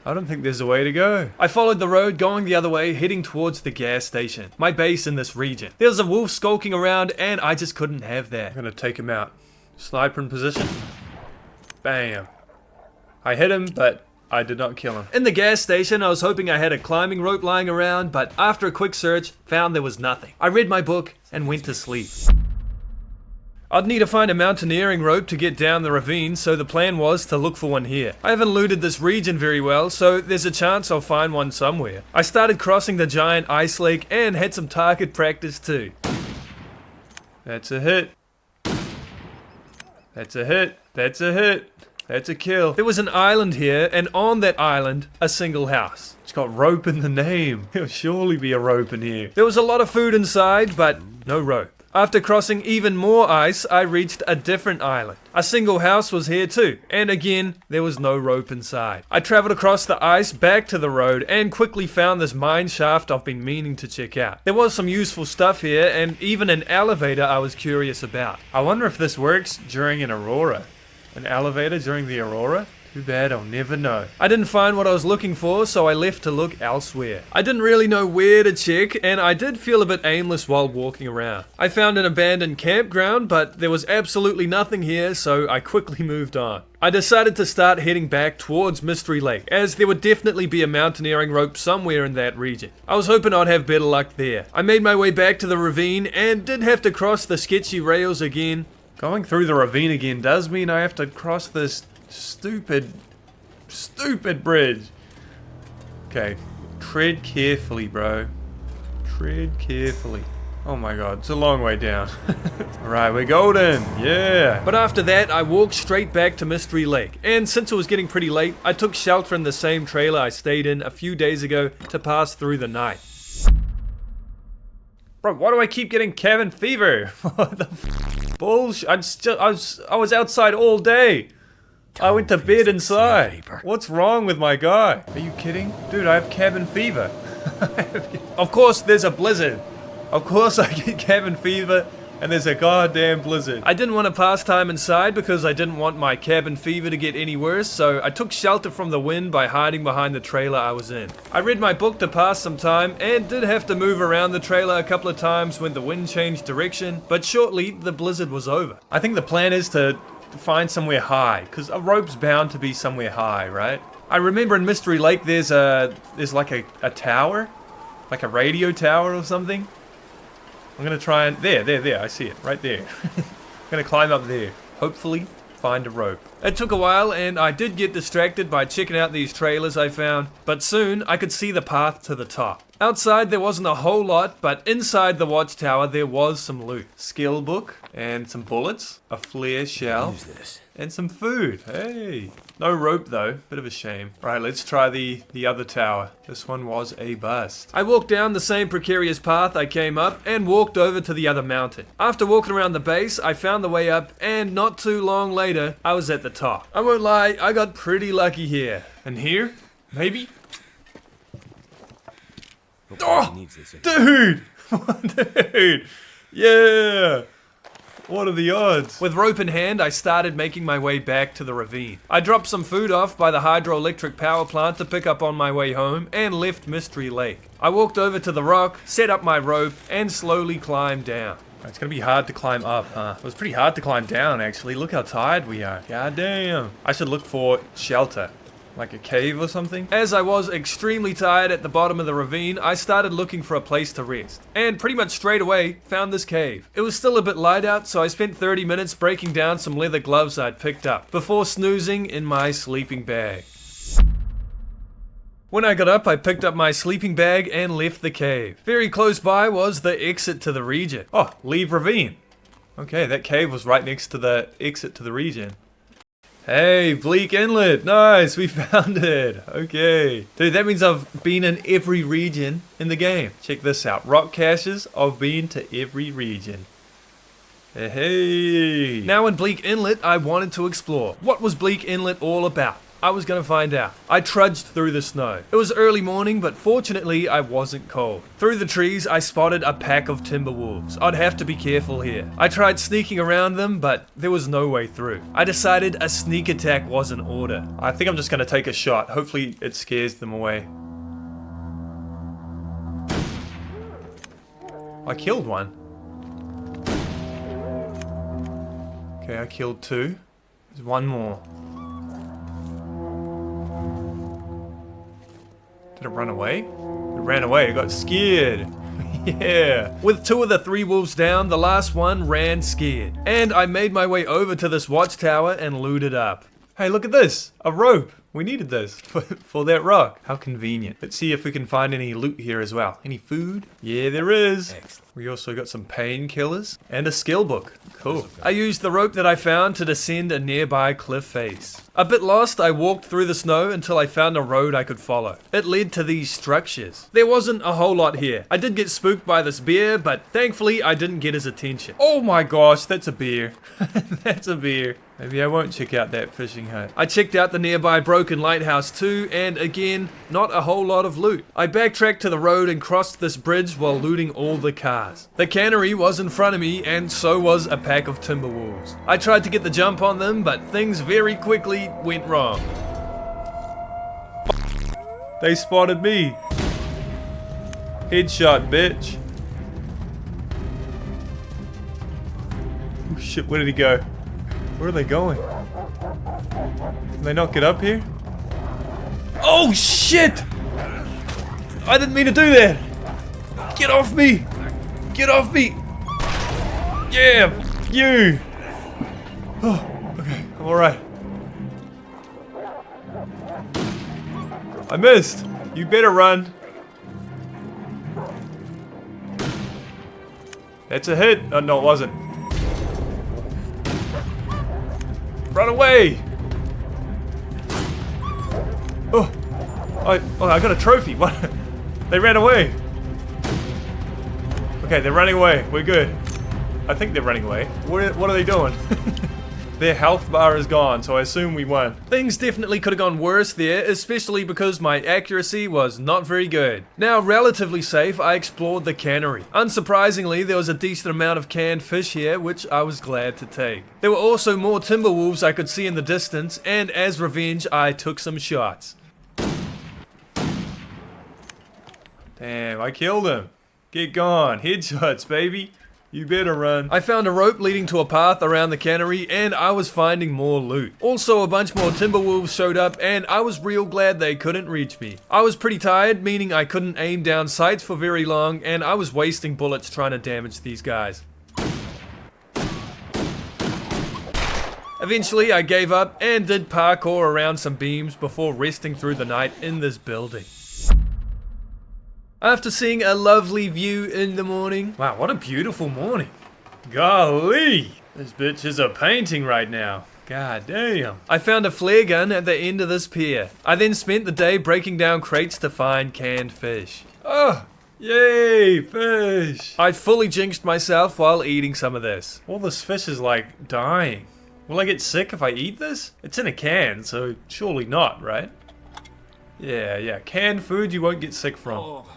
I don't think there's a way to go. I followed the road going the other way, heading towards the gas station, my base in this region. There was a wolf skulking around and I just couldn't have that. I'm gonna take him out. Sniper in position. Bam. I hit him, but I did not kill him. In the gas station, I was hoping I had a climbing rope lying around, but after a quick search, found there was nothing. I read my book and went to sleep. I'd need to find a mountaineering rope to get down the ravine, so the plan was to look for one here. I haven't looted this region very well, so there's a chance I'll find one somewhere. I started crossing the giant ice lake and had some target practice too. That's a hit. That's a hit. That's a hit. That's a kill. There was an island here, and on that island, a single house. It's got rope in the name. There'll surely be a rope in here. There was a lot of food inside, but no rope. After crossing even more ice, I reached a different island. A single house was here too, and again, there was no rope inside. I traveled across the ice back to the road and quickly found this mine shaft I've been meaning to check out. There was some useful stuff here, and even an elevator I was curious about. I wonder if this works during an aurora. An elevator during the aurora? Too bad, I'll never know. I didn't find what I was looking for, so I left to look elsewhere. I didn't really know where to check, and I did feel a bit aimless while walking around. I found an abandoned campground, but there was absolutely nothing here, so I quickly moved on. I decided to start heading back towards Mystery Lake, as there would definitely be a mountaineering rope somewhere in that region. I was hoping I'd have better luck there. I made my way back to the ravine, and did have to cross the sketchy rails again. Going through the ravine again does mean I have to cross this stupid bridge. Okay, tread carefully, bro. Tread carefully. Oh my god, it's a long way down. Alright, we're golden. Yeah. But after that, I walked straight back to Mystery Lake. And since it was getting pretty late, I took shelter in the same trailer I stayed in a few days ago to pass through the night. Bro, why do I keep getting cabin fever? What the bullshit? I was outside all day. I went to bed inside. What's wrong with my guy? Are you kidding? Dude, I have cabin fever. Of course there's a blizzard. Of course I get cabin fever and there's a goddamn blizzard. I didn't want to pass time inside because I didn't want my cabin fever to get any worse, so I took shelter from the wind by hiding behind the trailer I was in. I read my book to pass some time and did have to move around the trailer a couple of times when the wind changed direction, but shortly the blizzard was over. I think the plan is to find somewhere high, because a rope's bound to be somewhere high, right? I remember in Mystery Lake there's like a tower, like a radio tower or something. I'm gonna try and there, I see it right there. I'm gonna climb up there, hopefully find a rope. It took a while and I did get distracted by checking out these trailers I found, but soon I could see the path to the top. Outside there wasn't a whole lot, but inside the watchtower there was some loot. Skill book and some bullets, a flare shell, and some food. Hey, no rope though, bit of a shame. Right, let's try the other tower. This one was a bust. I walked down the same precarious path I came up and walked over to the other mountain. After walking around the base, I found the way up, and not too long later, I was at the top. I won't lie, I got pretty lucky here. And here? Maybe? Oh, dude! Dude! Yeah! What are the odds? With rope in hand, I started making my way back to the ravine. I dropped some food off by the hydroelectric power plant to pick up on my way home and left Mystery Lake. I walked over to the rock, set up my rope, and slowly climbed down. It's gonna be hard to climb up, huh? It was pretty hard to climb down, actually. Look how tired we are. God damn. I should look for shelter. Like a cave or something? As I was extremely tired at the bottom of the ravine, I started looking for a place to rest. And pretty much straight away, found this cave. It was still a bit light out, so I spent 30 minutes breaking down some leather gloves I'd picked up, before snoozing in my sleeping bag. When I got up, I picked up my sleeping bag and left the cave. Very close by was the exit to the region. Oh, leave ravine. Okay, that cave was right next to the exit to the region. Hey, Bleak Inlet. Nice, we found it. Okay. Dude, that means I've been in every region in the game. Check this out. Rock caches, I've been to every region. Hey. Now in Bleak Inlet, I wanted to explore. What was Bleak Inlet all about? I was gonna find out. I trudged through the snow. It was early morning, but fortunately I wasn't cold. Through the trees, I spotted a pack of timber wolves. I'd have to be careful here. I tried sneaking around them, but there was no way through. I decided a sneak attack was in order. I think I'm just gonna take a shot. Hopefully it scares them away. I killed one. Okay, I killed two. There's one more. Did it run away? It ran away, it got scared. Yeah. With two of the three wolves down, the last one ran scared. And I made my way over to this watchtower and looted up. Hey, look at this! A rope! We needed this for that rock. How convenient. Let's see if we can find any loot here as well. Any food? Yeah, there is. Excellent. We also got some painkillers and a skill book. Cool. I used the rope that I found to descend a nearby cliff face. A bit lost, I walked through the snow until I found a road I could follow. It led to these structures. There wasn't a whole lot here. I did get spooked by this bear, but thankfully I didn't get his attention. Oh my gosh, that's a bear. That's a bear. Maybe I won't check out that fishing hut. I checked out the nearby broken lighthouse too, and again, not a whole lot of loot. I backtracked to the road and crossed this bridge while looting all the cars. The cannery was in front of me, and so was a pack of timber wolves. I tried to get the jump on them, but things very quickly went wrong. They spotted me. Headshot, bitch. Oh shit, where did he go? Where are they going? Can they not get up here? Oh shit! I didn't mean to do that! Get off me! Get off me! Yeah! You! Oh, okay, I'm alright. I missed! You better run! That's a hit! Oh, no, it wasn't. Run away! Oh, I got a trophy. What? They ran away. Okay, they're running away. We're good. I think they're running away. What are they doing? Their health bar is gone, so I assume we won. Things definitely could have gone worse there, especially because my accuracy was not very good. Now, relatively safe, I explored the cannery. Unsurprisingly, there was a decent amount of canned fish here, which I was glad to take. There were also more timber wolves I could see in the distance, and as revenge, I took some shots. Damn, I killed him. Get gone. Headshots, baby. You better run. I found a rope leading to a path around the cannery, and I was finding more loot. Also, a bunch more timber wolves showed up, and I was real glad they couldn't reach me. I was pretty tired, meaning I couldn't aim down sights for very long, and I was wasting bullets trying to damage these guys. Eventually, I gave up and did parkour around some beams before resting through the night in this building. After seeing a lovely view in the morning. Wow, what a beautiful morning. Golly, this bitch is a painting right now. God damn. I found a flare gun at the end of this pier. I then spent the day breaking down crates to find canned fish. Oh, yay, fish. I fully jinxed myself while eating some of this. All this fish is like dying. Will I get sick if I eat this? It's in a can, so surely not, right? Yeah, canned food you won't get sick from. Oh!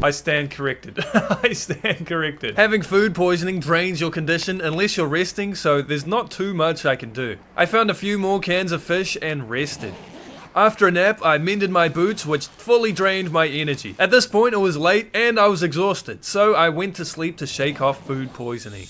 I stand corrected. I stand corrected. Having food poisoning drains your condition unless you're resting, so there's not too much I can do. I found a few more cans of fish and rested. After a nap, I mended my boots, which fully drained my energy. At this point, it was late and I was exhausted, so I went to sleep to shake off food poisoning.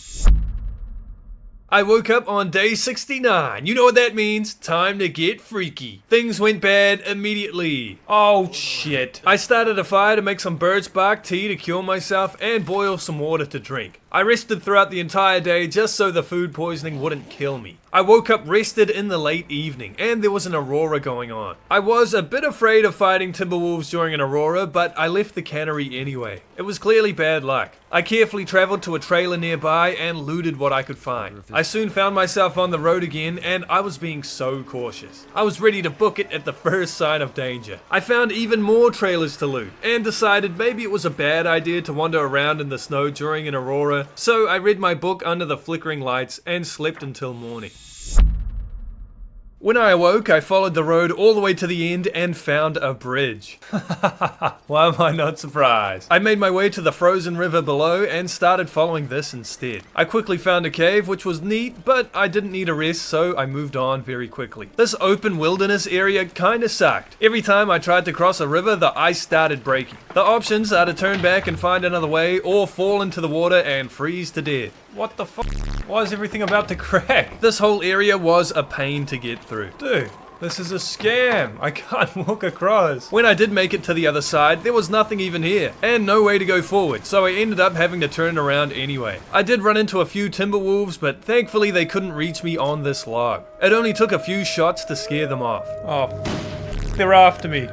I woke up on day 69. You know what that means? Time to get freaky. Things went bad immediately. Oh shit. I started a fire to make some birch bark tea to cure myself and boil some water to drink. I rested throughout the entire day just so the food poisoning wouldn't kill me. I woke up rested in the late evening, and there was an aurora going on. I was a bit afraid of fighting timber wolves during an aurora, but I left the cannery anyway. It was clearly bad luck. I carefully traveled to a trailer nearby and looted what I could find. I soon found myself on the road again, and I was being so cautious. I was ready to book it at the first sign of danger. I found even more trailers to loot, and decided maybe it was a bad idea to wander around in the snow during an aurora, so I read my book under the flickering lights and slept until morning. When I awoke, I followed the road all the way to the end and found a bridge. Why am I not surprised? I made my way to the frozen river below and started following this instead. I quickly found a cave, which was neat, but I didn't need a rest, so I moved on very quickly. This open wilderness area kinda sucked. Every time I tried to cross a river, the ice started breaking. The options are to turn back and find another way, or fall into the water and freeze to death. What the fuck? Why is everything about to crack? This whole area was a pain to get through. Dude, this is a scam. I can't walk across. When I did make it to the other side, there was nothing even here, and no way to go forward, so I ended up having to turn around anyway. I did run into a few timber wolves, but thankfully they couldn't reach me on this log. It only took a few shots to scare them off. Oh, they're after me.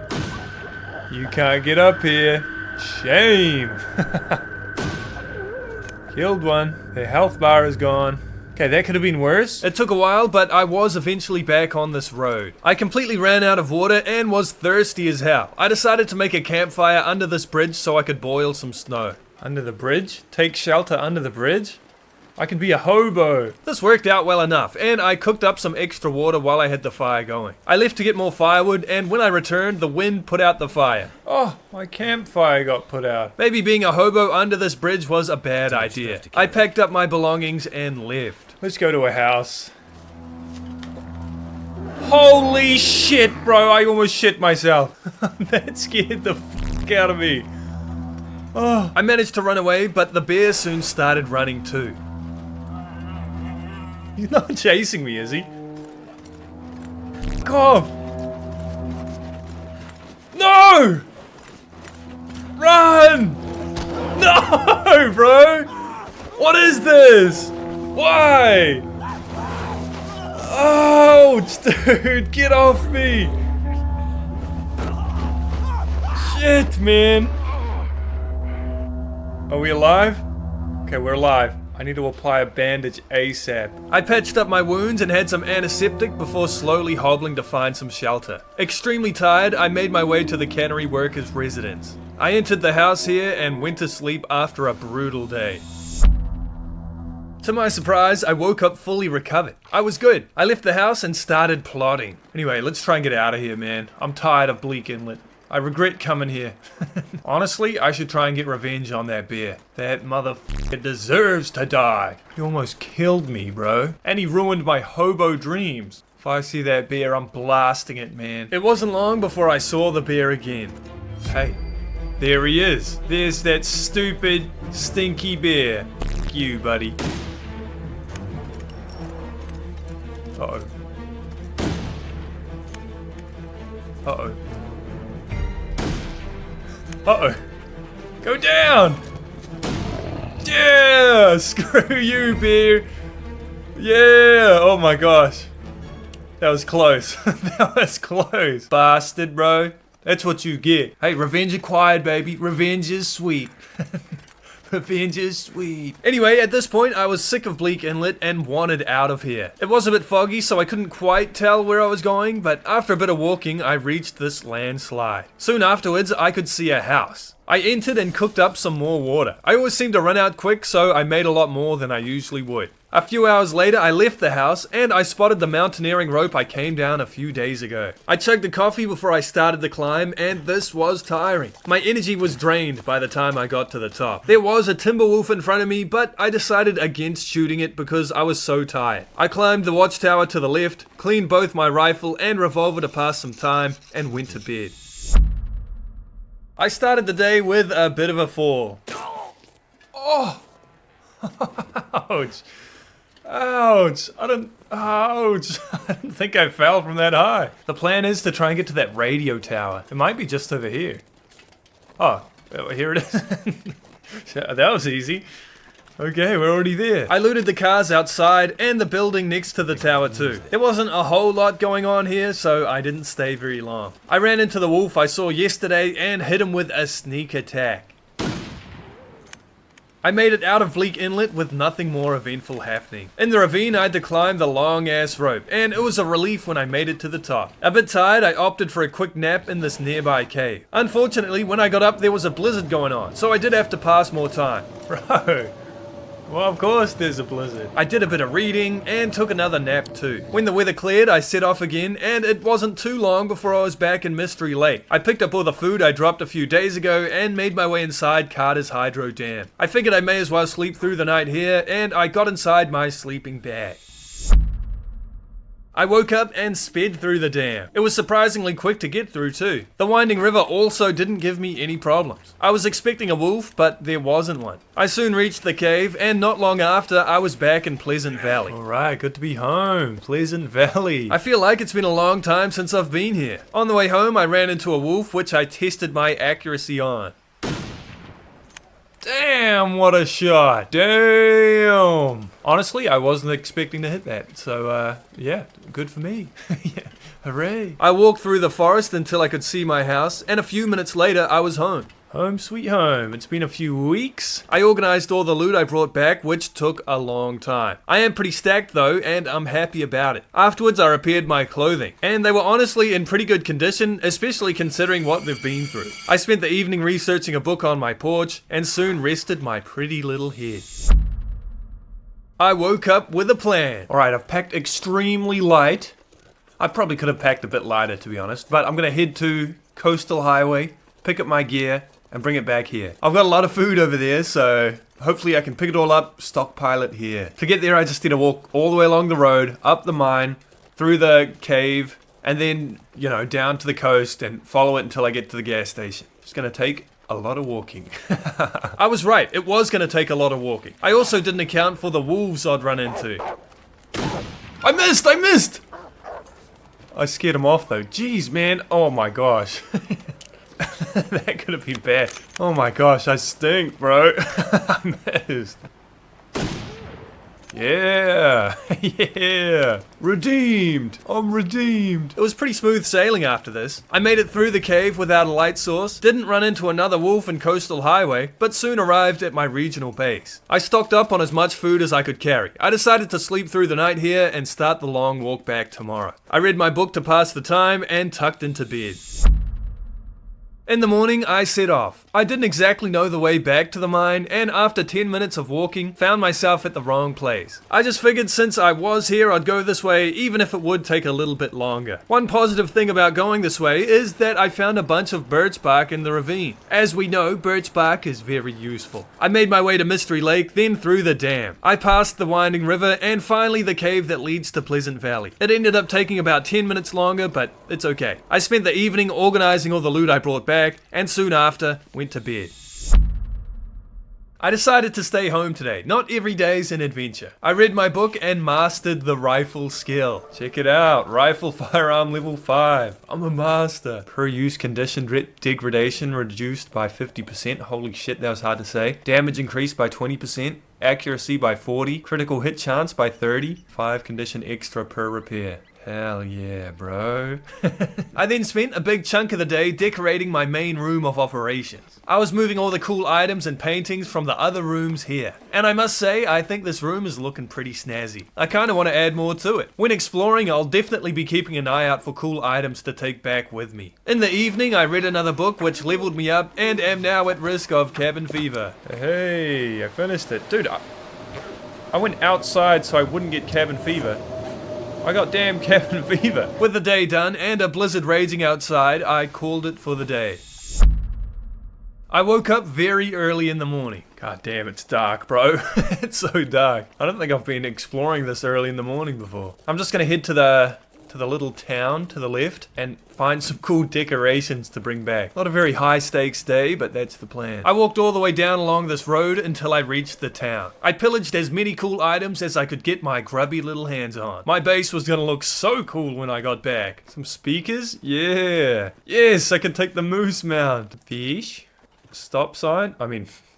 You can't get up here. Shame. Killed one. Their health bar is gone. Okay, that could have been worse. It took a while, but I was eventually back on this road. I completely ran out of water and was thirsty as hell. I decided to make a campfire under this bridge so I could boil some snow. Under the bridge? Take shelter under the bridge? I can be a hobo. This worked out well enough, and I cooked up some extra water while I had the fire going. I left to get more firewood, and when I returned, the wind put out the fire. Oh, my campfire got put out. Maybe being a hobo under this bridge was a bad idea. I packed up my belongings and left. Let's go to a house. Holy shit, bro, I almost shit myself. That scared the fuck out of me. Oh. I managed to run away, but the bear soon started running too. He's not chasing me, is he? Fuck off! No! Run! No, bro! What is this? Why? Ouch, dude, get off me! Shit, man! Are we alive? Okay, we're alive. I need to apply a bandage ASAP. I patched up my wounds and had some antiseptic before slowly hobbling to find some shelter. Extremely tired, I made my way to the cannery workers' residence. I entered the house here and went to sleep after a brutal day. To my surprise, I woke up fully recovered. I was good. I left the house and started plotting. Anyway, let's try and get out of here, man. I'm tired of Bleak Inlet. I regret coming here. Honestly, I should try and get revenge on that bear. That motherfucker deserves to die. He almost killed me, bro. And he ruined my hobo dreams. If I see that bear, I'm blasting it, man. It wasn't long before I saw the bear again. Hey, there he is. There's that stupid, stinky bear. F you, buddy. Uh-oh. Uh-oh. Uh-oh. Go down! Yeah! Screw you, bear! Yeah! Oh my gosh. That was close. That was close. Bastard, bro. That's what you get. Hey, revenge acquired, baby. Revenge is sweet. Revenge is sweet. Anyway, at this point, I was sick of Bleak Inlet and wanted out of here. It was a bit foggy, so I couldn't quite tell where I was going, but after a bit of walking, I reached this landslide. Soon afterwards, I could see a house. I entered and cooked up some more water. I always seem to run out quick, so I made a lot more than I usually would. A few hours later, I left the house and I spotted the mountaineering rope I came down a few days ago. I chugged a coffee before I started the climb, and this was tiring. My energy was drained by the time I got to the top. There was a timber wolf in front of me, but I decided against shooting it because I was so tired. I climbed the watchtower to the left, cleaned both my rifle and revolver to pass some time, and went to bed. I started the day with a bit of a fall. Oh! Ouch. Ouch. Ouch. I didn't think I fell from that high. The plan is to try and get to that radio tower. It might be just over here. Oh, here it is. That was easy. Okay, we're already there. I looted the cars outside and the building next to the tower too. There wasn't a whole lot going on here, so I didn't stay very long. I ran into the wolf I saw yesterday and hit him with a sneak attack. I made it out of Bleak Inlet with nothing more eventful happening. In the ravine, I had to climb the long-ass rope, and it was a relief when I made it to the top. A bit tired, I opted for a quick nap in this nearby cave. Unfortunately, when I got up, there was a blizzard going on, so I did have to pass more time. Bro. Well, of course there's a blizzard. I did a bit of reading and took another nap too. When the weather cleared, I set off again, and it wasn't too long before I was back in Mystery Lake. I picked up all the food I dropped a few days ago and made my way inside Carter's Hydro Dam. I figured I may as well sleep through the night here, and I got inside my sleeping bag. I woke up and sped through the dam. It was surprisingly quick to get through too. The winding river also didn't give me any problems. I was expecting a wolf, but there wasn't one. I soon reached the cave, and not long after, I was back in Pleasant Valley. Alright, good to be home. Pleasant Valley. I feel like it's been a long time since I've been here. On the way home, I ran into a wolf, which I tested my accuracy on. Damn, what a shot. Damn. Honestly, I wasn't expecting to hit that. So, yeah, good for me. Yeah, hooray. I walked through the forest until I could see my house, and a few minutes later, I was home. Home sweet home. It's been a few weeks. I organized all the loot I brought back, which took a long time. I am pretty stacked though, and I'm happy about it. Afterwards, I repaired my clothing, and they were honestly in pretty good condition, especially considering what they've been through. I spent the evening researching a book on my porch, and soon rested my pretty little head. I woke up with a plan. Alright, I've packed extremely light. I probably could have packed a bit lighter, to be honest, but I'm gonna head to Coastal Highway, pick up my gear, and bring it back here. I've got a lot of food over there, so hopefully I can pick it all up, stockpile it here. To get there, I just need to walk all the way along the road, up the mine, through the cave, and then, down to the coast and follow it until I get to the gas station. It's gonna take a lot of walking. I was right, it was gonna take a lot of walking. I also didn't account for the wolves I'd run into. I missed! I scared him off though. Jeez, man. Oh my gosh. That could have been bad. Oh my gosh, I stink, bro. I missed. Yeah. Yeah. Redeemed. I'm redeemed. It was pretty smooth sailing after this. I made it through the cave without a light source, didn't run into another wolf in Coastal Highway, but soon arrived at my regional base. I stocked up on as much food as I could carry. I decided to sleep through the night here and start the long walk back tomorrow. I read my book to pass the time and tucked into bed. In the morning, I set off. I didn't exactly know the way back to the mine, and after 10 minutes of walking, found myself at the wrong place. I just figured since I was here, I'd go this way, even if it would take a little bit longer. One positive thing about going this way is that I found a bunch of birch bark in the ravine. As we know, birch bark is very useful. I made my way to Mystery Lake, then through the dam. I passed the winding river, and finally the cave that leads to Pleasant Valley. It ended up taking about 10 minutes longer, but it's okay. I spent the evening organizing all the loot I brought back, and soon after, went to bed. I decided to stay home today. Not every day's an adventure. I read my book and mastered the rifle skill. Check it out. Rifle firearm level 5. I'm a master. Per use condition degradation reduced by 50%. Holy shit, that was hard to say. Damage increased by 20%. Accuracy by 40. Critical hit chance by 30. 5 condition extra per repair. Hell yeah, bro. I then spent a big chunk of the day decorating my main room of operations. I was moving all the cool items and paintings from the other rooms here. And I must say, I think this room is looking pretty snazzy. I kinda want to add more to it. When exploring, I'll definitely be keeping an eye out for cool items to take back with me. In the evening, I read another book which leveled me up and am now at risk of cabin fever. Hey, I finished it. Dude, I went outside so I wouldn't get cabin fever. I got damn cabin fever. With the day done and a blizzard raging outside, I called it for the day. I woke up very early in the morning. God damn, it's dark, bro. It's so dark. I don't think I've been exploring this early in the morning before. I'm just gonna head to the little town to the left and find some cool decorations to bring back. Not a very high stakes day, but that's the plan. I walked all the way down along this road until I reached the town. I pillaged as many cool items as I could get my grubby little hands on. My base was gonna look so cool when I got back. Some speakers? Yeah. Yes, I can take the moose mount. Fish? Stop sign?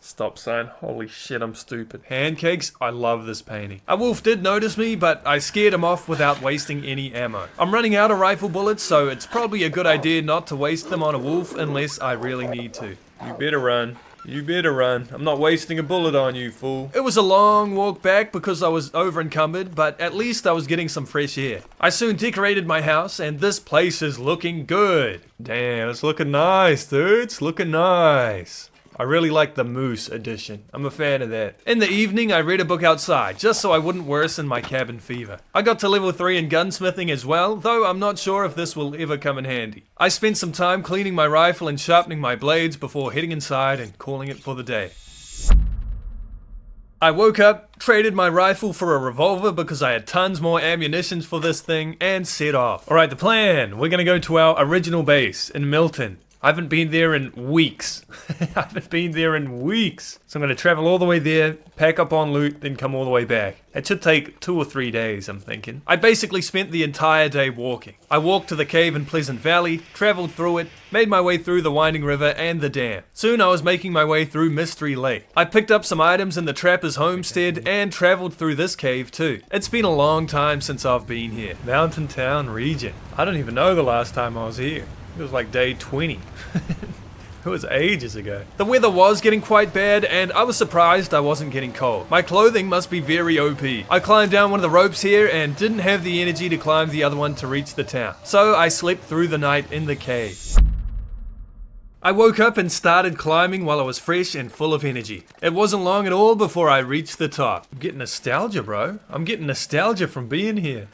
Stop sign. Holy shit, I'm stupid. Pancakes? I love this painting. A wolf did notice me, but I scared him off without wasting any ammo. I'm running out of rifle bullets, so it's probably a good idea not to waste them on a wolf unless I really need to. You better run. You better run. I'm not wasting a bullet on you, fool. It was a long walk back because I was over encumbered, but at least I was getting some fresh air. I soon decorated my house, and this place is looking good. Damn, it's looking nice, dude. It's looking nice. I really like the moose edition. I'm a fan of that. In the evening, I read a book outside, just so I wouldn't worsen my cabin fever. I got to level 3 in gunsmithing as well, though I'm not sure if this will ever come in handy. I spent some time cleaning my rifle and sharpening my blades before heading inside and calling it for the day. I woke up, traded my rifle for a revolver because I had tons more ammunition for this thing, and set off. Alright, the plan. We're gonna go to our original base in Milton. I haven't been there in weeks. So I'm gonna travel all the way there, pack up on loot, then come all the way back. It should take 2 or 3 days, I'm thinking. I basically spent the entire day walking. I walked to the cave in Pleasant Valley, traveled through it, made my way through the winding river and the dam. Soon I was making my way through Mystery Lake. I picked up some items in the trapper's homestead and traveled through this cave too. It's been a long time since I've been here. Mountain Town region. I don't even know the last time I was here. It was like day 20. It was ages ago. The weather was getting quite bad, and I was surprised I wasn't getting cold. My clothing must be very OP. I climbed down one of the ropes here and didn't have the energy to climb the other one to reach the town. So I slept through the night in the cave. I woke up and started climbing while I was fresh and full of energy. It wasn't long at all before I reached the top. I'm getting nostalgia, bro. I'm getting nostalgia from being here.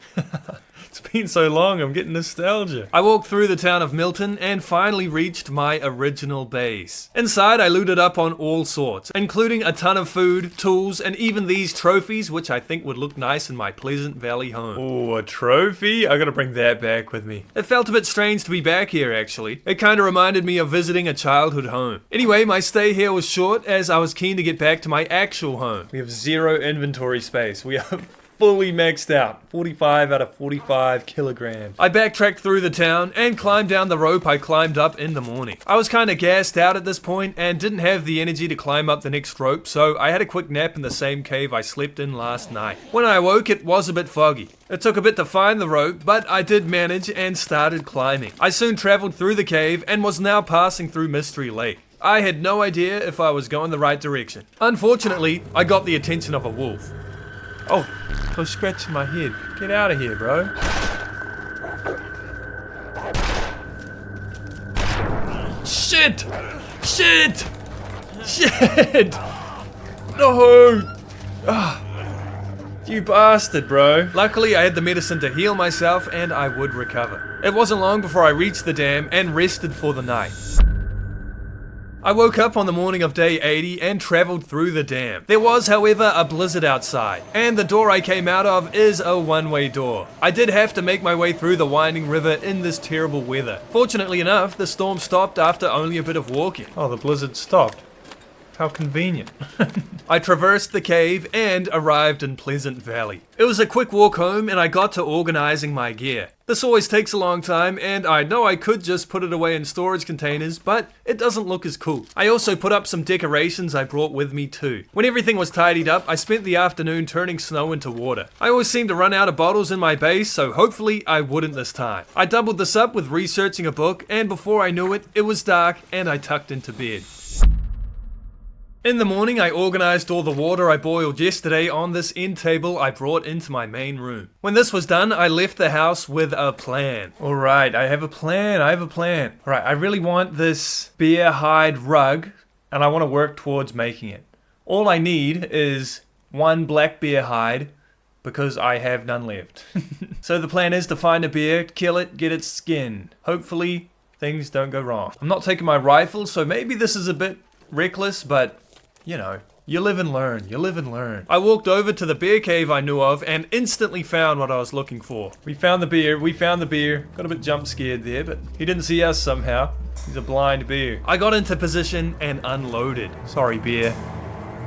It's been so long, I'm getting nostalgia. I walked through the town of Milton and finally reached my original base. Inside, I looted up on all sorts, including a ton of food, tools, and even these trophies, which I think would look nice in my Pleasant Valley home. Oh, a trophy? I gotta bring that back with me. It felt a bit strange to be back here, actually. It kinda reminded me of visiting a childhood home. Anyway, my stay here was short as I was keen to get back to my actual home. We have 0 inventory space. We are fully maxed out. 45 out of 45 kilograms. I backtracked through the town and climbed down the rope I climbed up in the morning. I was kinda gassed out at this point and didn't have the energy to climb up the next rope, so I had a quick nap in the same cave I slept in last night. When I awoke, it was a bit foggy. It took a bit to find the rope, but I did manage and started climbing. I soon traveled through the cave and was now passing through Mystery Lake. I had no idea if I was going the right direction. Unfortunately, I got the attention of a wolf. Oh, I was scratching my head. Get out of here, bro. Shit! Shit! Shit! No! Ah, you bastard, bro. Luckily, I had the medicine to heal myself and I would recover. It wasn't long before I reached the dam and rested for the night. I woke up on the morning of day 80 and traveled through the dam. There was, however, a blizzard outside, and the door I came out of is a one-way door. I did have to make my way through the winding river in this terrible weather. Fortunately enough, the storm stopped after only a bit of walking. Oh, the blizzard stopped. How convenient. I traversed the cave and arrived in Pleasant Valley. It was a quick walk home and I got to organizing my gear. This always takes a long time and I know I could just put it away in storage containers, but it doesn't look as cool. I also put up some decorations I brought with me too. When everything was tidied up, I spent the afternoon turning snow into water. I always seem to run out of bottles in my base, so hopefully I wouldn't this time. I doubled this up with researching a book and before I knew it, it was dark and I tucked into bed. In the morning, I organized all the water I boiled yesterday on this end table I brought into my main room. When this was done, I left the house with a plan. Alright, I have a plan. Alright, I really want this bear hide rug, and I want to work towards making it. All I need is one black bear hide, because I have none left. So the plan is to find a bear, kill it, get its skin. Hopefully, things don't go wrong. I'm not taking my rifle, so maybe this is a bit reckless, but you know, you live and learn. I walked over to the bear cave I knew of and instantly found what I was looking for. We found the bear. Got a bit jump scared there, but he didn't see us somehow. He's a blind bear. I got into position and unloaded. Sorry, bear.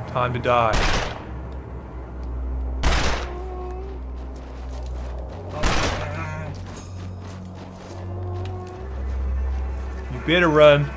Time to die. You better run.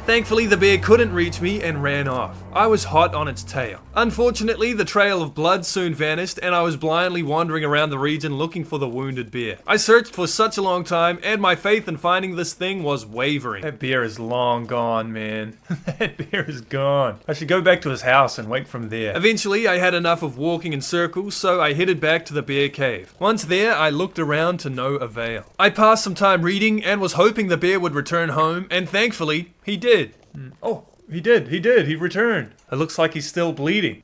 Thankfully, the bear couldn't reach me and ran off. I was hot on its tail. Unfortunately, the trail of blood soon vanished and I was blindly wandering around the region looking for the wounded bear. I searched for such a long time and my faith in finding this thing was wavering. That bear is long gone, man. That bear is gone. I should go back to his house and wait from there. Eventually, I had enough of walking in circles, so I headed back to the bear cave. Once there, I looked around to no avail. I passed some time reading and was hoping the bear would return home, and thankfully, he did. Oh, he did. He returned. It looks like he's still bleeding.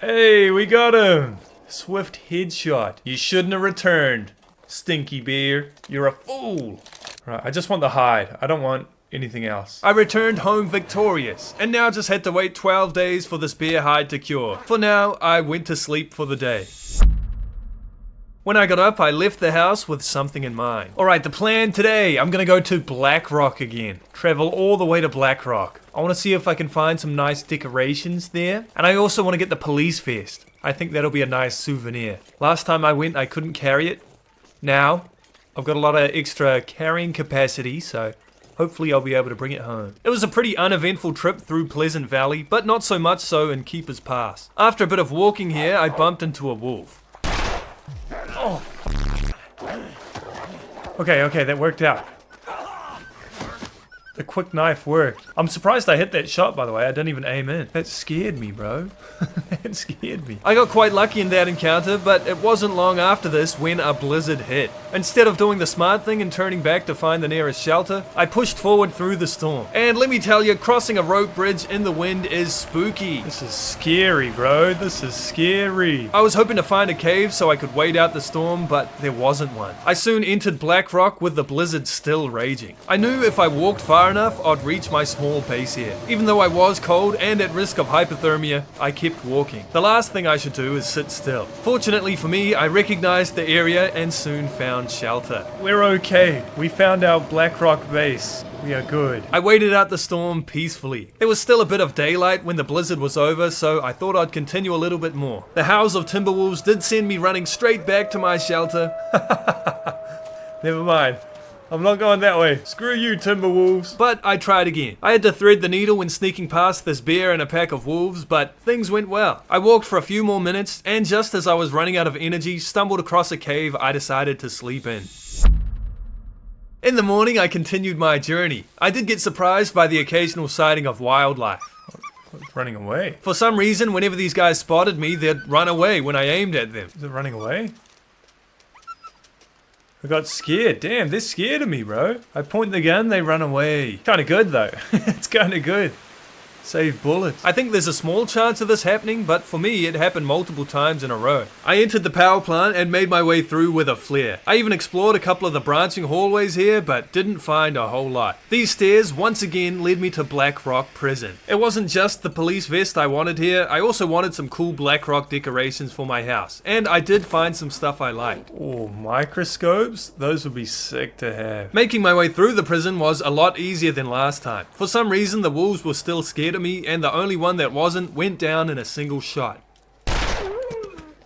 Hey, we got him. Swift headshot. You shouldn't have returned, stinky bear. You're a fool. Right, I just want the hide. I don't want anything else. I returned home victorious, and now just had to wait 12 days for this bear hide to cure. For now, I went to sleep for the day. When I got up, I left the house with something in mind. Alright, the plan today, I'm gonna go to Black Rock again. Travel all the way to Black Rock. I want to see if I can find some nice decorations there. And I also want to get the police vest. I think that'll be a nice souvenir. Last time I went, I couldn't carry it. Now, I've got a lot of extra carrying capacity, so hopefully I'll be able to bring it home. It was a pretty uneventful trip through Pleasant Valley, but not so much so in Keeper's Pass. After a bit of walking here, I bumped into a wolf. Oh. Okay, that worked out. The quick knife worked. I'm surprised I hit that shot, by the way. I didn't even aim in. That scared me, bro. That scared me. I got quite lucky in that encounter, but it wasn't long after this when a blizzard hit. Instead of doing the smart thing and turning back to find the nearest shelter, I pushed forward through the storm. And let me tell you, crossing a rope bridge in the wind is spooky. This is scary, bro. This is scary. I was hoping to find a cave so I could wait out the storm, but there wasn't one. I soon entered Black Rock with the blizzard still raging. I knew if I walked far enough, I'd reach my small base here. Even though I was cold and at risk of hypothermia, I kept walking. The last thing I should do is sit still. Fortunately for me, I recognized the area and soon found shelter. We're okay. We found our Black Rock base. We are good. I waited out the storm peacefully. There was still a bit of daylight when the blizzard was over, so I thought I'd continue a little bit more. The howls of timberwolves did send me running straight back to my shelter. Never mind. I'm not going that way. Screw you, Timberwolves. But I tried again. I had to thread the needle when sneaking past this bear and a pack of wolves, but things went well. I walked for a few more minutes, and just as I was running out of energy, stumbled across a cave I decided to sleep in. In the morning, I continued my journey. I did get surprised by the occasional sighting of wildlife. Running away? For some reason, whenever these guys spotted me, they'd run away when I aimed at them. Is it running away? I got scared. Damn, they're scared of me, bro. I point the gun, they run away. Kinda good, though. It's kinda good. Save bullets. I think there's a small chance of this happening, but for me, it happened multiple times in a row. I entered the power plant and made my way through with a flare. I even explored a couple of the branching hallways here, but didn't find a whole lot. These stairs once again led me to Black Rock Prison. It wasn't just the police vest I wanted here, I also wanted some cool Black Rock decorations for my house, and I did find some stuff I liked. Oh, microscopes? Those would be sick to have. Making my way through the prison was a lot easier than last time. For some reason, the wolves were still scared of me, and the only one that wasn't went down in a single shot.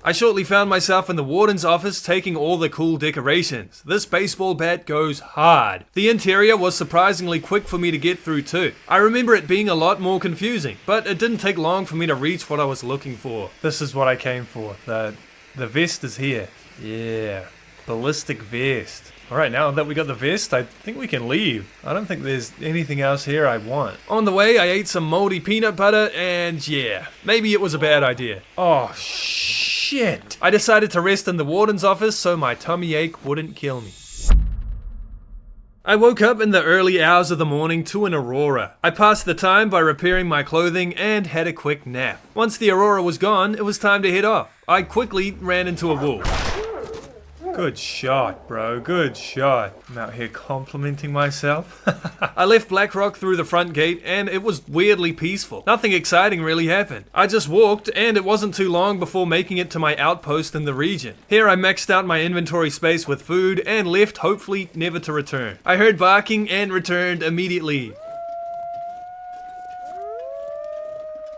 I shortly found myself in the warden's office taking all the cool decorations. This baseball bat goes hard. The interior was surprisingly quick for me to get through too. I remember it being a lot more confusing, but it didn't take long for me to reach what I was looking for. This is what I came for. The vest is here. Yeah, ballistic vest. Alright, now that we got the vest, I think we can leave. I don't think there's anything else here I want. On the way, I ate some moldy peanut butter, and yeah, maybe it was a bad idea. Oh, shit. I decided to rest in the warden's office so my tummy ache wouldn't kill me. I woke up in the early hours of the morning to an aurora. I passed the time by repairing my clothing and had a quick nap. Once the aurora was gone, it was time to head off. I quickly ran into a wolf. Good shot, bro. Good shot. I'm out here complimenting myself. I left Black Rock through the front gate, and it was weirdly peaceful. Nothing exciting really happened. I just walked, and it wasn't too long before making it to my outpost in the region. Here I maxed out my inventory space with food, and left, hopefully never to return. I heard barking and returned immediately.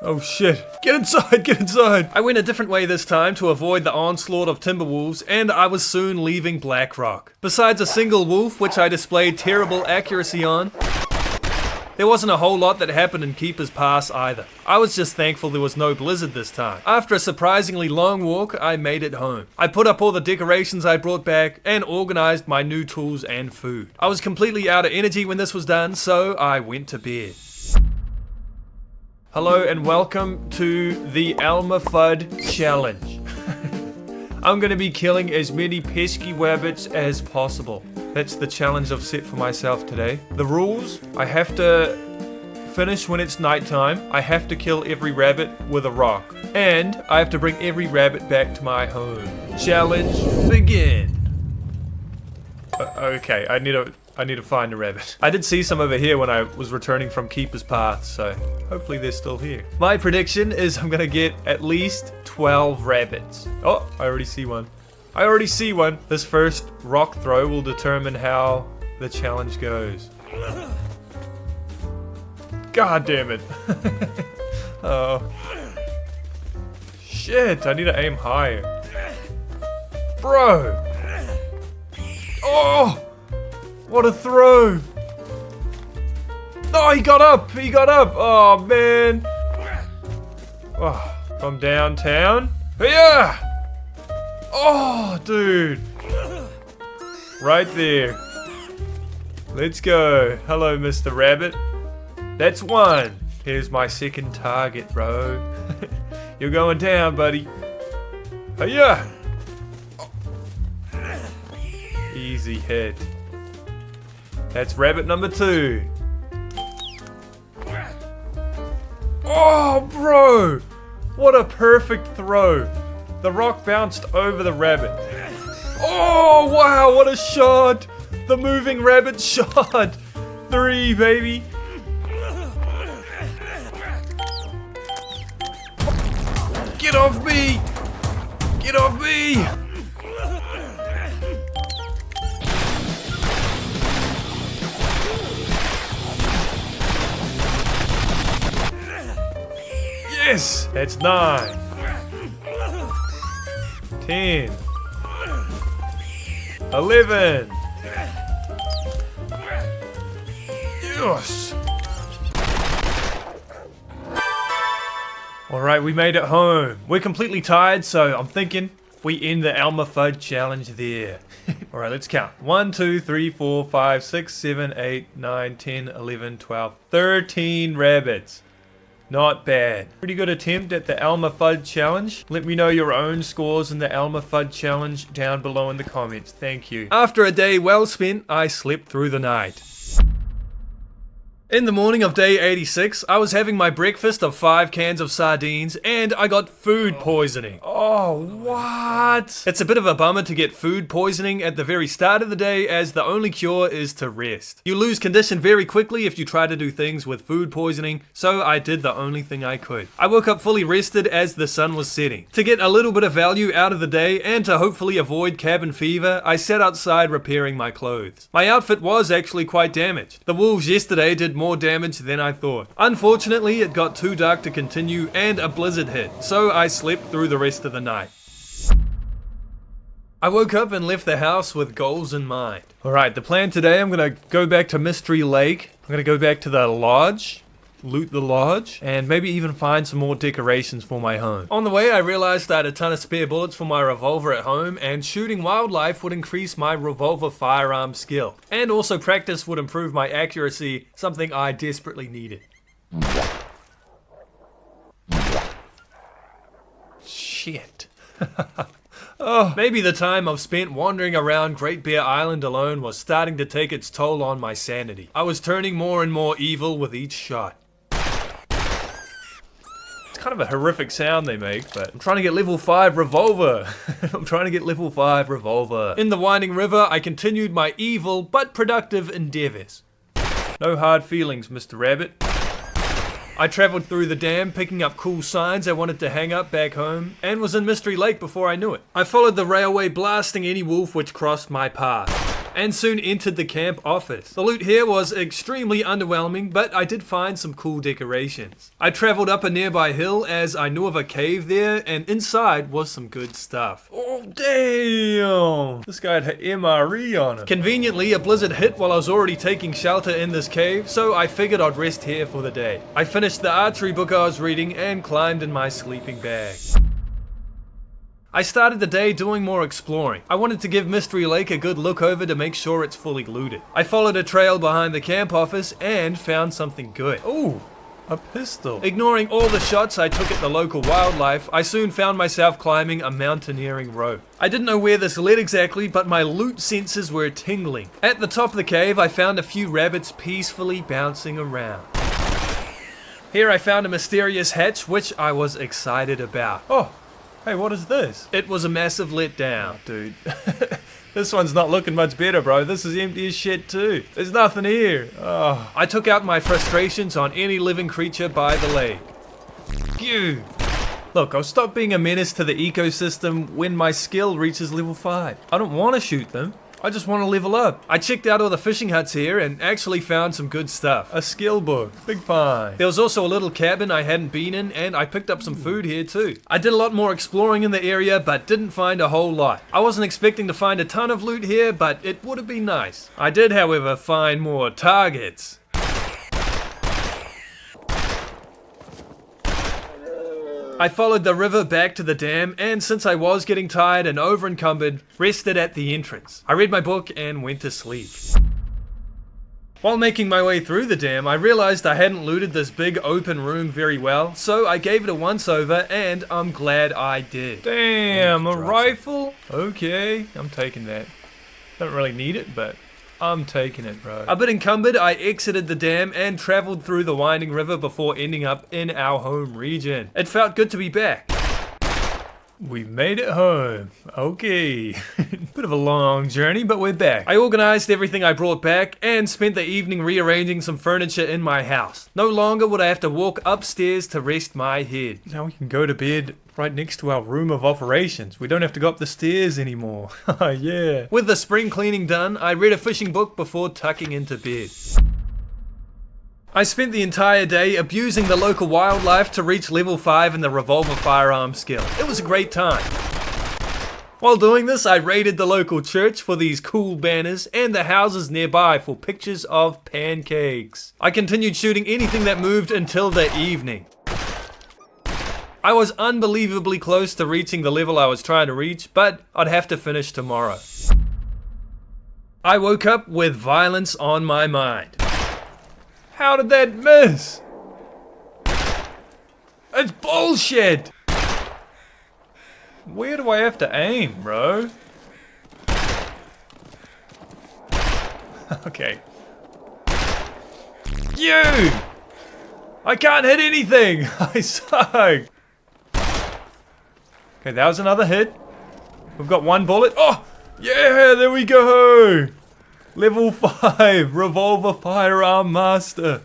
Oh shit. Get inside, get inside! I went a different way this time to avoid the onslaught of timberwolves, and I was soon leaving Black Rock. Besides a single wolf, which I displayed terrible accuracy on, there wasn't a whole lot that happened in Keeper's Pass either. I was just thankful there was no blizzard this time. After a surprisingly long walk, I made it home. I put up all the decorations I brought back and organized my new tools and food. I was completely out of energy when this was done, so I went to bed. Hello and welcome to the Elmer Fudd Challenge. I'm going to be killing as many pesky rabbits as possible. That's the challenge I've set for myself today. The rules: I have to finish when it's nighttime, I have to kill every rabbit with a rock, and I have to bring every rabbit back to my home. Challenge begin. Okay, I need to find a rabbit. I did see some over here when I was returning from Keeper's Path, so hopefully they're still here. My prediction is I'm gonna get at least 12 rabbits. Oh, I already see one. I already see one. This first rock throw will determine how the challenge goes. God damn it. Oh. Shit, I need to aim higher. Bro. Oh! What a throw! Oh, he got up! He got up! Oh, man! Oh, from downtown? Yeah! Oh, dude! Right there. Let's go. Hello, Mr. Rabbit. That's one. Here's my second target, bro. You're going down, buddy. Hiya! Easy hit. That's rabbit number 2. Oh, bro! What a perfect throw. The rock bounced over the rabbit. Oh, wow, what a shot! The moving rabbit shot! 3, baby! Get off me! Get off me! Yes! That's 9. 10. 11. Yes! Alright, we made it home. We're completely tired, so I'm thinking we end the Elmer Fudd challenge there. Alright, let's count. 1, 2, 3, 4, 5, 6, 7, 8, 9, 10, 11, 12, 13 rabbits. Not bad. Pretty good attempt at the Elmer Fudd challenge. Let me know your own scores in the Elmer Fudd challenge down below in the comments. Thank you. After a day well spent, I slept through the night. In the morning of day 86, I was having my breakfast of 5 cans of sardines and I got food poisoning. Oh, what? It's a bit of a bummer to get food poisoning at the very start of the day, as the only cure is to rest. You lose condition very quickly if you try to do things with food poisoning, so I did the only thing I could. I woke up fully rested as the sun was setting. To get a little bit of value out of the day and to hopefully avoid cabin fever, I sat outside repairing my clothes. My outfit was actually quite damaged. The wolves yesterday did more damage than I thought. Unfortunately, it got too dark to continue and a blizzard hit, so I slept through the rest of the night. I woke up and left the house with goals in mind. Alright, the plan today, I'm gonna go back to Mystery Lake. I'm gonna go back to the lodge, loot the lodge, and maybe even find some more decorations for my home. On the way, I realized I had a ton of spare bullets for my revolver at home, and shooting wildlife would increase my revolver firearm skill. And also practice would improve my accuracy, something I desperately needed. Shit. Oh, maybe the time I've spent wandering around Great Bear Island alone was starting to take its toll on my sanity. I was turning more and more evil with each shot. It's kind of a horrific sound they make, but I'm trying to get level 5 revolver. I'm trying to get level 5 revolver. In the winding river, I continued my evil but productive endeavors. No hard feelings, Mr. Rabbit. I traveled through the dam, picking up cool signs I wanted to hang up back home, and was in Mystery Lake before I knew it. I followed the railway, blasting any wolf which crossed my path, and soon entered the camp office. The loot here was extremely underwhelming, but I did find some cool decorations. I traveled up a nearby hill as I knew of a cave there, and inside was some good stuff. Oh, damn! This guy had MRE on him. Conveniently, a blizzard hit while I was already taking shelter in this cave, so I figured I'd rest here for the day. I finished the archery book I was reading and climbed in my sleeping bag. I started the day doing more exploring. I wanted to give Mystery Lake a good look over to make sure it's fully looted. I followed a trail behind the camp office and found something good. Ooh, a pistol. Ignoring all the shots I took at the local wildlife, I soon found myself climbing a mountaineering rope. I didn't know where this led exactly, but my loot senses were tingling. At the top of the cave, I found a few rabbits peacefully bouncing around. Here I found a mysterious hatch, which I was excited about. Oh. Hey, what is this? It was a massive letdown, dude. This one's not looking much better, bro. This is empty as shit too. There's nothing here. Oh. I took out my frustrations on any living creature by the lake. Phew. Look, I'll stop being a menace to the ecosystem when my skill reaches level 5. I don't want to shoot them. I just want to level up. I checked out all the fishing huts here and actually found some good stuff. A skill book. Big find. There was also a little cabin I hadn't been in, and I picked up some food here too. I did a lot more exploring in the area, but didn't find a whole lot. I wasn't expecting to find a ton of loot here, but it would have been nice. I did, however, find more targets. I followed the river back to the dam, and since I was getting tired and over encumbered, rested at the entrance. I read my book and went to sleep. While making my way through the dam, I realized I hadn't looted this big open room very well, so I gave it a once-over, and I'm glad I did. Damn, a rifle? Okay, I'm taking that. Don't really need it, but I'm taking it, bro. A bit encumbered, I exited the dam and traveled through the winding river before ending up in our home region. It felt good to be back. We made it home. Okay. Bit of a long journey, but we're back. I organized everything I brought back and spent the evening rearranging some furniture in my house. No longer would I have to walk upstairs to rest my head. Now we can go to bed right next to our room of operations. We don't have to go up the stairs anymore. Yeah. With the spring cleaning done, I read a fishing book before tucking into bed. I spent the entire day abusing the local wildlife to reach level 5 in the revolver firearm skill. It was a great time. While doing this, I raided the local church for these cool banners and the houses nearby for pictures of pancakes. I continued shooting anything that moved until the evening. I was unbelievably close to reaching the level I was trying to reach, but I'd have to finish tomorrow. I woke up with violence on my mind. How did that miss? It's bullshit! Where do I have to aim, bro? Okay. You! I can't hit anything! I suck! Okay, that was another hit. We've got one bullet. Oh! Yeah, there we go! Level 5, Revolver Firearm Master.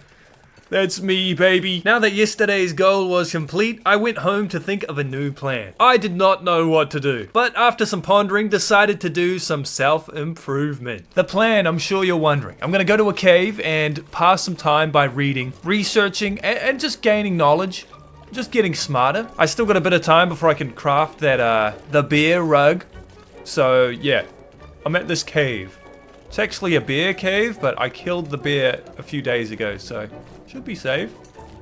That's me, baby. Now that yesterday's goal was complete, I went home to think of a new plan. I did not know what to do, but after some pondering, decided to do some self-improvement. The plan, I'm sure you're wondering. I'm gonna go to a cave and pass some time by reading, researching, and just gaining knowledge. Just getting smarter. I still got a bit of time before I can craft that, the bear rug. So, yeah. I'm at this cave. It's actually a bear cave, but I killed the bear a few days ago, so should be safe.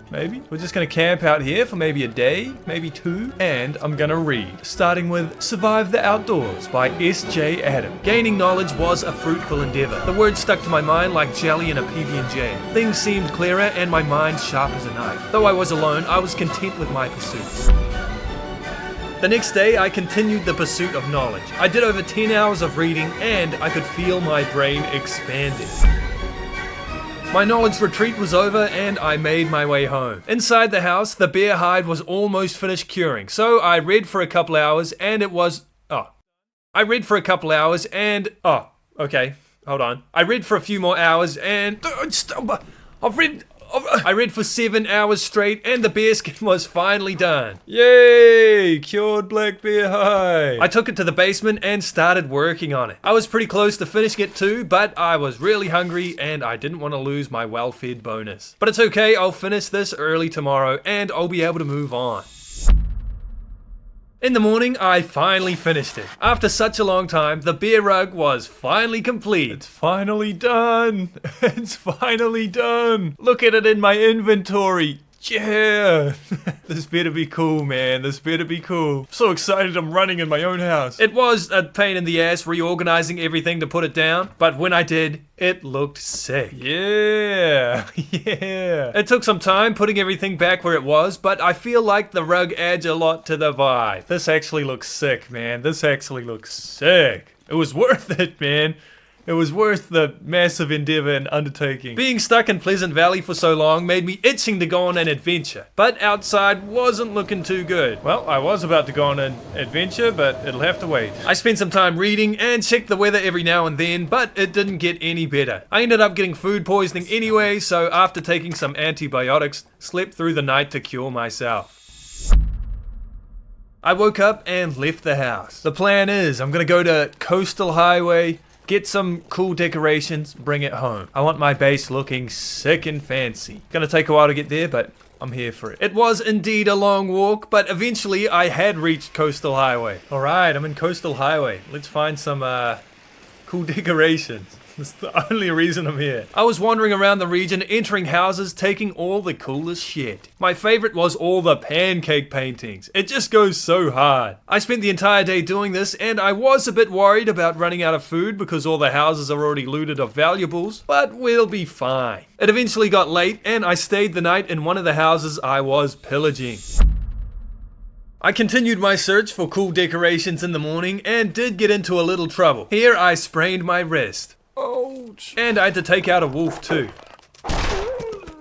Maybe. We're just gonna camp out here for maybe a day, maybe 2, and I'm gonna read. Starting with Survive the Outdoors by S.J. Adam. Gaining knowledge was a fruitful endeavor. The words stuck to my mind like jelly in a PB&J. Things seemed clearer and my mind sharp as a knife. Though I was alone, I was content with my pursuits. The next day, I continued the pursuit of knowledge. I did over 10 hours of reading, and I could feel my brain expanding. My knowledge retreat was over, and I made my way home. Inside the house, the bear hide was almost finished curing, so I read for a couple hours, and it was... I read for a couple hours, and... okay, hold on. I read for a few more hours, and... I read for 7 hours straight, and the bear skin was finally done. Yay! Cured black bear hide. I took it to the basement and started working on it. I was pretty close to finishing it too, but I was really hungry and I didn't want to lose my well-fed bonus. But it's okay, I'll finish this early tomorrow and I'll be able to move on. In the morning, I finally finished it. After such a long time, the bear rug was finally complete. It's finally done. It's finally done. Look at it in my inventory. Yeah. This better be cool, man. This better be cool. I'm so excited I'm running in my own house. It was a pain in the ass reorganizing everything to put it down, but when I did, it looked sick. Yeah. Yeah. It took some time putting everything back where it was, but I feel like the rug adds a lot to the vibe. This actually looks sick, man. This actually looks sick. It was worth it, man. It was worth the massive endeavor and undertaking. Being stuck in Pleasant Valley for so long made me itching to go on an adventure, but outside wasn't looking too good. Well, I was about to go on an adventure, but it'll have to wait. I spent some time reading and checked the weather every now and then, but it didn't get any better. I ended up getting food poisoning anyway, so after taking some antibiotics, slept through the night to cure myself. I woke up and left the house. The plan is I'm gonna go to Coastal Highway, get some cool decorations, bring it home. I want my base looking sick and fancy. Gonna take a while to get there, but I'm here for it. It was indeed a long walk, but eventually I had reached Coastal Highway. Alright, I'm in Coastal Highway. Let's find some cool decorations. That's the only reason I'm here. I was wandering around the region, entering houses, taking all the coolest shit. My favorite was all the pancake paintings. It just goes so hard. I spent the entire day doing this, and I was a bit worried about running out of food because all the houses are already looted of valuables, but we'll be fine. It eventually got late, and I stayed the night in one of the houses I was pillaging. I continued my search for cool decorations in the morning and did get into a little trouble. Here I sprained my wrist. Ouch. And I had to take out a wolf too.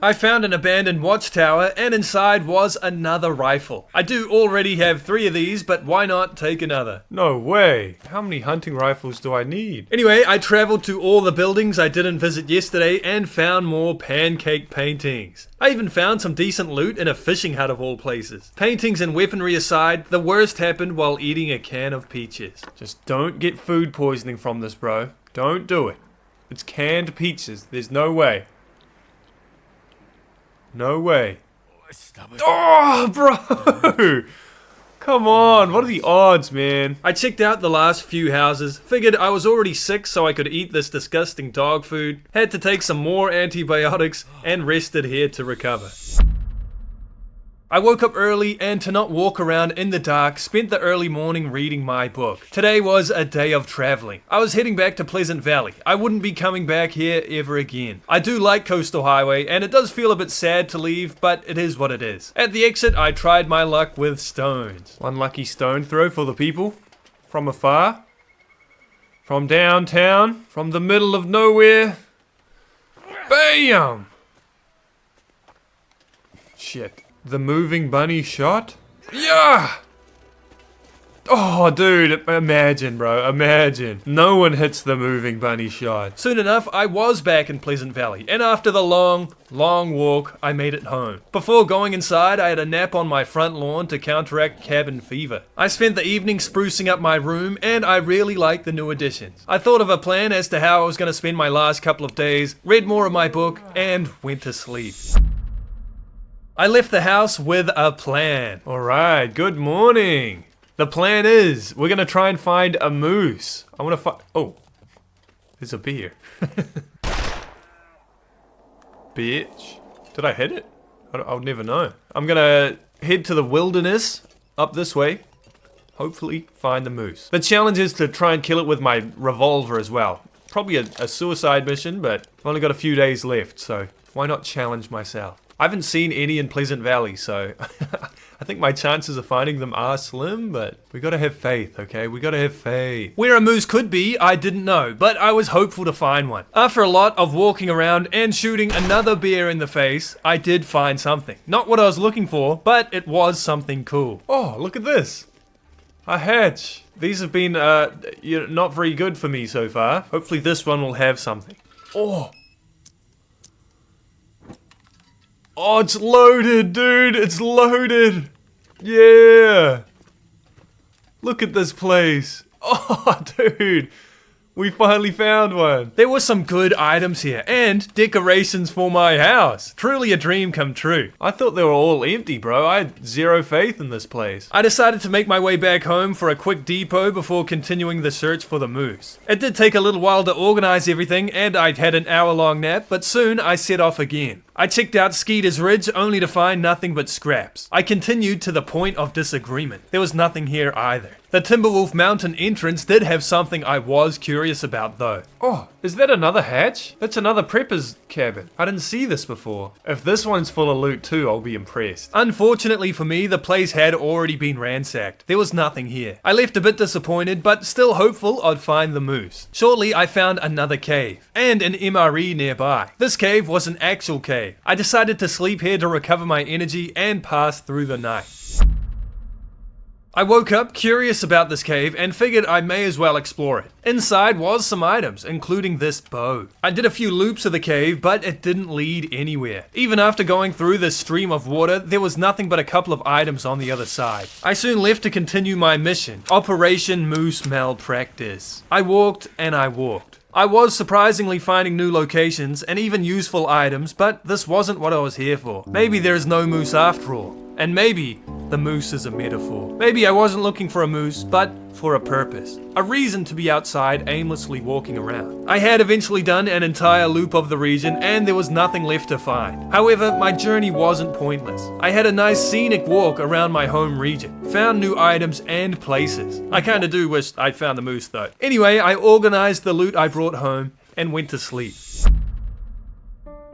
I found an abandoned watchtower and inside was another rifle. I do already have 3 of these, but why not take another? No way. How many hunting rifles do I need? Anyway, I traveled to all the buildings I didn't visit yesterday and found more pancake paintings. I even found some decent loot in a fishing hut of all places. Paintings and weaponry aside, the worst happened while eating a can of peaches. Just don't get food poisoning from this, bro. Don't do it. It's canned peaches. There's no way. No way. Oh, bro! Come on, what are the odds, man? I checked out the last few houses, figured I was already sick so I could eat this disgusting dog food, had to take some more antibiotics, and rested here to recover. I woke up early and to not walk around in the dark, spent the early morning reading my book. Today was a day of traveling. I was heading back to Pleasant Valley. I wouldn't be coming back here ever again. I do like Coastal Highway and it does feel a bit sad to leave, but it is what it is. At the exit, I tried my luck with stones. One lucky stone throw for the people. From afar. From downtown. From the middle of nowhere. Bam! Shit. The moving bunny shot? Yeah! Oh, dude, imagine, bro, imagine. No one hits the moving bunny shot. Soon enough, I was back in Pleasant Valley, and after the long walk, I made it home. Before going inside, I had a nap on my front lawn to counteract cabin fever. I spent the evening sprucing up my room, and I really liked the new additions. I thought of a plan as to how I was going to spend my last couple of days, read more of my book, and went to sleep. I left the house with a plan. Alright, good morning. The plan is, we're gonna try and find a moose. I wanna find, oh, there's a bear. Bitch. Did I hit it? I'll never know. I'm gonna head to the wilderness, up this way. Hopefully find the moose. The challenge is to try and kill it with my revolver as well. Probably a suicide mission, but I've only got a few days left, so why not challenge myself? I haven't seen any in Pleasant Valley, so I think my chances of finding them are slim, but we gotta have faith, okay? We gotta have faith. Where a moose could be, I didn't know, but I was hopeful to find one. After a lot of walking around and shooting another bear in the face, I did find something. Not what I was looking for, but it was something cool. Oh, look at this. A hatch. These have been, not very good for me so far. Hopefully this one will have something. Oh! Oh, it's loaded, dude! It's loaded! Yeah! Look at this place. Oh, dude! We finally found one. There were some good items here, and decorations for my house. Truly a dream come true. I thought they were all empty, bro. I had zero faith in this place. I decided to make my way back home for a quick depot before continuing the search for the moose. It did take a little while to organize everything, and I'd had an hour-long nap, but soon I set off again. I checked out Skeeter's Ridge only to find nothing but scraps. I continued to the point of disagreement. There was nothing here either. The Timberwolf Mountain entrance did have something I was curious about though. Oh, is that another hatch? That's another prepper's cabin. I didn't see this before. If this one's full of loot too, I'll be impressed. Unfortunately for me, the place had already been ransacked. There was nothing here. I left a bit disappointed, but still hopeful I'd find the moose. Shortly, I found another cave, and an MRE nearby. This cave was an actual cave. I decided to sleep here to recover my energy and pass through the night. I woke up curious about this cave and figured I may as well explore it. Inside was some items, including this bow. I did a few loops of the cave, but it didn't lead anywhere. Even after going through this stream of water, there was nothing but a couple of items on the other side. I soon left to continue my mission, Operation Moose Malpractice. I walked and I walked. I was surprisingly finding new locations and even useful items, but this wasn't what I was here for. Maybe there is no moose after all. And maybe the moose is a metaphor. Maybe I wasn't looking for a moose, but for a purpose. A reason to be outside aimlessly walking around. I had eventually done an entire loop of the region and there was nothing left to find. However, my journey wasn't pointless. I had a nice scenic walk around my home region. Found new items and places. I kinda do wish I'd found the moose though. Anyway, I organized the loot I brought home and went to sleep.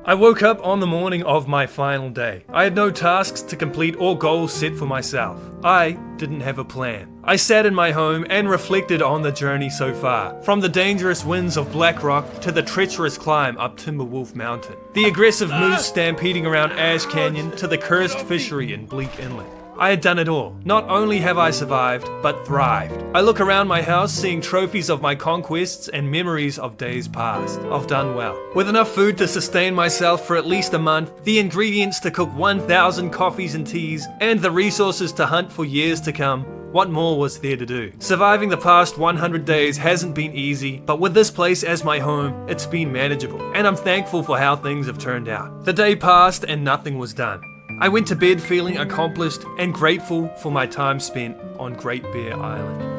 I woke up on the morning of my final day. I had no tasks to complete or goals set for myself. I didn't have a plan. I sat in my home and reflected on the journey so far. From the dangerous winds of Black Rock to the treacherous climb up Timberwolf Mountain. The aggressive moose stampeding around Ash Canyon to the cursed fishery in Bleak Inlet. I had done it all. Not only have I survived, but thrived. I look around my house seeing trophies of my conquests and memories of days past. I've done well. With enough food to sustain myself for at least a month, the ingredients to cook 1,000 coffees and teas, and the resources to hunt for years to come, what more was there to do? Surviving the past 100 days hasn't been easy, but with this place as my home, it's been manageable. And I'm thankful for how things have turned out. The day passed and nothing was done. I went to bed feeling accomplished and grateful for my time spent on Great Bear Island.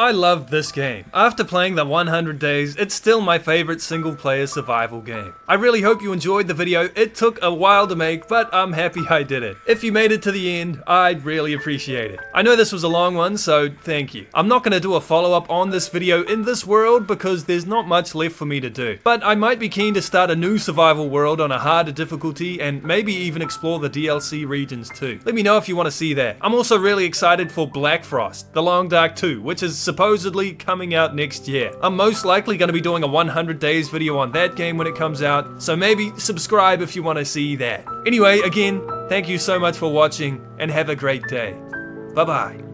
I loved this game. After playing the 100 days, it's still my favorite single-player survival game. I really hope you enjoyed the video. It took a while to make, but I'm happy I did it. If you made it to the end, I'd really appreciate it. I know this was a long one, so thank you. I'm not going to do a follow-up on this video in this world because there's not much left for me to do. But I might be keen to start a new survival world on a harder difficulty and maybe even explore the DLC regions too. Let me know if you want to see that. I'm also really excited for Black Frost, The Long Dark 2, which is supposedly coming out next year. I'm most likely going to be doing a 100 days video on that game when it comes out, so maybe subscribe if you want to see that. Anyway, again, thank you so much for watching and have a great day. Bye bye.